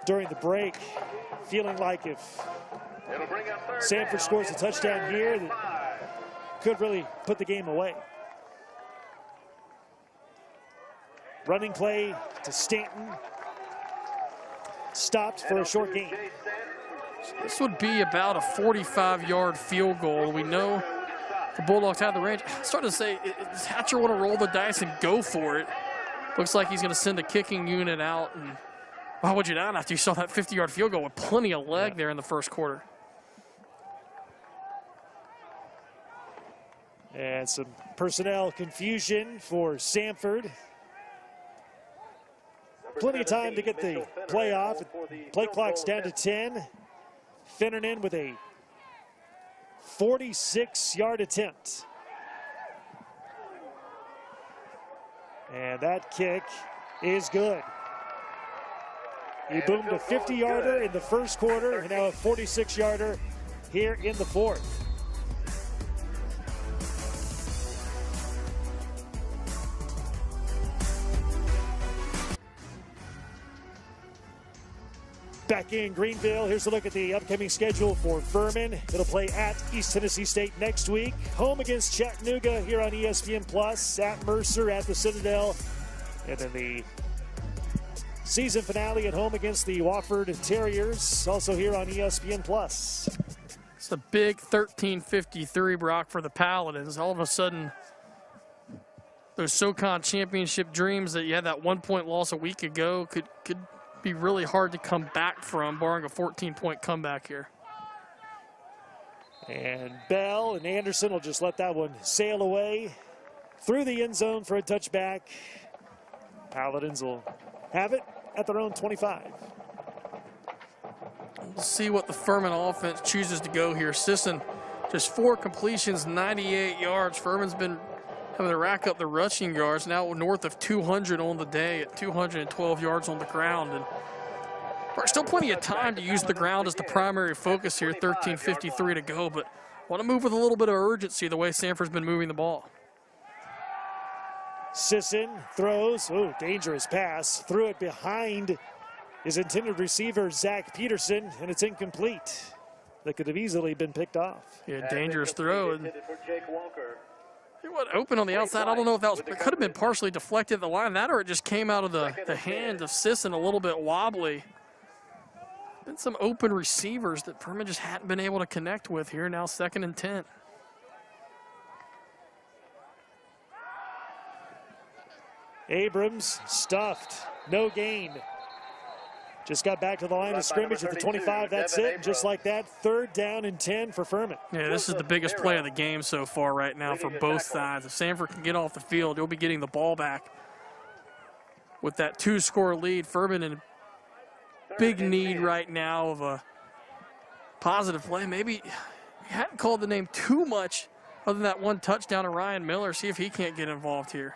during the break, feeling like if Samford scores a touchdown here, that could really put the game away. Running play to Stanton. Stopped for a short gain. This would be about a 45-yard field goal. We know the Bulldogs have the range. I'm starting to say, does Hatcher want to roll the dice and go for it? Looks like he's going to send a kicking unit out. And why would you not after you saw that 50-yard field goal with plenty of leg there in the first quarter? And some personnel confusion for Samford. Plenty of time to get the play off. Play clock's down to 10. Finnernan with a 46-yard attempt. And that kick is good. He boomed a 50-yarder in the first quarter and now a 46-yarder here in the fourth. Back in Greenville, here's a look at the upcoming schedule for Furman. It'll play at East Tennessee State next week. Home against Chattanooga here on ESPN+. At Mercer, at the Citadel. And then the season finale at home against the Wofford Terriers, also here on ESPN+. It's a big 13-53, Brock, for the Paladins. All of a sudden, those SoCon championship dreams that you had that 1-point loss a week ago could be really hard to come back from, barring a 14-point comeback here. And Bell and Anderson will just let that one sail away through the end zone for a touchback. Paladins will have it at their own 25. We'll see what the Furman offense chooses to go here. Sisson, just 4 completions, 98 yards. Furman's been having to rack up the rushing yards, now north of 200 on the day at 212 yards on the ground. And still plenty of time to use the ground as the primary focus here, 13:53 to go, but want to move with a little bit of urgency the way Samford's been moving the ball. Sisson throws, dangerous pass, threw it behind his intended receiver, Zach Peterson, and it's incomplete. That could have easily been picked off. Yeah, dangerous throw. And it went open on the outside. I don't know if that was, it could have been partially deflected at the line, that or it just came out of the hand of Sisson a little bit wobbly. Been some open receivers that Furman just hadn't been able to connect with here. Now 2nd and 10. Abrams stuffed, no gain. Just got back to the line of scrimmage at the 25. That's it. And just like that, 3rd down and 10 for Furman. Yeah, this is the biggest play of the game so far right now for both sides. If Samford can get off the field, he'll be getting the ball back with that 2-score lead. Furman in big need right now of a positive play. Maybe he hadn't called the name too much other than that 1 touchdown to Ryan Miller. See if he can't get involved here.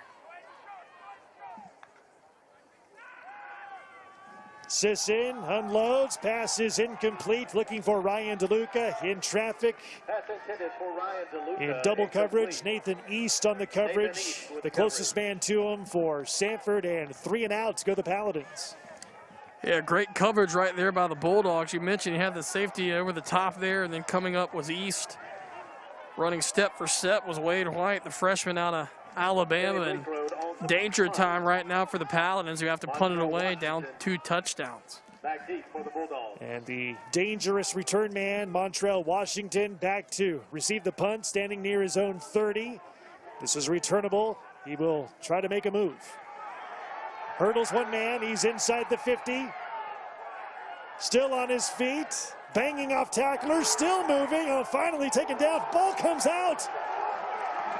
Sisson unloads, pass is incomplete, looking for Ryan DeLuca in traffic. Pass intended for Ryan DeLuca. In double coverage, Nathan East on the coverage. The closest man to him for Samford, and 3 and out to go the Paladins. Yeah, great coverage right there by the Bulldogs. You mentioned you had the safety over the top there, and then coming up was East. Running step for step was Wade White, the freshman out of Alabama, and danger time right now for the Paladins, who have to punt it away, down 2 touchdowns. Back deep for the Bulldogs. And the dangerous return man, Montrell Washington, back to receive the punt, standing near his own 30. This is returnable. He will try to make a move. Hurdles one man, he's inside the 50. Still on his feet, banging off tacklers, still moving, finally taken down. Ball comes out.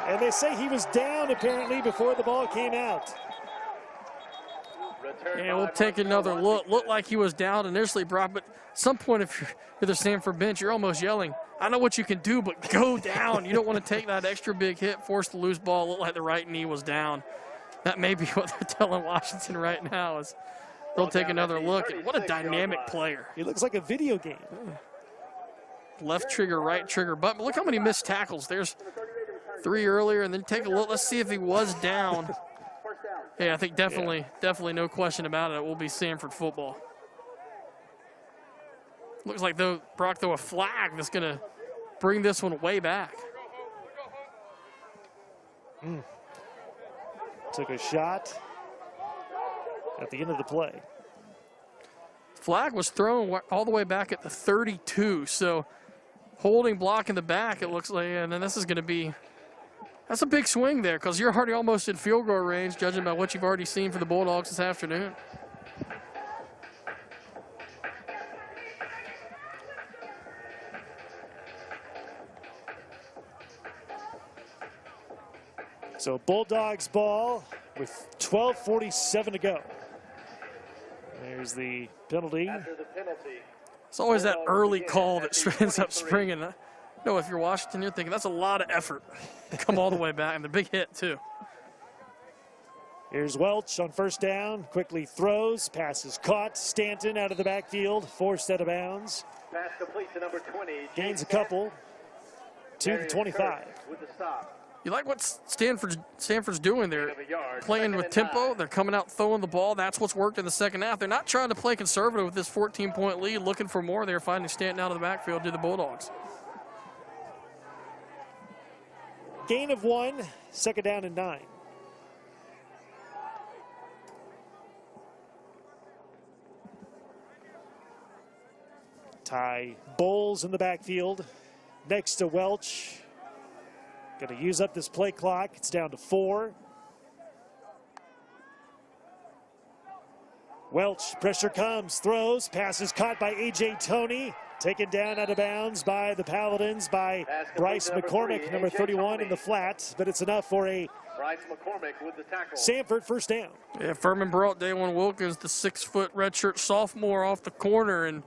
And they say he was down apparently before the ball came out. And we'll take another look. Looked like he was down initially, Brock, but at some point if you're the Samford bench, you're almost yelling, I know what you can do, but go down. You don't want to take that extra big hit, force the loose ball. Looked like the right knee was down. That may be what they're telling Washington right now, is they'll take another look. And what a dynamic player. He looks like a video game. Left trigger, right trigger, but look how many missed tackles. There's 3 earlier, and then take a look. Let's see if he was down. Yeah, I think definitely no question about it. It will be Samford football. Looks like Brock throw a flag that's going to bring this one way back. Took a shot at the end of the play. Flag was thrown all the way back at the 32, so holding block in the back, it looks like, and then this is going to be, that's a big swing there, because you're already almost in field goal range, judging by what you've already seen for the Bulldogs this afternoon. So Bulldogs ball with 12:47 to go. There's the penalty. After the penalty. It's always that early call that ends up springing. No, if you're Washington, you're thinking that's a lot of effort to come all the way back, and the big hit too. Here's Welch on first down, quickly throws, pass is caught. Stanton out of the backfield, forced out of bounds. Pass complete to number 20. Gains a couple to the 25. With the stop. You like what Samford's doing there, playing with tempo. They're coming out throwing the ball. That's what's worked in the second half. They're not trying to play conservative with this 14-point lead, looking for more. They're finding Stanton out of the backfield to the Bulldogs. Gain of 1, second down and 9. Ty Bowles in the backfield next to Welch. Going to use up this play clock. It's down to 4. Welch, pressure comes, throws, passes caught by A.J. Toney. Taken down out of bounds by the Paladins by Bryce McCormick, number 31 in the flat, but it's enough for a Bryce McCormick with the tackle. Samford first down. Yeah, Furman brought Daylon Wilkins, the 6-foot redshirt sophomore, off the corner and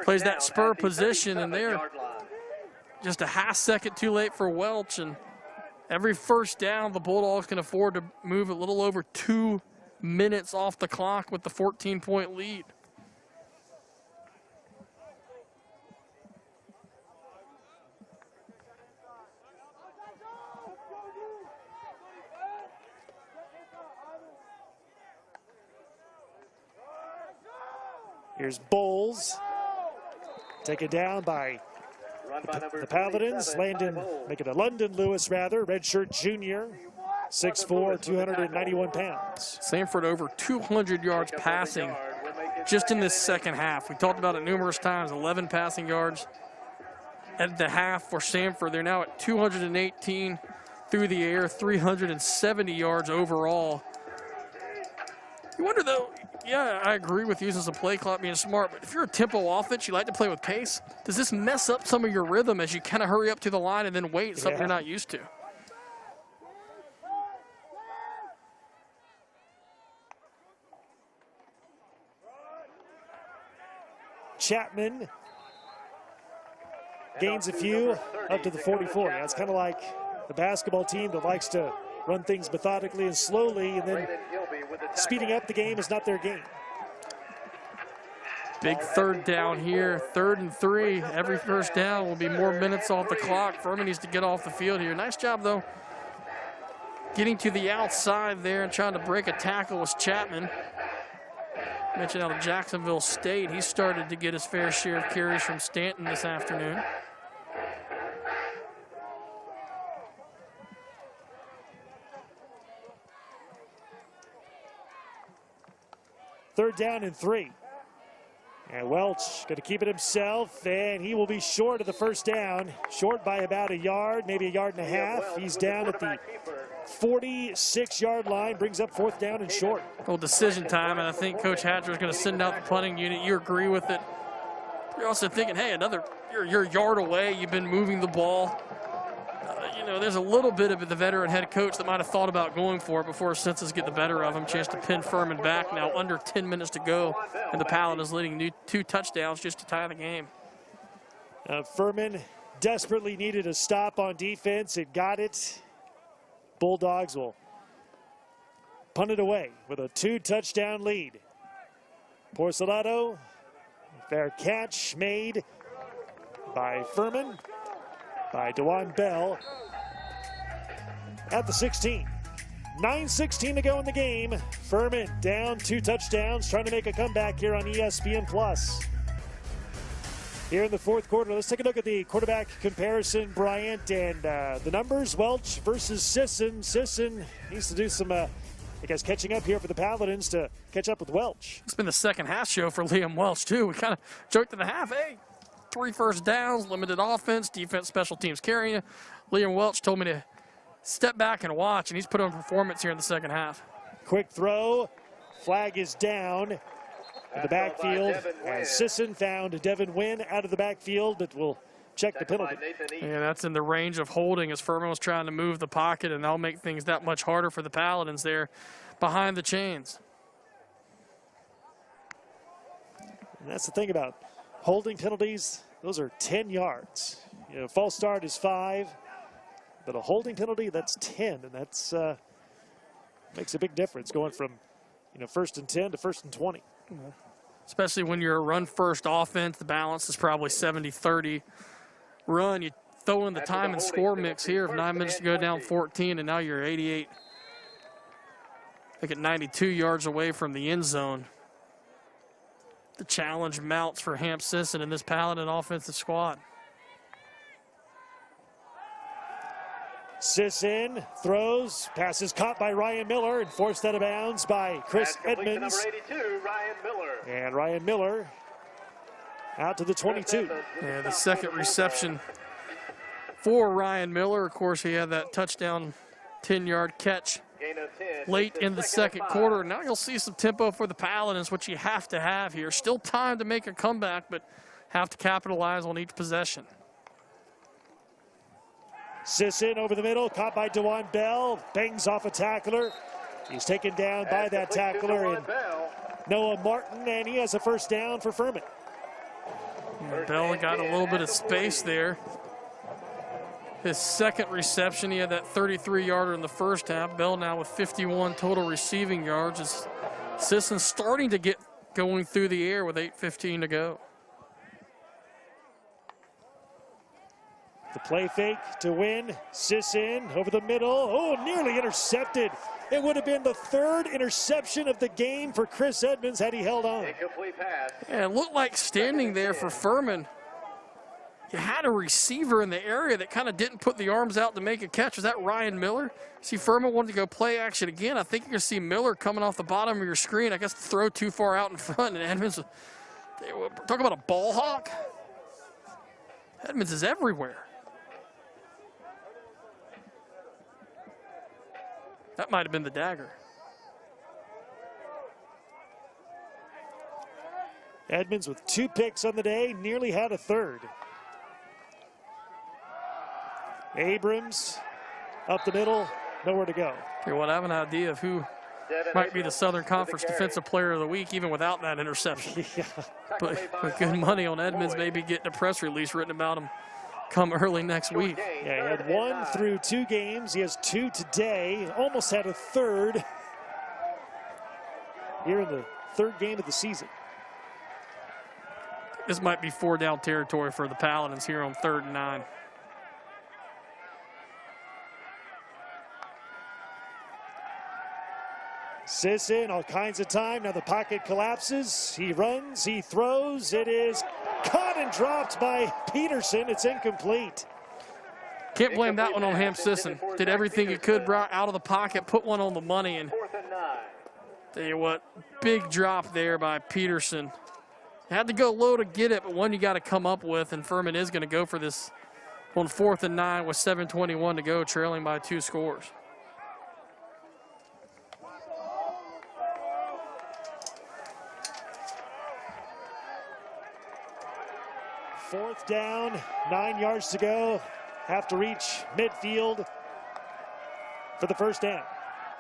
plays that spur position, and there. Just a half second too late for Welch, and every first down the Bulldogs can afford to move a little over 2 minutes off the clock with the 14-point lead. Here's Bowles. Taken down by the Paladins. Landon, making a London Lewis rather, redshirt junior, 6'4", 291 pounds. Samford over 200 yards passing just in this second half. We talked about it numerous times, 11 passing yards at the half for Samford. They're now at 218 through the air, 370 yards overall. You wonder though, yeah, I agree with using some play clock being smart, but if you're a tempo offense, you like to play with pace, does this mess up some of your rhythm as you kind of hurry up to the line and then wait, something you're not used to? Chapman gains a few up to the 44. Yeah, it's kind of like the basketball team that likes to run things methodically and slowly, and then speeding up the game is not their game. Big third down here, 3rd and 3. Every first down will be more minutes off the clock. Furman needs to get off the field here. Nice job, though, getting to the outside there and trying to break a tackle was Chapman. Mentioned out of Jacksonville State, he started to get his fair share of carries from Stanton this afternoon. Third down and 3. And Welch going to keep it himself, and he will be short of the first down. Short by about a yard, maybe a yard and a half. He's down at the 46-yard line, brings up 4th down and short. Well, decision time, and I think Coach Hatcher is going to send out the punting unit. You agree with it. You're also thinking, hey, you're a yard away. You've been moving the ball. You know, there's a little bit of the veteran head coach that might have thought about going for it before his senses get the better of him. Chance to pin Furman back now, under 10 minutes to go, and the Paladins leading 2 touchdowns just to tie the game. Furman desperately needed a stop on defense. It got it. Bulldogs will punt it away with a 2-touchdown lead. Porcelato, fair catch made by Furman, by Dewan Bell at the 16. 9:16 to go in the game. Furman down 2 touchdowns, trying to make a comeback here on ESPN+. Here in the 4th quarter, let's take a look at the quarterback comparison, Bryant, and the numbers. Welch versus Sisson. Sisson needs to do some, I guess, catching up here for the Paladins to catch up with Welch. It's been the second half show for Liam Welch, too. We kind of joked in the half, hey, 3 first downs, limited offense, defense, special teams carrying. Liam Welch told me to step back and watch, and he's put on performance here in the second half. Quick throw. Flag is down in the backfield as Sisson found Devin Wynn out of the backfield, but will check the penalty. Yeah, that's in the range of holding as Furman was trying to move the pocket, and that'll make things that much harder for the Paladins there behind the chains. And that's the thing about holding penalties. Those are 10 yards. You know, false start is 5, but a holding penalty, that's 10, and that's makes a big difference going from, 1st and 10 to 1st and 20. Especially when you're a run-first offense, the balance is probably 70-30. Run, you throw in the time and score mix here of 9 minutes to go down 14, and now you're 88. I think at 92 yards away from the end zone. The challenge mounts for Hamp Sisson and this Paladin offensive squad. Sisson throws, passes caught by Ryan Miller and forced out of bounds by Chris Edmonds. Number 82, Ryan Miller. And Ryan Miller out to the 22. Yeah, the second reception for Ryan Miller. Of course, he had that touchdown 10-yard catch late in the second quarter. Now you'll see some tempo for the Paladins, which you have to have here. Still time to make a comeback, but have to capitalize on each possession. Sisson over the middle, caught by Dewan Bell, bangs off a tackler. He's taken down by that tackler, and Noah Martin, and he has a first down for Furman. Bell got a little bit of space there. His second reception, he had that 33-yarder in the first half. Bell now with 51 total receiving yards. As Sisson starting to get going through the air with 8:15 to go. The play fake to win. Sisson over the middle. Oh, nearly intercepted. It would have been the 3rd interception of the game for Chris Edmonds had he held on. Yeah, it looked like standing there for Furman. You had a receiver in the area that kind of didn't put the arms out to make a catch. Was that Ryan Miller? See, Furman wanted to go play action again. I think you're going to see Miller coming off the bottom of your screen. I guess throw too far out in front. And Edmonds, talk about a ball hawk. Edmonds is everywhere. That might have been the dagger. Edmonds with 2 picks on the day, nearly had a 3rd. Abrams up the middle, nowhere to go. Hey, well, I have an idea of who might be the Southern Conference Defensive Player of the Week, even without that interception. Yeah. But good money on Edmonds, maybe getting a press release written about him come early next week. Yeah, he had 1 through 2 games. He has 2 today. Almost had a 3rd here in the 3rd game of the season. this might be 4-down territory for the Paladins here on 3rd and 9. Sisson, all kinds of time. Now the pocket collapses. He runs, he throws. It is caught and dropped by Peterson. It's incomplete. Can't blame that one on Ham Sisson. Did everything he could, brought out of the pocket, put one on the money, and tell you what, big drop there by Peterson. Had to go low to get it, but one you got to come up with, and Furman is going to go for this on 4th and 9 with 7:21 to go, trailing by 2 scores. Fourth down, 9 yards to go. Have to reach midfield for the first down.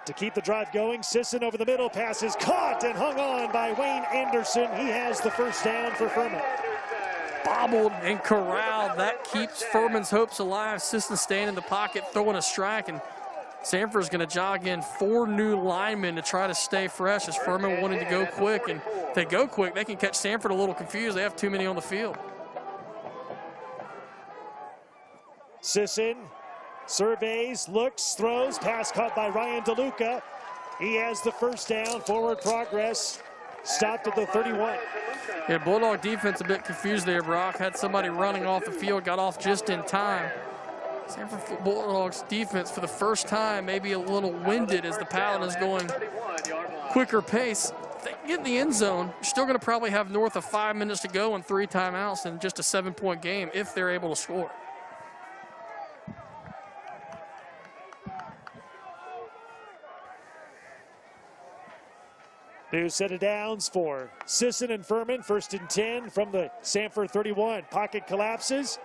To keep the drive going, Sisson over the middle, pass is caught and hung on by Wayne Anderson. He has the first down for Furman. Bobbled and corralled. That keeps Furman's hopes alive. Sisson staying in the pocket, throwing a strike, and Samford's going to jog in 4 new linemen to try to stay fresh as Furman wanting to go quick. And if they go quick, they can catch Samford a little confused. They have too many on the field. Sisson surveys, looks, throws, pass caught by Ryan DeLuca. He has the first down, forward progress, stopped at the 31. Yeah, Bulldog defense a bit confused there, Brock. Had somebody running off the field, got off just in time. Samford Bulldogs defense for the first time maybe a little winded as the Paladins going quicker pace. If they can get in the end zone, you're still going to probably have north of 5 minutes to go and 3 timeouts in just a 7-point game if they're able to score. New set of downs for Sisson and Furman. 1st and 10 from the Samford 31. Pocket collapses.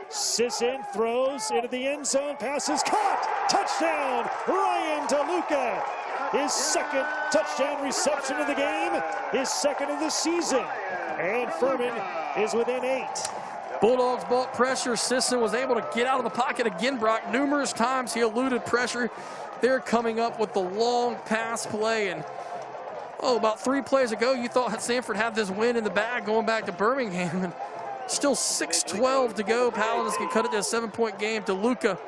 Sisson throws into the end zone. Passes caught. Touchdown, Ryan DeLuca. His 2nd touchdown reception of the game. His 2nd of the season. And Furman is within 8. Bulldogs bought pressure. Sisson was able to get out of the pocket again, Brock. Numerous times he eluded pressure. They're coming up with the long pass play, and about 3 plays ago, you thought Samford had this win in the bag going back to Birmingham, and still 6:12 to go. Paladins can cut it to a 7-point game. DeLuca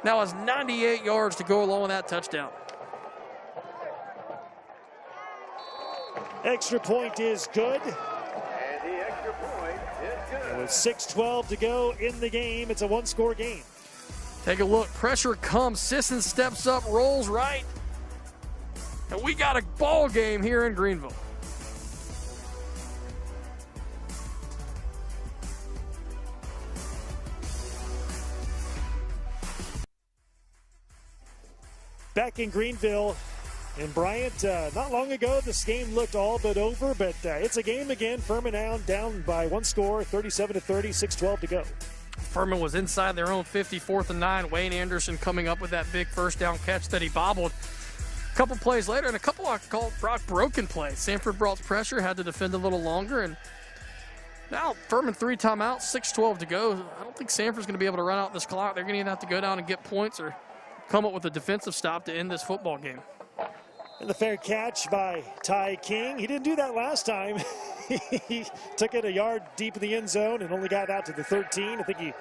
now has 98 yards to go along with that touchdown. Extra point is good. And the extra point is good. With 6:12 to go in the game, it's a 1-score game. Take a look. Pressure comes. Sisson steps up, rolls right. And we got a ball game here in Greenville. Back in Greenville, and Bryant, not long ago, this game looked all but over, but it's a game again. Furman down by 1 score, 37-30, 6:12 to go. Furman was inside their own 50, 4th and 9. Wayne Anderson coming up with that big first down catch that he bobbled. A couple plays later, and a couple I call Brock broken plays. Samford brought pressure, had to defend a little longer, and now Furman 3 timeouts, 6:12 to go. I don't think Samford's going to be able to run out this clock. They're going to either have to go down and get points or come up with a defensive stop to end this football game. And the fair catch by Ty King. He didn't do that last time. He took it a yard deep in the end zone and only got out to the 13. I think he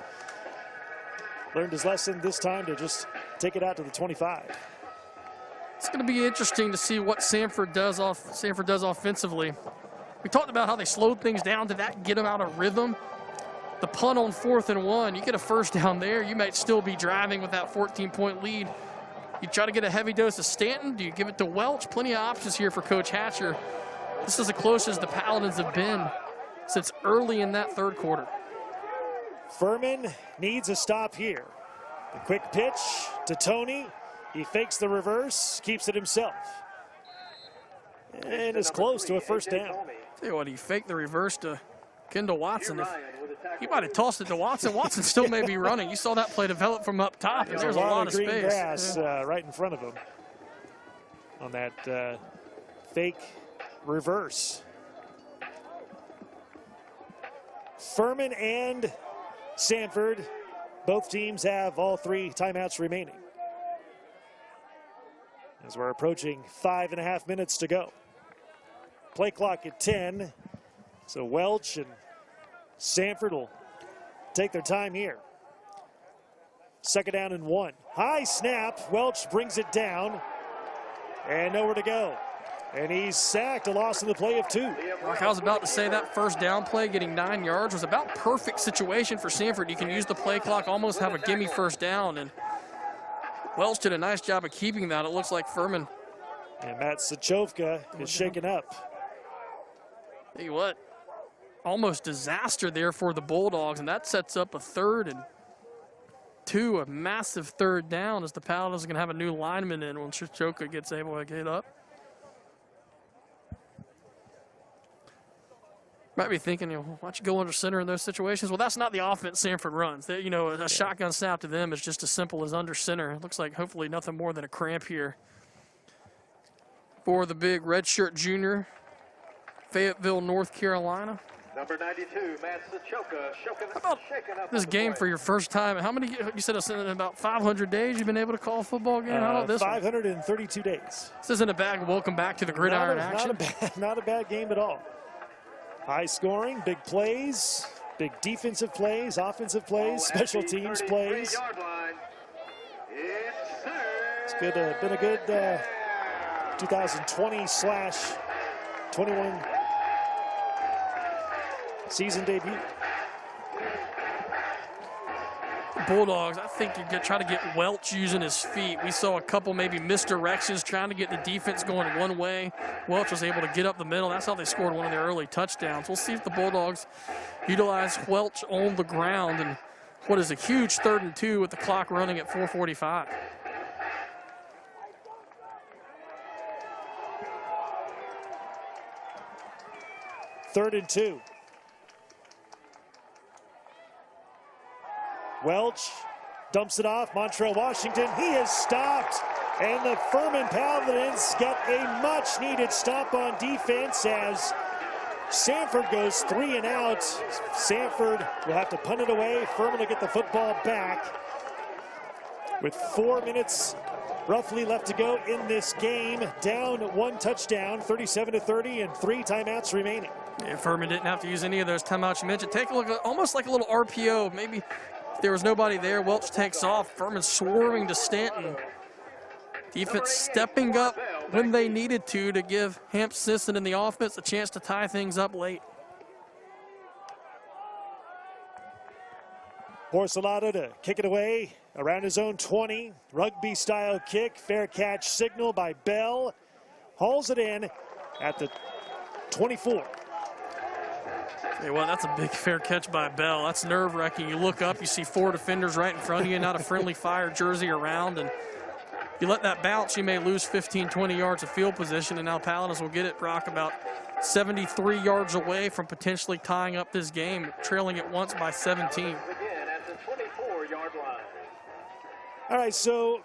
learned his lesson this time to just take it out to the 25. It's going to be interesting to see what Samford does offensively. We talked about how they slowed things down. Did that get them out of rhythm? The punt on 4th and 1, you get a first down there, you might still be driving with that 14-point lead. You try to get a heavy dose of Stanton. Do you give it to Welch? Plenty of options here for Coach Hatcher. This is as close as the Paladins have been since early in that 3rd quarter. Furman needs a stop here. The quick pitch to Tony. He fakes the reverse, keeps it himself. And is close to a first down. Tell you what, he faked the reverse to Kendall Watson. He might have tossed it to Watson. Watson still may be running. You saw that play develop from up top. There's a lot of green space. Grass right in front of him on that fake reverse. Furman and Samford, both teams have all 3 timeouts remaining, as we're approaching 5.5 minutes to go. Play clock at 10. So Welch and Samford will take their time here. 2nd down and 1. High snap. Welch brings it down. And nowhere to go. And he's sacked, a loss in the play of 2. Like I was about to say, that first down play, getting 9 yards, was about perfect situation for Samford. You can use the play clock, almost have a gimme first down. And Welch did a nice job of keeping that. It looks like Furman. And Matt Sachovka is shaken up. Tell you what, almost disaster there for the Bulldogs, and that sets up a 3rd and 2, a massive 3rd down, as the Paladins are going to have a new lineman in when Sachovka gets able to get up. Might be thinking, why don't you go under center in those situations? Well, that's not the offense Samford runs. They, a shotgun snap to them is just as simple as under center. It looks like hopefully nothing more than a cramp here for the big redshirt junior, Fayetteville, North Carolina. Number 92, Matt Sachovka. How about this game for your first time? How many, you said it's in about 500 days you've been able to call a football game? How about this 532 days. This isn't a bad welcome back to the gridiron action. Not a bad game at all. High scoring, big plays, big defensive plays, offensive plays, special teams plays. It's good. Been a good 2020/21 season debut. Bulldogs, I think you try to get Welch using his feet. We saw a couple maybe misdirections trying to get the defense going one way. Welch was able to get up the middle. That's how they scored one of their early touchdowns. We'll see if the Bulldogs utilize Welch on the ground and what is a huge 3rd and 2 with the clock running at 4:45. Third and 2. Welch dumps it off. Montrell Washington, he is stopped. And the Furman Paladins get a much-needed stop on defense as Samford goes 3 and out. Samford will have to punt it away. Furman will get the football back with 4 minutes roughly left to go in this game. Down 1 touchdown, 37-30, and 3 timeouts remaining. Yeah, Furman didn't have to use any of those timeouts you mentioned. Take a look, almost like a little RPO. Maybe if there was nobody there, Welch takes off. Furman swerving to Stanton. Defense stepping up when they needed to give Hamp Sisson and the offense a chance to tie things up late. Porcelado to kick it away around his own 20. Rugby-style kick, fair catch signal by Bell. Hauls it in at the 24. Hey, well, that's a big fair catch by Bell. That's nerve-wracking. You look up, you see 4 defenders right in front of you, not a friendly fire jersey around, and you let that bounce, you may lose 15, 20 yards of field position, and now Paladins will get it, Brock, about 73 yards away from potentially tying up this game, trailing it once by 17. All right, so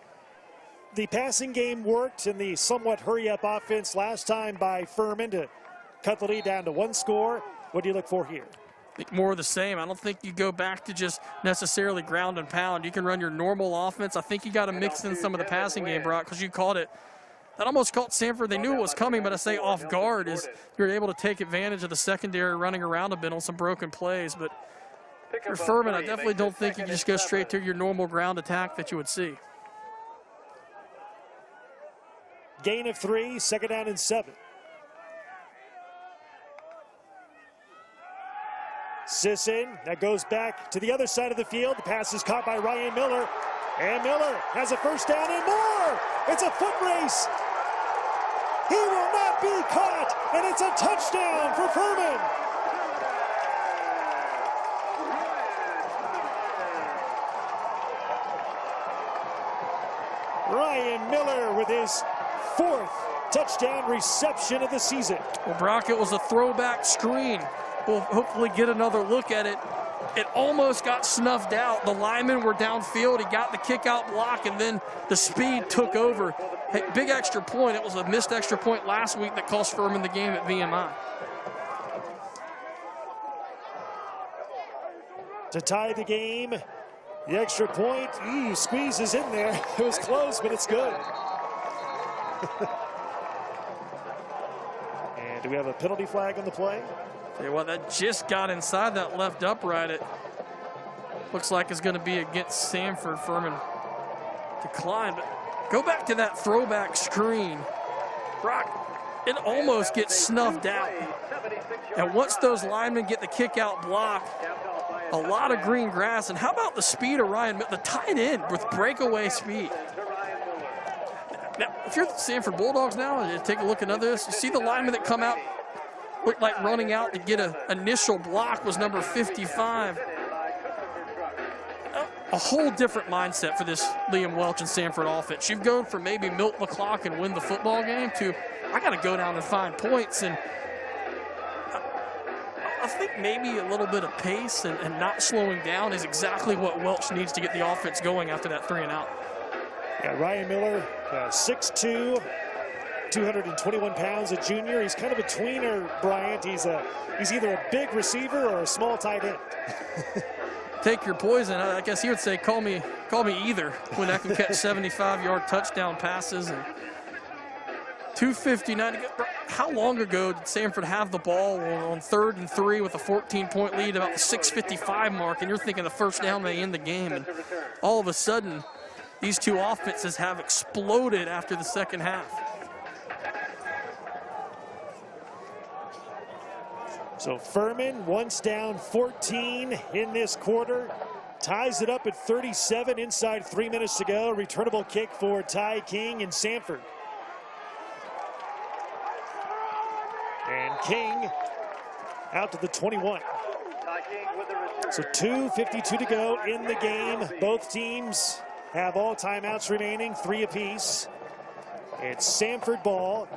the passing game worked in the somewhat hurry-up offense last time by Furman to cut the lead down to 1 score. What do you look for here? I think more of the same. I don't think you go back to just necessarily ground and pound. You can run your normal offense. I think you got to mix in some of the passing game, Brock, because you called it. That almost caught Samford. They knew it was coming, but I say off guard is you're able to take advantage of the secondary running around a bit on some broken plays. But for Furman, I definitely don't think you just go straight to your normal ground attack that you would see. Gain of 3, 2nd down and 7. Sisson, that goes back to the other side of the field. The pass is caught by Ryan Miller. And Miller has a first down and more. It's a foot race. He will not be caught. And it's a touchdown for Furman. Ryan Miller with his 4th touchdown reception of the season. Well, Brock, it was a throwback screen. We'll hopefully get another look at it. It almost got snuffed out. The linemen were downfield. He got the kick out block, and then the speed took over. Hey, big extra point. It was a missed extra point last week that cost Furman the game at VMI. To tie the game, the extra point, squeezes in there. It was close, but it's good. And And do we have a penalty flag on the play? Tell you what, that just got inside that left upright. It looks like it's going to be against Samford. Furman declined, but go back to that throwback screen. Brock, it almost gets snuffed out. And once those linemen get the kick out block, a lot of green grass. And how about the speed of Ryan, the tight end with breakaway speed? Now, if you're the Samford Bulldogs now, and you take a look at this, you see the linemen that come out, looked like running out to get an initial block was number 55. A whole different mindset for this Liam Welch and Samford offense. You've gone from maybe milk the clock and win the football game to, I got to go down and find points. And I think maybe a little bit of pace and not slowing down is exactly what Welch needs to get the offense going after that 3-and-out. Yeah, Ryan Miller, 6'2", 221 pounds, a junior. He's kind of a tweener, Bryant. He's either a big receiver or a small tight end. Take your poison. I guess he would say, call me either, when I can catch 75-yard touchdown passes. And 2:59 to go. How long ago did Samford have the ball on 3rd and 3 with a 14-point lead about the 6:55 mark, and you're thinking the first down may end the game, and all of a sudden these two offenses have exploded after the second half. So Furman, once down 14 in this quarter, ties it up at 37 inside 3 minutes to go. Returnable kick for Ty King and Samford. And King out to the 21. So 2:52 to go in the game. Both teams have all timeouts remaining, 3 apiece. It's Samford ball.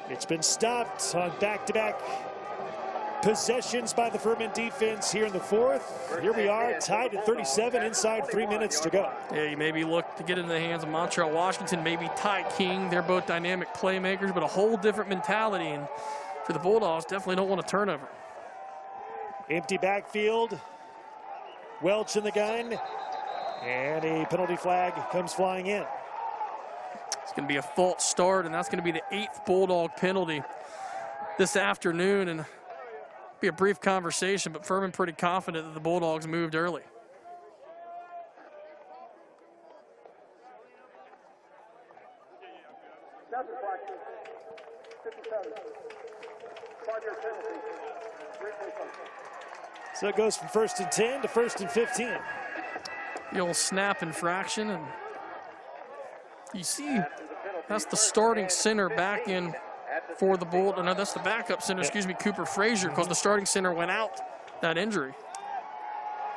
It's been stopped on back-to-back possessions by the Furman defense here in the fourth. Here we are, tied at 37 inside 3 minutes to go. Yeah, you maybe look to get into the hands of Montreal Washington, maybe Ty King. They're both dynamic playmakers, but a whole different mentality. And for the Bulldogs, definitely don't want a turnover. Empty backfield. Welch in the gun. And a penalty flag comes flying in. It's going to be a false start, and that's going to be the 8th Bulldog penalty this afternoon. And be a brief conversation, but Furman pretty confident that the Bulldogs moved early. So it goes from 1st and 10 to 1st and 15. The old snap infraction, and you see that's the starting center back in for the Bulldogs. No, that's the backup center, excuse me, Cooper Frazier, because the starting center went out, that injury.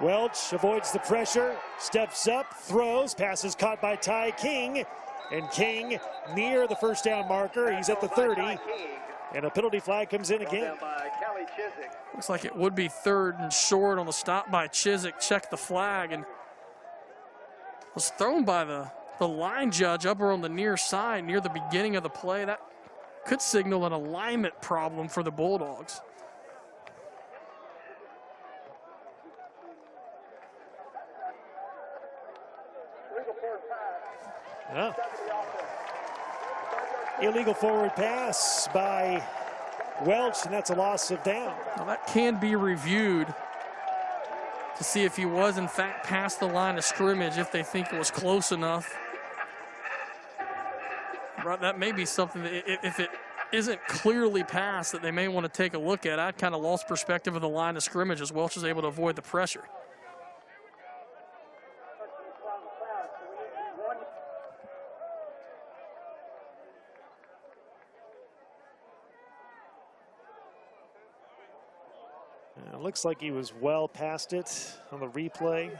Welch avoids the pressure, steps up, throws, passes caught by Ty King, and King near the first down marker. He's at the 30, and a penalty flag comes in again. Looks like it would be 3rd and short on the stop by Chiswick. Check the flag, and was thrown by the line judge up on the near side near the beginning of the play. That could signal an alignment problem for the Bulldogs. Yeah. Illegal forward pass by Welch, and that's a loss of down. Now that can be reviewed to see if he was in fact past the line of scrimmage, if they think it was close enough. That may be something that if it isn't clearly past that they may want to take a look at. I'd kind of lost perspective of the line of scrimmage as Welch was able to avoid the pressure. It looks like he was well past it on the replay.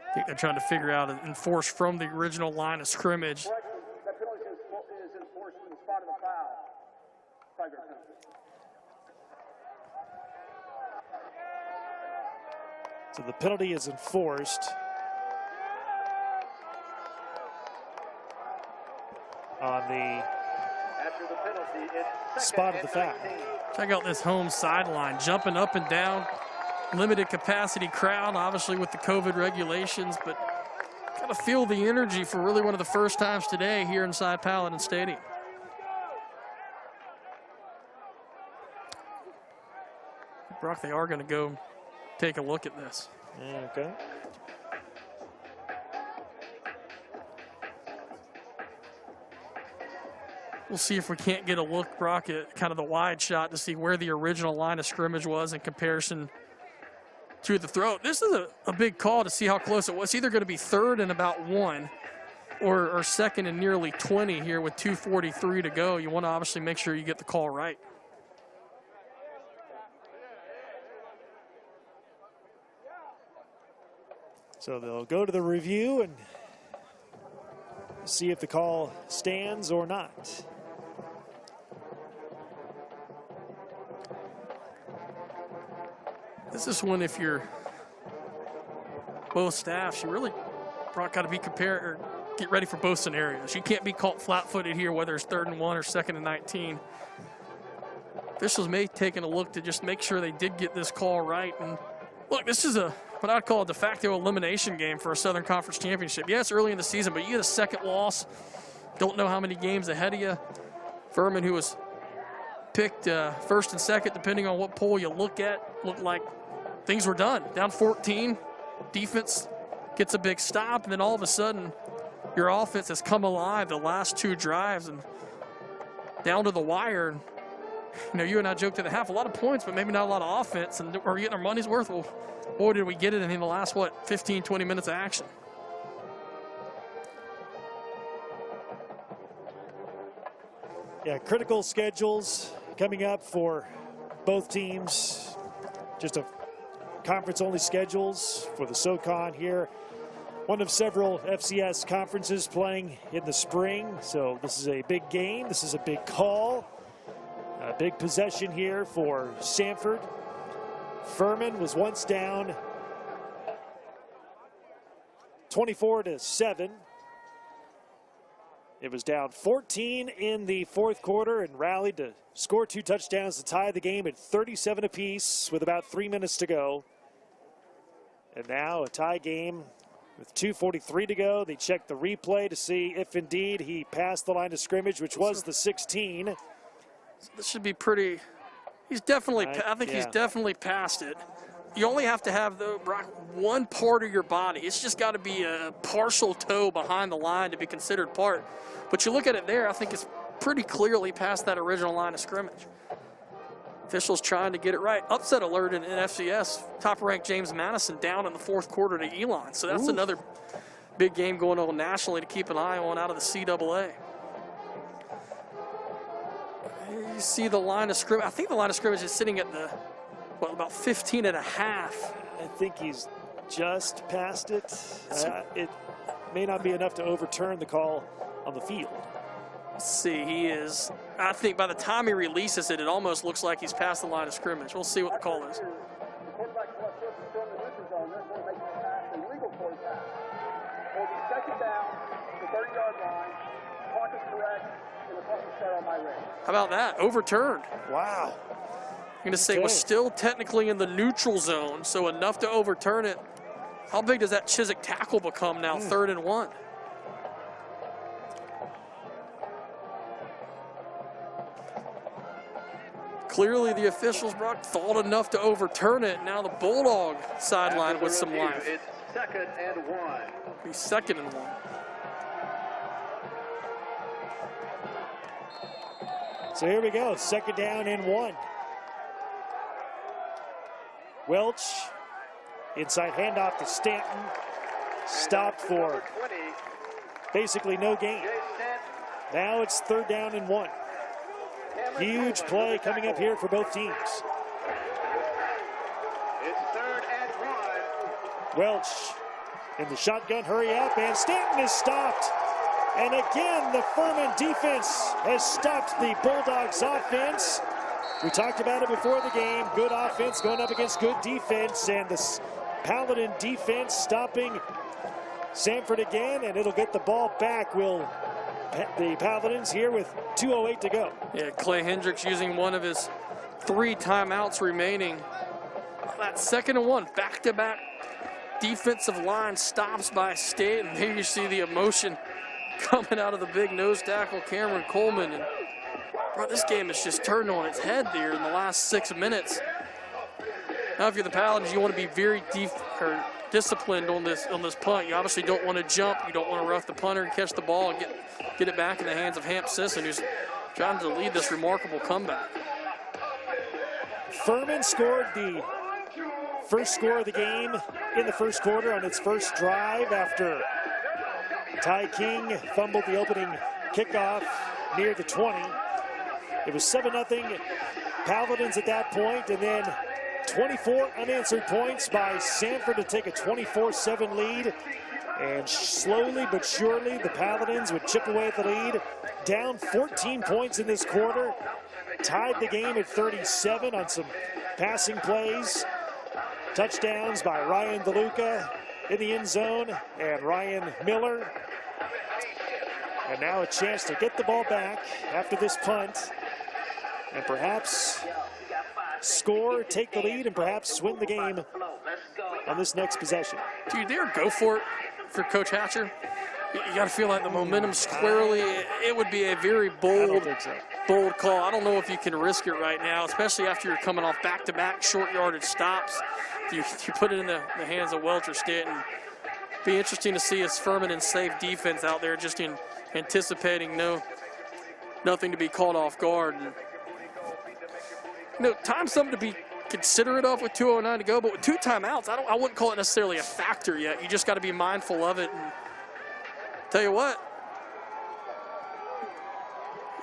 I think they're trying to figure out and enforce from the original line of scrimmage. So the penalty is enforced on the spot of the foul. Check out this home sideline, jumping up and down. Limited capacity crowd, obviously with the COVID regulations, but kind of feel the energy for really one of the first times today here inside Paladin Stadium. Brock, they are going to go take a look at this. Okay. We'll see if we can't get a look, Brock, at kind of the wide shot to see where the original line of scrimmage was in comparison to the throw. This is a big call to see how close it was. It's either going to be 3rd and about 1 or 2nd and nearly 20 here with 2:43 to go. You want to obviously make sure you get the call right. So they'll go to the review and see if the call stands or not. This is when, if you're both staffs, you really got to be prepared or get ready for both scenarios. You can't be caught flat-footed here, whether it's 3rd and 1 or 2nd and 19. Officials may take a look to just make sure they did get this call right. And look, this is what I'd call a de facto elimination game for a Southern Conference championship. Yeah, it's early in the season, but you get a second loss. Don't know how many games ahead of you. Furman, who was picked 1st and 2nd, depending on what poll you look at, looked like things were done. Down 14, defense gets a big stop, and then all of a sudden, your offense has come alive the last 2 drives and down to the wire. You know, you and I joked at the half, a lot of points, but maybe not a lot of offense, and we're getting our money's worth. Well, boy, did we get it in the last, 15, 20 minutes of action. Yeah, critical schedules coming up for both teams. Just a conference-only schedules for the SoCon here. One of several FCS conferences playing in the spring, so this is a big game. This is a big call. A big possession here for Samford. Furman was once down 24-7. It was down 14 in the 4th quarter and rallied to score 2 touchdowns to tie the game at 37 apiece with about 3 minutes to go. And now a tie game with 2:43 to go. They check the replay to see if indeed he passed the line of scrimmage, which was the 16. So this should be pretty. He's definitely. I think he's definitely passed it. You only have to have, though, Brock, one part of your body. It's just got to be a partial toe behind the line to be considered part. But you look at it there, I think it's pretty clearly past that original line of scrimmage. Officials trying to get it right. Upset alert in FCS. Top-ranked James Madison down in the 4th quarter to Elon. So that's another big game going on nationally to keep an eye on out of the CAA. You see the line of scrimmage. I think the line of scrimmage is sitting at the, about 15 and a half. I think he's just past it. It may not be enough to overturn the call on the field. Let's see, he is, I think by the time he releases it, it almost looks like he's past the line of scrimmage. We'll see what the call is. The quarterback left foot is still in the neutral zone, therefore making the pass a legal forward pass. Will be 2nd down, the 30-yard line. Clock is correct, and the clock will start on my ring. How about that? Overturned. Wow. I'm going to say was still technically in the neutral zone, so enough to overturn it. How big does that Chiswick tackle become now? 3rd and 1. Clearly the officials, Brock, thought enough to overturn it. Now the Bulldog sideline with some life. It's 2nd and 1. Be 2nd and 1. So here we go, 2nd down and 1. Welch, inside handoff to Stanton. Stopped for basically no gain. Now it's 3rd down and 1. Huge play coming up here for both teams. It's 3rd and 1. Welch in the shotgun, hurry up, and Stanton is stopped. And again, the Furman defense has stopped the Bulldogs offense. We talked about it before the game. Good offense going up against good defense, and the Paladin defense stopping Samford again, and it'll get the ball back. The Paladins here with 2:08 to go. Yeah, Clay Hendricks using one of his 3 timeouts remaining. That 2nd and 1, back-to-back defensive line stops by State, and there you see the emotion coming out of the big nose tackle, Cameron Coleman. And bro, this game has just turned on its head there in the last 6 minutes. Now, if you're the Paladins, you want to be very disciplined on this punt. You obviously don't want to jump. You don't want to rough the punter and catch the ball and get it back in the hands of Hamp Sisson, who's trying to lead this remarkable comeback. Furman scored the first score of the game in the first quarter on its first drive after Ty King fumbled the opening kickoff near the 20. It was 7-0 Paladins at that point, and then 24 unanswered points by Samford to take a 24-7 lead. And slowly but surely, the Paladins would chip away at the lead. Down 14 points in this quarter. Tied the game at 37 on some passing plays. Touchdowns by Ryan DeLuca in the end zone and Ryan Miller. And now a chance to get the ball back after this punt and perhaps score, take the lead, and perhaps win the game on this next possession. Do you dare go for it for Coach Hatcher? You got to feel like the momentum squarely. It would be a very bold call. I don't know if you can risk it right now, especially after you're coming off back-to-back short yardage stops. You put it in the hands of Welch or Stanton. Be interesting to see as Furman and safe defense out there just anticipating nothing to be caught off guard. And, time's something to be considerate of with 2:09 to go, but with 2 timeouts, I wouldn't call it necessarily a factor yet. You just got to be mindful of it. And tell you what,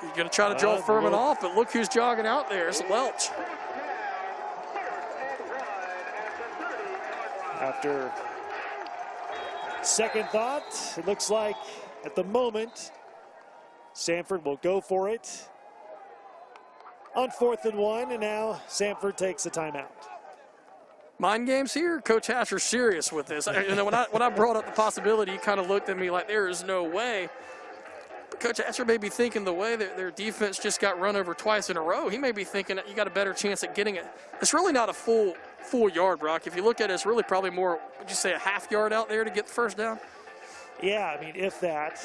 you're going to try to draw Furman off, but look who's jogging out there. It's Welch. After second thought, it looks like at the moment, Samford will go for it on 4th and 1, and now Samford takes a timeout. Mind games here? Coach Hatcher's serious with this. When I brought up the possibility, he kind of looked at me like there is no way. But Coach Hatcher may be thinking the way that their defense just got run over twice in a row, he may be thinking that you got a better chance at getting it. It's really not a full yard, Brock. If you look at it, it's really probably more, would you say, a half yard out there to get the first down? Yeah, I mean, if that.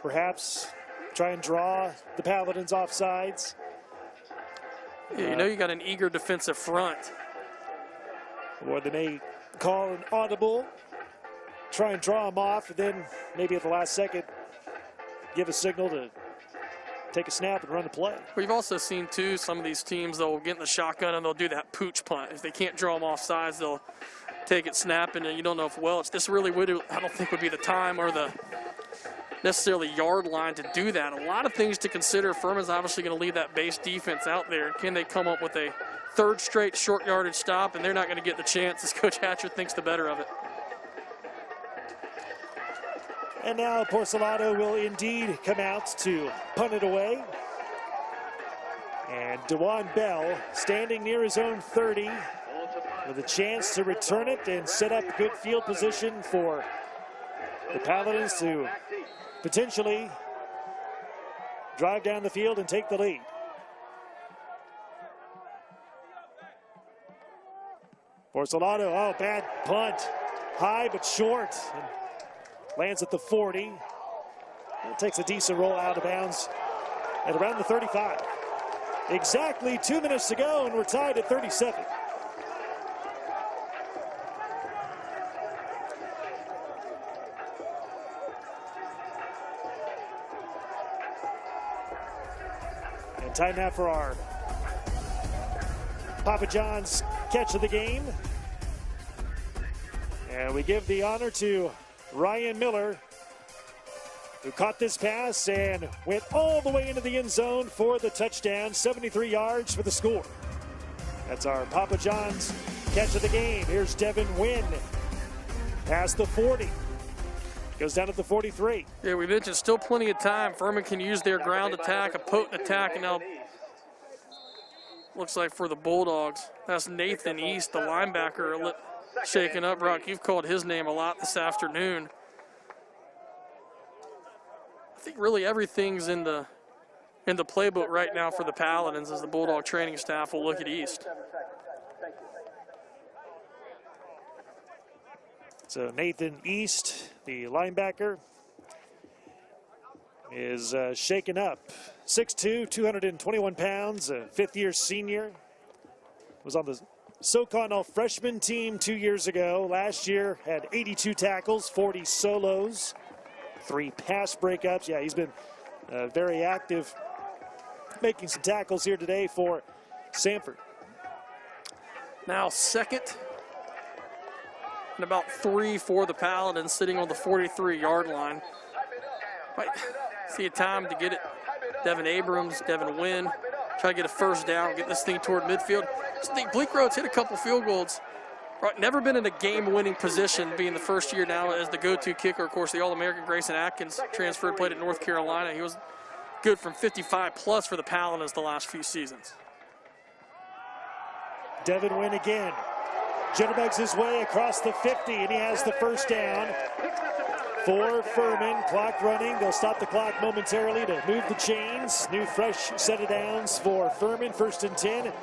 Perhaps try and draw the Paladins off sides. Yeah, you got an eager defensive front. Or they may call an audible, try and draw them off, and then maybe at the last second give a signal to take a snap and run a play. We've also seen, too, some of these teams, they'll get in the shotgun and they'll do that pooch punt. If they can't draw them off sides, they'll take it snapping, and you don't know if Welch, this really would, I don't think would be the time or the necessarily yard line to do that. A lot of things to consider. Furman's obviously going to leave that base defense out there. Can they come up with a 3rd straight short yardage stop? And they're not going to get the chance as Coach Hatcher thinks the better of it. And now Porcelato will indeed come out to punt it away. And DeJuan Bell standing near his own 30 with a chance to return it and set up good field position for the Paladins to potentially drive down the field and take the lead. Porcelato, bad punt. High but short. And lands at the 40. It takes a decent roll out of bounds at around the 35. Exactly 2 minutes to go, and we're tied at 37. Timeout for our Papa John's catch of the game. And we give the honor to Ryan Miller, who caught this pass and went all the way into the end zone for the touchdown. 73 yards for the score. That's our Papa John's catch of the game. Here's Devin Wynn past the 40. Goes down at the 43. Yeah, we mentioned still plenty of time. Furman can use their ground attack, a potent attack, and now looks like for the Bulldogs, that's Nathan East, the linebacker, shaken up. Brock, you've called his name a lot this afternoon. I think really everything's in the playbook right now for the Paladins as the Bulldog training staff will look at East. So Nathan East, the linebacker, is shaken up. 6'2", 221 pounds, a 5th-year senior. Was on the SoCon freshman team 2 years ago. Last year had 82 tackles, 40 solos, 3 pass breakups. Yeah, he's been very active, making some tackles here today for Samford. Now second and about 3 for the Paladins, sitting on the 43-yard line. Might see a time to get it. Devin Abrams, Devin Wynn, try to get a first down, get this thing toward midfield. I think Bleak Road's hit a couple field goals. Right, never been in a game-winning position, being the first year now as the go-to kicker. Of course, the All-American Grayson Atkins transferred, played at North Carolina. He was good from 55+ for the Paladins the last few seasons. Devin Wynn again. Jitterbugs his way across the 50, and he has the first down for Furman. Clock running. They'll stop the clock momentarily to move the chains. New fresh set of downs for Furman. 1st and 10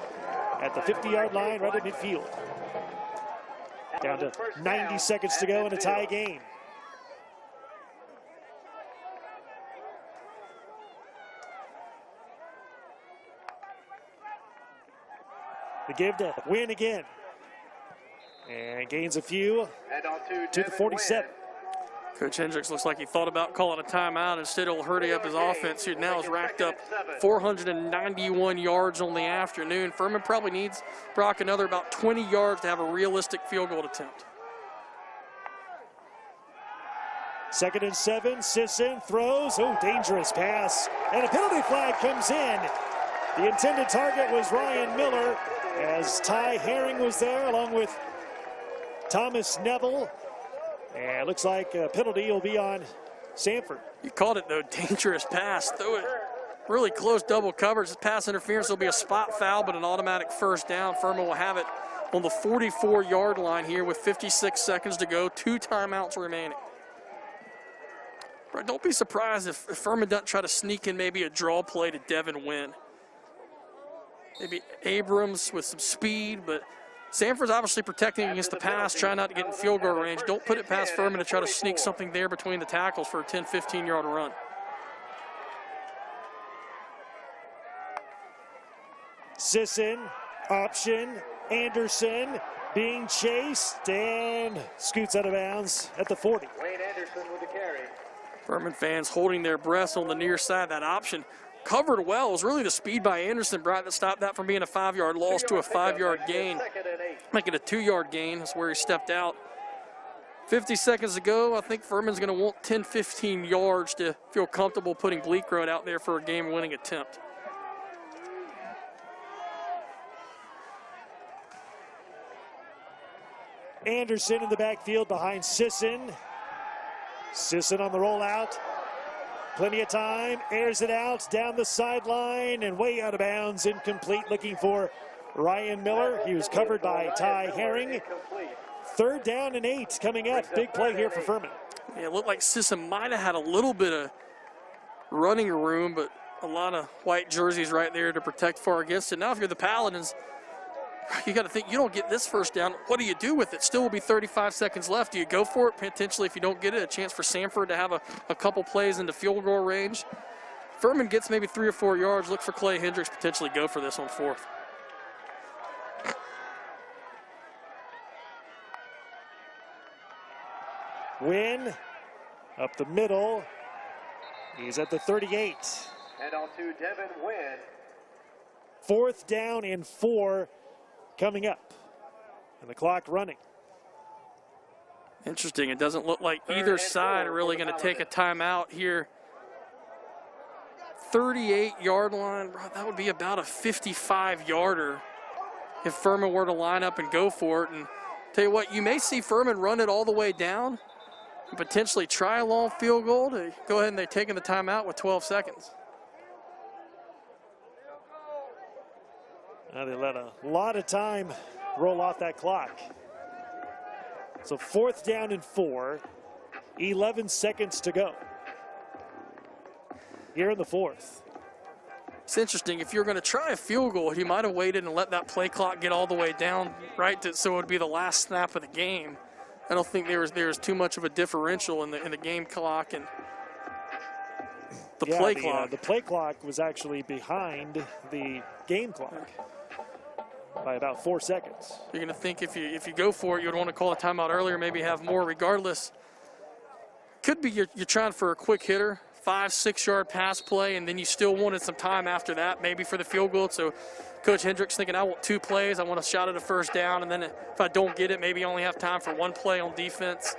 at the 50-yard line right at midfield. Down to 90 seconds to go in a tie game. The give to Win again. And gains a few to the 47. Coach Hendricks looks like he thought about calling a timeout. Instead, it'll hurry up his offense, who now has racked up 491 yards on the afternoon. Furman probably needs, Brock, another about 20 yards to have a realistic field goal attempt. 2nd and 7, Sisson throws. Oh, dangerous pass. And a penalty flag comes in. The intended target was Ryan Miller, as Ty Herring was there along with Thomas Neville. And it looks like a penalty will be on Samford. You called it, though, dangerous pass. Threw it really close double coverage. This pass interference will be a spot foul, but an automatic first down. Furman will have it on the 44-yard line here with 56 seconds to go. 2 timeouts remaining. But don't be surprised if Furman doesn't try to sneak in maybe a draw play to Devin Wynn. Maybe Abrams with some speed, but Samford's obviously protecting against the pass, trying not to get in field goal range. Don't put it past Furman to try to sneak something there between the tackles for a 10, 15-yard run. Sisson, option, Anderson being chased and scoots out of bounds at the 40. Wayne Anderson with the carry. Furman fans holding their breath on the near side. That option covered well. It was really the speed by Anderson, Bright, that stopped that from being a 5-yard loss to a 5-yard gain. Make it a 2-yard gain. That's where he stepped out. 50 seconds to go. I think Furman's going to want 10, 15 yards to feel comfortable putting Bleak Road out there for a game-winning attempt. Anderson in the backfield behind Sisson. Sisson on the rollout. Plenty of time, airs it out down the sideline and way out of bounds, incomplete, looking for Ryan Miller. He was covered by Ty Herring. 3rd down and 8 coming up. Big play here for Furman. Yeah, it looked like Sisson might have had a little bit of running room, but a lot of white jerseys right there to protect far against it. Now if you're the Paladins, you got to think, you don't get this first down. What do you do with it? Still will be 35 seconds left. Do you go for it? Potentially, if you don't get it, a chance for Samford to have a couple plays into field goal range. Furman gets maybe 3 or 4 yards. Look for Clay Hendricks potentially go for this on 4th. Wynn up the middle. He's at the 38. And on to Devin Wynn. 4th down and 4 coming up. And the clock running. Interesting. It doesn't look like either side are really going to take a timeout here. 38-yard line. That would be about a 55-yarder if Furman were to line up and go for it. And tell you what, you may see Furman run it all the way down and potentially try a long field goal to go ahead and they're taking the timeout with 12 seconds. Now they let a lot of time roll off that clock. So 4th down and 4, 11 seconds to go here in the 4th. It's interesting. If you're going to try a field goal, he might have waited and let that play clock get all the way down, right, so it would be the last snap of the game. I don't think there was too much of a differential in the game clock and the play clock. The play clock was actually behind the game clock. by about 4 seconds. You're going to think if you go for it, you would want to call a timeout earlier, maybe have more. Regardless, could be you're trying for a quick hitter, 5-6 yard pass play, and then you still wanted some time after that, maybe for the field goal. So Coach Hendricks thinking, I want 2 plays. I want a shot at a first down, and then if I don't get it, maybe I only have time for 1 play on defense.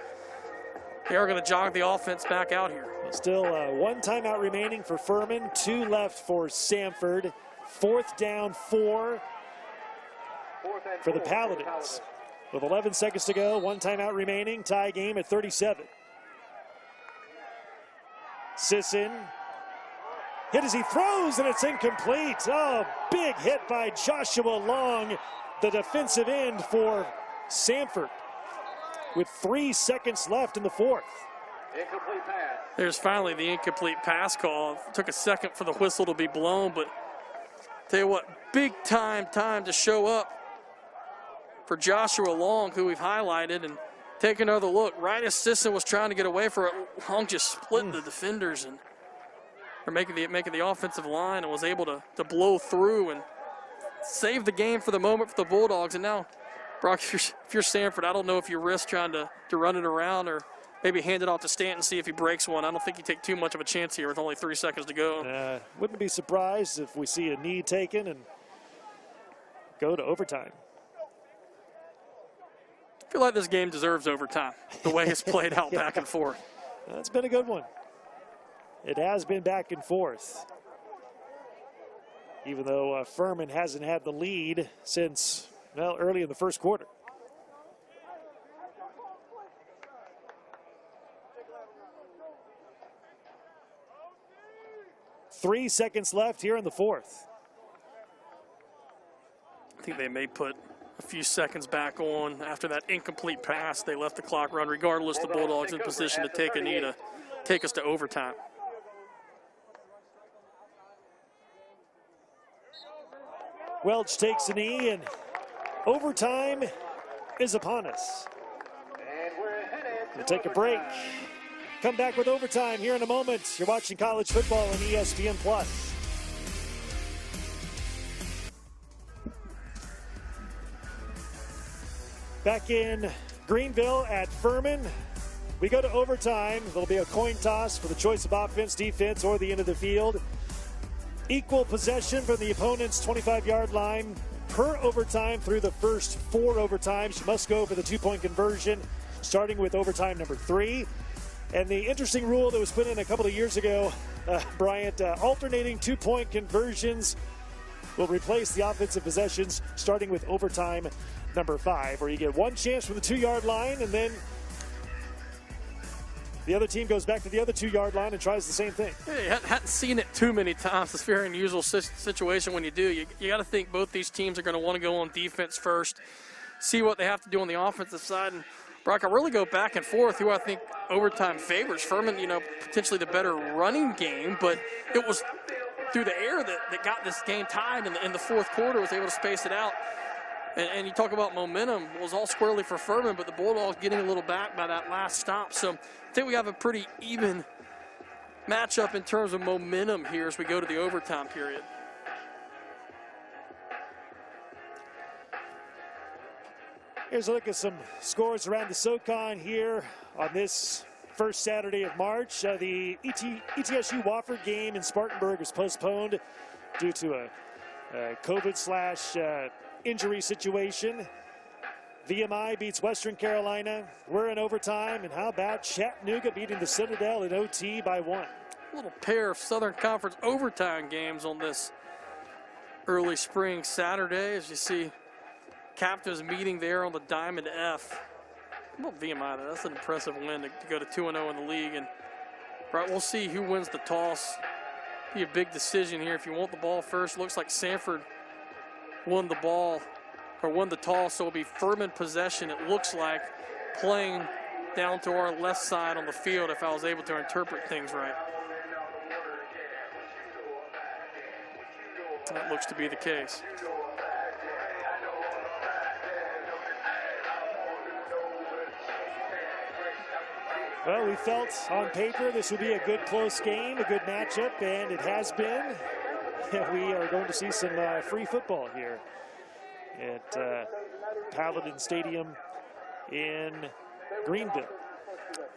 They are going to jog the offense back out here. Still 1 timeout remaining for Furman, 2 left for Samford. 4th down 4 for the Paladins. With 11 seconds to go, 1 timeout remaining, tie game at 37. Sisson hit as he throws, and it's incomplete. Oh, big hit by Joshua Long, the defensive end for Samford, with 3 seconds left in the 4th. Incomplete pass. There's finally the incomplete pass call. It took a second for the whistle to be blown, but tell you what, big time to show up for Joshua Long, who we've highlighted, and take another look. Right as Sisson was trying to get away for it, Long just split the defenders and making the offensive line, and was able to blow through and save the game for the moment for the Bulldogs. And now, Brock, if you're Samford, I don't know if you risk trying to run it around or maybe hand it off to Stanton and see if he breaks one. I don't think you take too much of a chance here with only 3 seconds to go. Wouldn't be surprised if we see a knee taken and go to overtime. I feel like this game deserves overtime, the way it's played out back and forth. It's been a good one. It has been back and forth. Even though Furman hasn't had the lead since, well, early in the first quarter. Three seconds left here in the 4th. I think they may put a few seconds back on after that incomplete pass. They left the clock run. Regardless, the Bulldogs in position to take a knee to take us to overtime. Welch takes a knee, and overtime is upon us. We'll take a break. Come back with overtime here in a moment. You're watching college football on ESPN+. Back in Greenville at Furman. We go to overtime. There'll be a coin toss for the choice of offense, defense, or the end of the field. Equal possession from the opponent's 25-yard line per overtime through the first 4 overtimes. You must go for the 2-point conversion, starting with overtime number 3. And the interesting rule that was put in a couple of years ago, Bryant, alternating 2-point conversions will replace the offensive possessions, starting with overtime number 5, where you get 1 chance from the 2-yard line, and then the other team goes back to the other 2-yard line and tries the same thing. Yeah, you hadn't seen it too many times. It's a very unusual situation when you do. You got to think both these teams are going to want to go on defense first, see what they have to do on the offensive side. And Brock, I really go back and forth who I think overtime favors. Furman, potentially the better running game, but it was through the air that got this game tied in the 4th quarter, was able to space it out. And you talk about momentum, it was all squarely for Furman, but the Bulldogs getting a little back by that last stop. So I think we have a pretty even matchup in terms of momentum here as we go to the overtime period. Here's a look at some scores around the SoCon here on this first Saturday of March. The ETSU Wofford game in Spartanburg was postponed due to a COVID/ injury situation. VMI beats Western Carolina. We're in overtime, and how about Chattanooga beating the Citadel in OT by 1? A little pair of Southern Conference overtime games on this early spring Saturday, as you see captives meeting there on the Diamond F. How about VMI, though? That's an impressive win to go to 2-0 in the league. And right, we'll see who wins the toss. Be a big decision here if you want the ball first. Looks like Samford won the toss, so it'll be Furman possession, it looks like, playing down to our left side on the field, if I was able to interpret things right. That looks to be the case. Well, we felt on paper this would be a good close game, a good matchup, and it has been. We are going to see some free football here at Paladin Stadium in Greenville.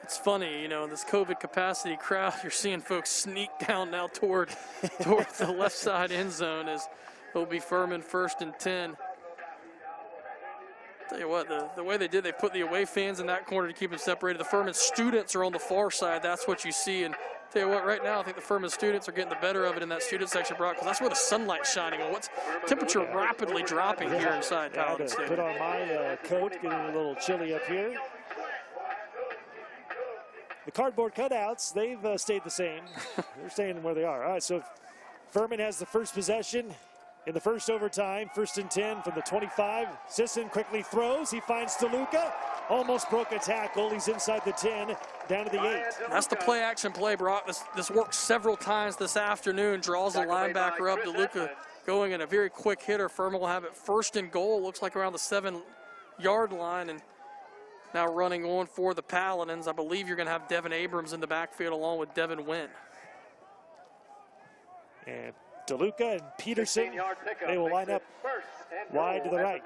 It's funny, you know, this COVID capacity crowd, you're seeing folks sneak down now toward the left side end zone as it'll be Furman 1st and 10. Tell you what, the way they did, they put the away fans in that corner to keep them separated. The Furman students are on the far side. That's what you see. And tell you what, right now, I think the Furman students are getting the better of it in that student section, Brock, because that's where the sunlight's shining on. What's temperature rapidly dropping here inside Paladin Stadium. Put on my coat, getting a little chilly up here. The cardboard cutouts, they've stayed the same. They're staying where they are. All right, so Furman has the first possession in the first overtime. 1st and 10 from the 25. Sisson quickly throws. He finds DeLuca. Almost broke a tackle. He's inside the 10, down to the 8. That's the play-action play, Brock. This worked several times this afternoon. Draws the linebacker up. DeLuca going in a very quick hitter. Furman will have it 1st and goal. Looks like around the 7-yard line. And now running on for the Paladins. I believe you're going to have Devin Abrams in the backfield along with Devin Wynn. And DeLuca and Peterson, they will line up wide to the right.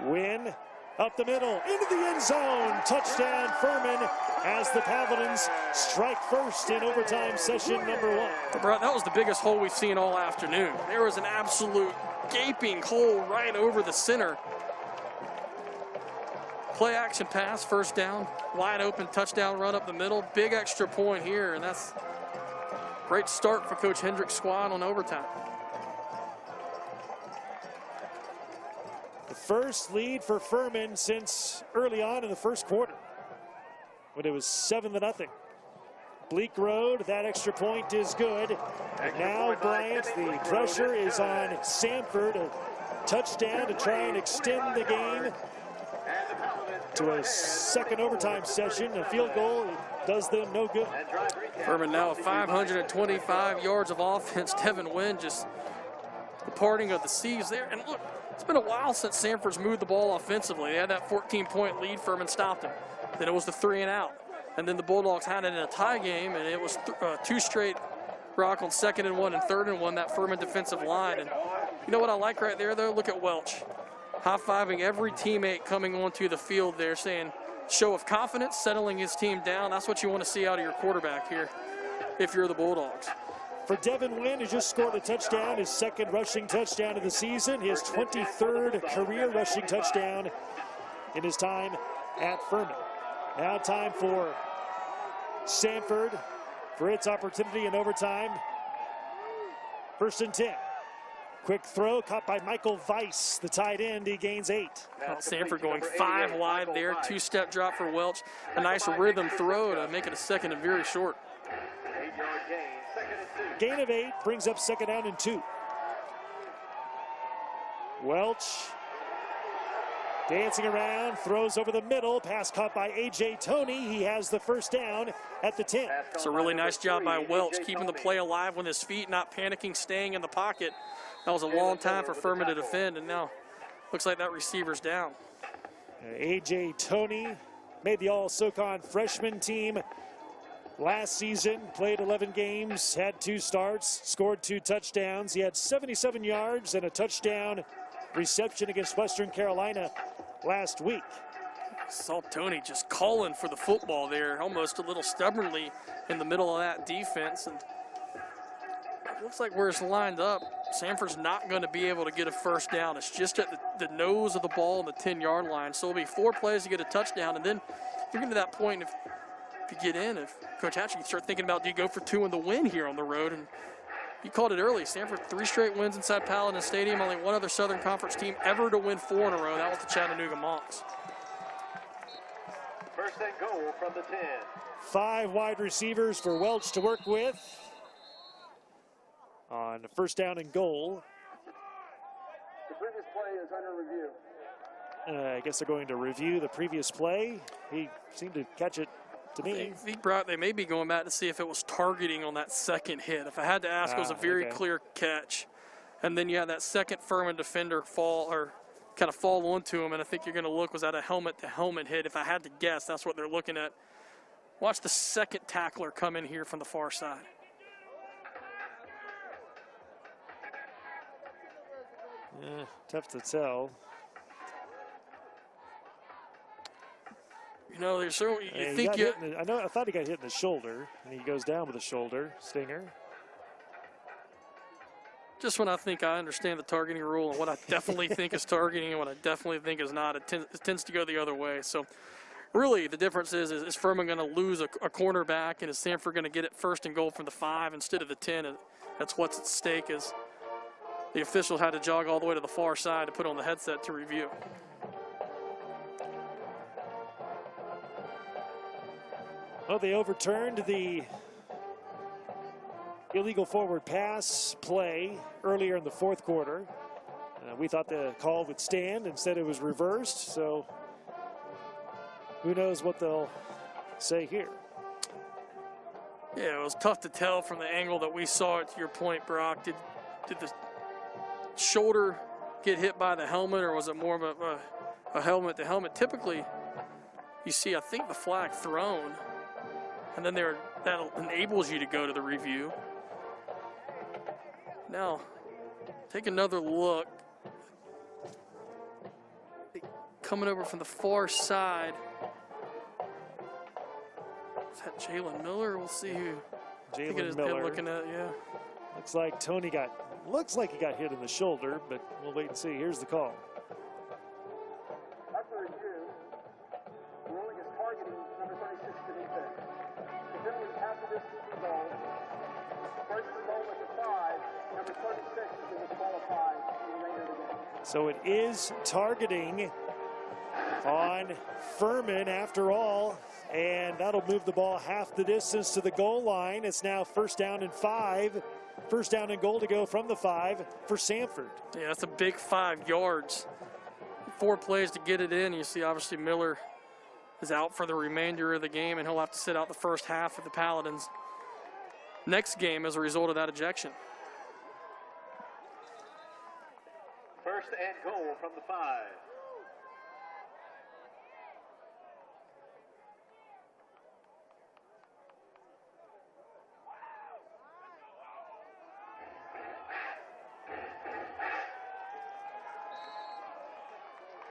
Wynn up the middle, into the end zone. Touchdown Furman as the Paladins strike first in overtime session number 1. Bro, that was the biggest hole we've seen all afternoon. There was an absolute gaping hole right over the center. Play action pass, 1st down, wide open touchdown run up the middle. Big extra point here, and that's a great start for Coach Hendrick's squad on overtime. The first lead for Furman since early on in the first quarter, when it was 7-0. Bleak Road, that extra point is good. And now, Bryant, the pressure is on Samford. A touchdown to try and extend the game to a second overtime session. A field goal does them no good. Furman now 525 yards of offense. Devin Wynn just the parting of the seas there. And look, it's been a while since Samford's moved the ball offensively. They had that 14-point lead. Furman stopped them. Then it was the 3-and-out. And then the Bulldogs had it in a tie game, and it was 2 straight Brock on 2nd and 1 and 3rd and 1, that Furman defensive line. And you know what I like right there, though? Look at Welch. High-fiving every teammate coming onto the field there, saying show of confidence, settling his team down. That's what you want to see out of your quarterback here if you're the Bulldogs. For Devin Wynn, who just scored a touchdown, his 2nd rushing touchdown of the season, his 23rd career rushing touchdown in his time at Furman. Now time for Samford for its opportunity in overtime. 1st and 10. Quick throw caught by Michael Weiss, the tight end. He gains 8. Samford going 5 wide there. 2-step drop for Welch. A nice rhythm throw to make it a 2nd and very short. Gain of 8 brings up 2nd down and 2. Welch dancing around, throws over the middle. Pass caught by A.J. Toney. He has the 1st down at the 10. It's a really nice job by Welch, keeping the play alive with his feet, not panicking, staying in the pocket. That was a long time for Furman to defend, and now looks like that receiver's down. A.J. Toney made the All-SoCon freshman team last season, played 11 games, had 2 starts, scored 2 touchdowns. He had 77 yards and a touchdown reception against Western Carolina last week. Saw Toney just calling for the football there, almost a little stubbornly in the middle of that defense. And it looks like where it's lined up, Samford's not going to be able to get a 1st down. It's just at the nose of the ball on the 10-yard line. So it'll be 4 plays to get a touchdown. And then you're getting to that point, if you get in, if Coach Hatcher, you start thinking about, do you go for 2 in the win here on the road? And you called it early. Samford 3 straight wins inside Paladin Stadium. Only one other Southern Conference team ever to win 4 in a row. That was the Chattanooga Monks. 1st and goal from the 10. 5 wide receivers for Welch to work with on 1st down and goal. The previous play is under review. I guess they're going to review the previous play. He seemed to catch it to me. They may be going back to see if it was targeting on that 2nd hit. If I had to ask, it was a very clear catch. And then you had that 2nd Furman defender fall onto him, and I think you're going to look, was that a helmet-to-helmet hit? If I had to guess, that's what they're looking at. Watch the 2nd tackler come in here from the far side. Tough to tell. You know, there's so you think you. I thought he got hit in the shoulder, and he goes down with a shoulder stinger. Just when I think I understand the targeting rule and what I definitely think is targeting and what I definitely think is not, it tends to go the other way. So really the difference is Furman going to lose a cornerback, and is Samford going to get it first and goal from the 5 instead of the 10? And that's what's at stake, is the official had to jog all the way to the far side to put on the headset to review. Well, they overturned the illegal forward pass play earlier in the fourth quarter. We thought the call would stand. Instead, it was reversed. So who knows what they'll say here. Yeah, it was tough to tell from the angle that we saw it. To your point, Brock, did the shoulder get hit by the helmet, or was it more of a helmet to helmet? Typically, you see, I think, the flag thrown, and then that enables you to go to the review. Now, take another look. Coming over from the far side. Is that Jalen Miller? We'll see who. Jalen Miller. Looking at, yeah. Looks like looks like he got hit in the shoulder, but we'll wait and see. Here's the call. After review, the ruling is targeting number 36 to defense. The penalty after this goal. First the goal with the 5, number 36 is disqualified in the remainder of the game. So it is targeting on Furman after all, and that'll move the ball half the distance to the goal line. It's now 1st down and 5. 1st down and goal to go from the 5 for Samford. Yeah, that's a big 5 yards. 4 plays to get it in. You see, obviously, Miller is out for the remainder of the game, and he'll have to sit out the first half of the Paladins' next game as a result of that ejection. 1st and goal from the 5.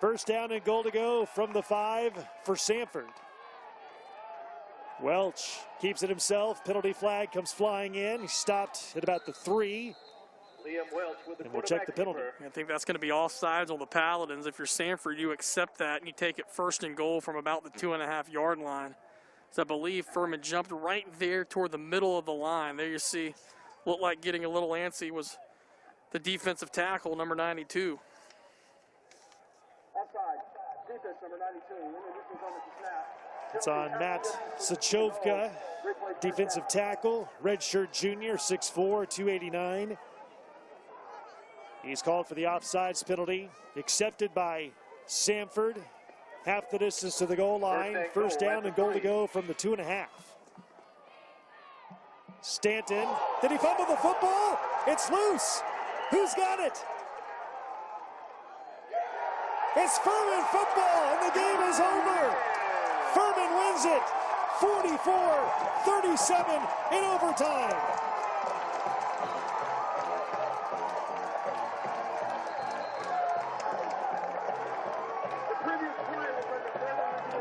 First down and goal to go from the 5 for Samford. Welch keeps it himself. Penalty flag comes flying in. He stopped at about the 3. Liam Welch with the and we'll check the penalty. I think that's going to be offsides on the Paladins. If you're Samford, you accept that and you take it 1st and goal from about the 2.5-yard line. So I believe Furman jumped right there toward the middle of the line. There you see, looked like getting a little antsy was the defensive tackle, number 92. Defense number 92. It's on Matt Sachovka, defensive tackle, redshirt junior, 6'4", 289. He's called for the offsides penalty, accepted by Samford. Half the distance to the goal line. 1st down and goal to go from the 2.5. Stanton, did he fumble the football? It's loose. Who's got it? It's Furman football, and the game is over. Furman wins it, 44-37 in overtime.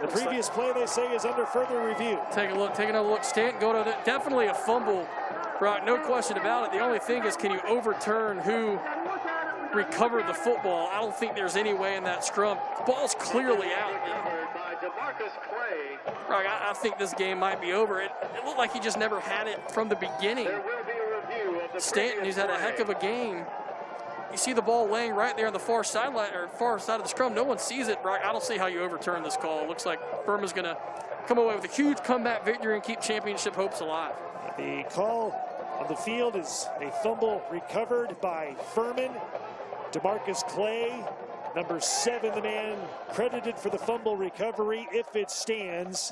The previous play, they say, is under further review. Take a look, take another look. Stanton, go to definitely a fumble, Brock, no question about it. The only thing is, can you overturn who recovered the football? I don't think there's any way in that scrum. The ball's clearly out. Brock, I think this game might be over. It looked like he just never had it from the beginning. Stanton, who's had a heck of a game. You see the ball laying right there on the far sideline or far side of the scrum. No one sees it, Brock. I don't see how you overturn this call. It looks like Furman's going to come away with a huge comeback victory and keep championship hopes alive. The call on the field is a fumble recovered by Furman. DeMarcus Clay, number 7, the man credited for the fumble recovery if it stands.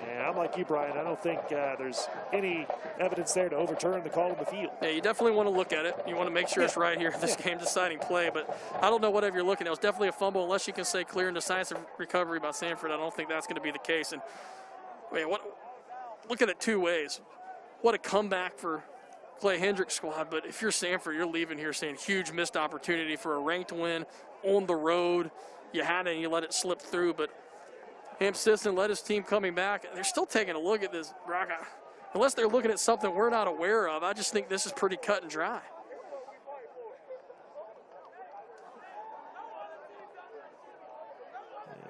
And I'm like you, Brian. I don't think there's any evidence there to overturn the call on the field. Yeah, you definitely want to look at it. You want to make sure it's right here in this game-deciding play. But I don't know whatever you're looking at. It was definitely a fumble, unless you can say clear and decisive recovery by Samford. I don't think that's going to be the case. And man, look at it 2 ways. What a comeback for Clay Hendrick's squad, but if you're Samford, you're leaving here saying huge missed opportunity for a ranked win on the road. You had it and you let it slip through, but Hamp Sisson led his team coming back. They're still taking a look at this, Brock. Unless they're looking at something we're not aware of, I just think this is pretty cut and dry.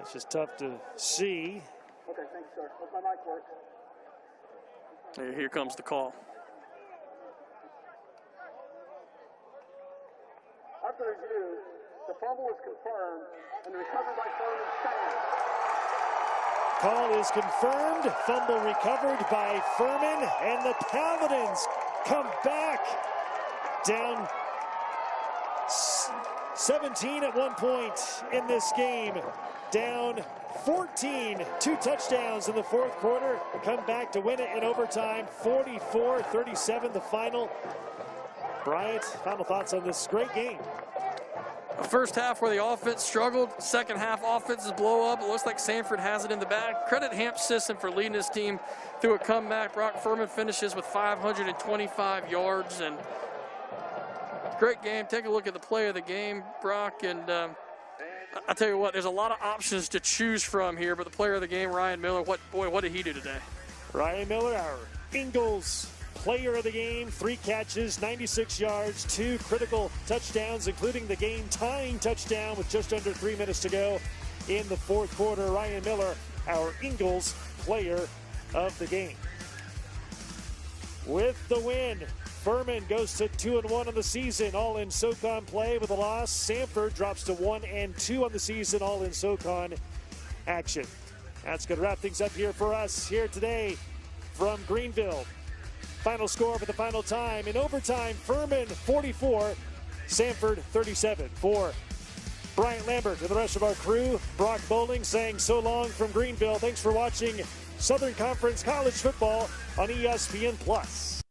It's just tough to see. Okay, thanks, sir. Let my mic work. Here comes the call. After review, the fumble is confirmed and the recovery by Furman stands. Call is confirmed. Fumble recovered by Furman, and the Paladins come back down 17 at one point in this game. Down 14, 2 touchdowns in the fourth quarter. Come back to win it in overtime. 44-37 the final. Bryant, final thoughts on this great game? A first half where the offense struggled. Second half offenses blow up. It looks like Samford has it in the bag. Credit Hamp Sisson for leading his team through a comeback. Brock Furman finishes with 525 yards. And great game. Take a look at the play of the game, Brock. And I tell you what, there's a lot of options to choose from here. But the player of the game, Ryan Miller, what did he do today? Ryan Miller, our Ingles player of the game, 3 catches, 96 yards, 2 critical touchdowns, including the game-tying touchdown with just under 3 minutes to go in the fourth quarter. Ryan Miller, our Ingles player of the game. With the win, Furman goes to 2-1 on the season, all in SoCon play with a loss. Samford drops to 1-2 on the season, all in SoCon action. That's going to wrap things up here for us here today from Greenville. Final score for the final time. In overtime, Furman 44, Samford 37. For Bryant Lambert and the rest of our crew, Brock Bowling saying so long from Greenville. Thanks for watching Southern Conference College Football on ESPN+.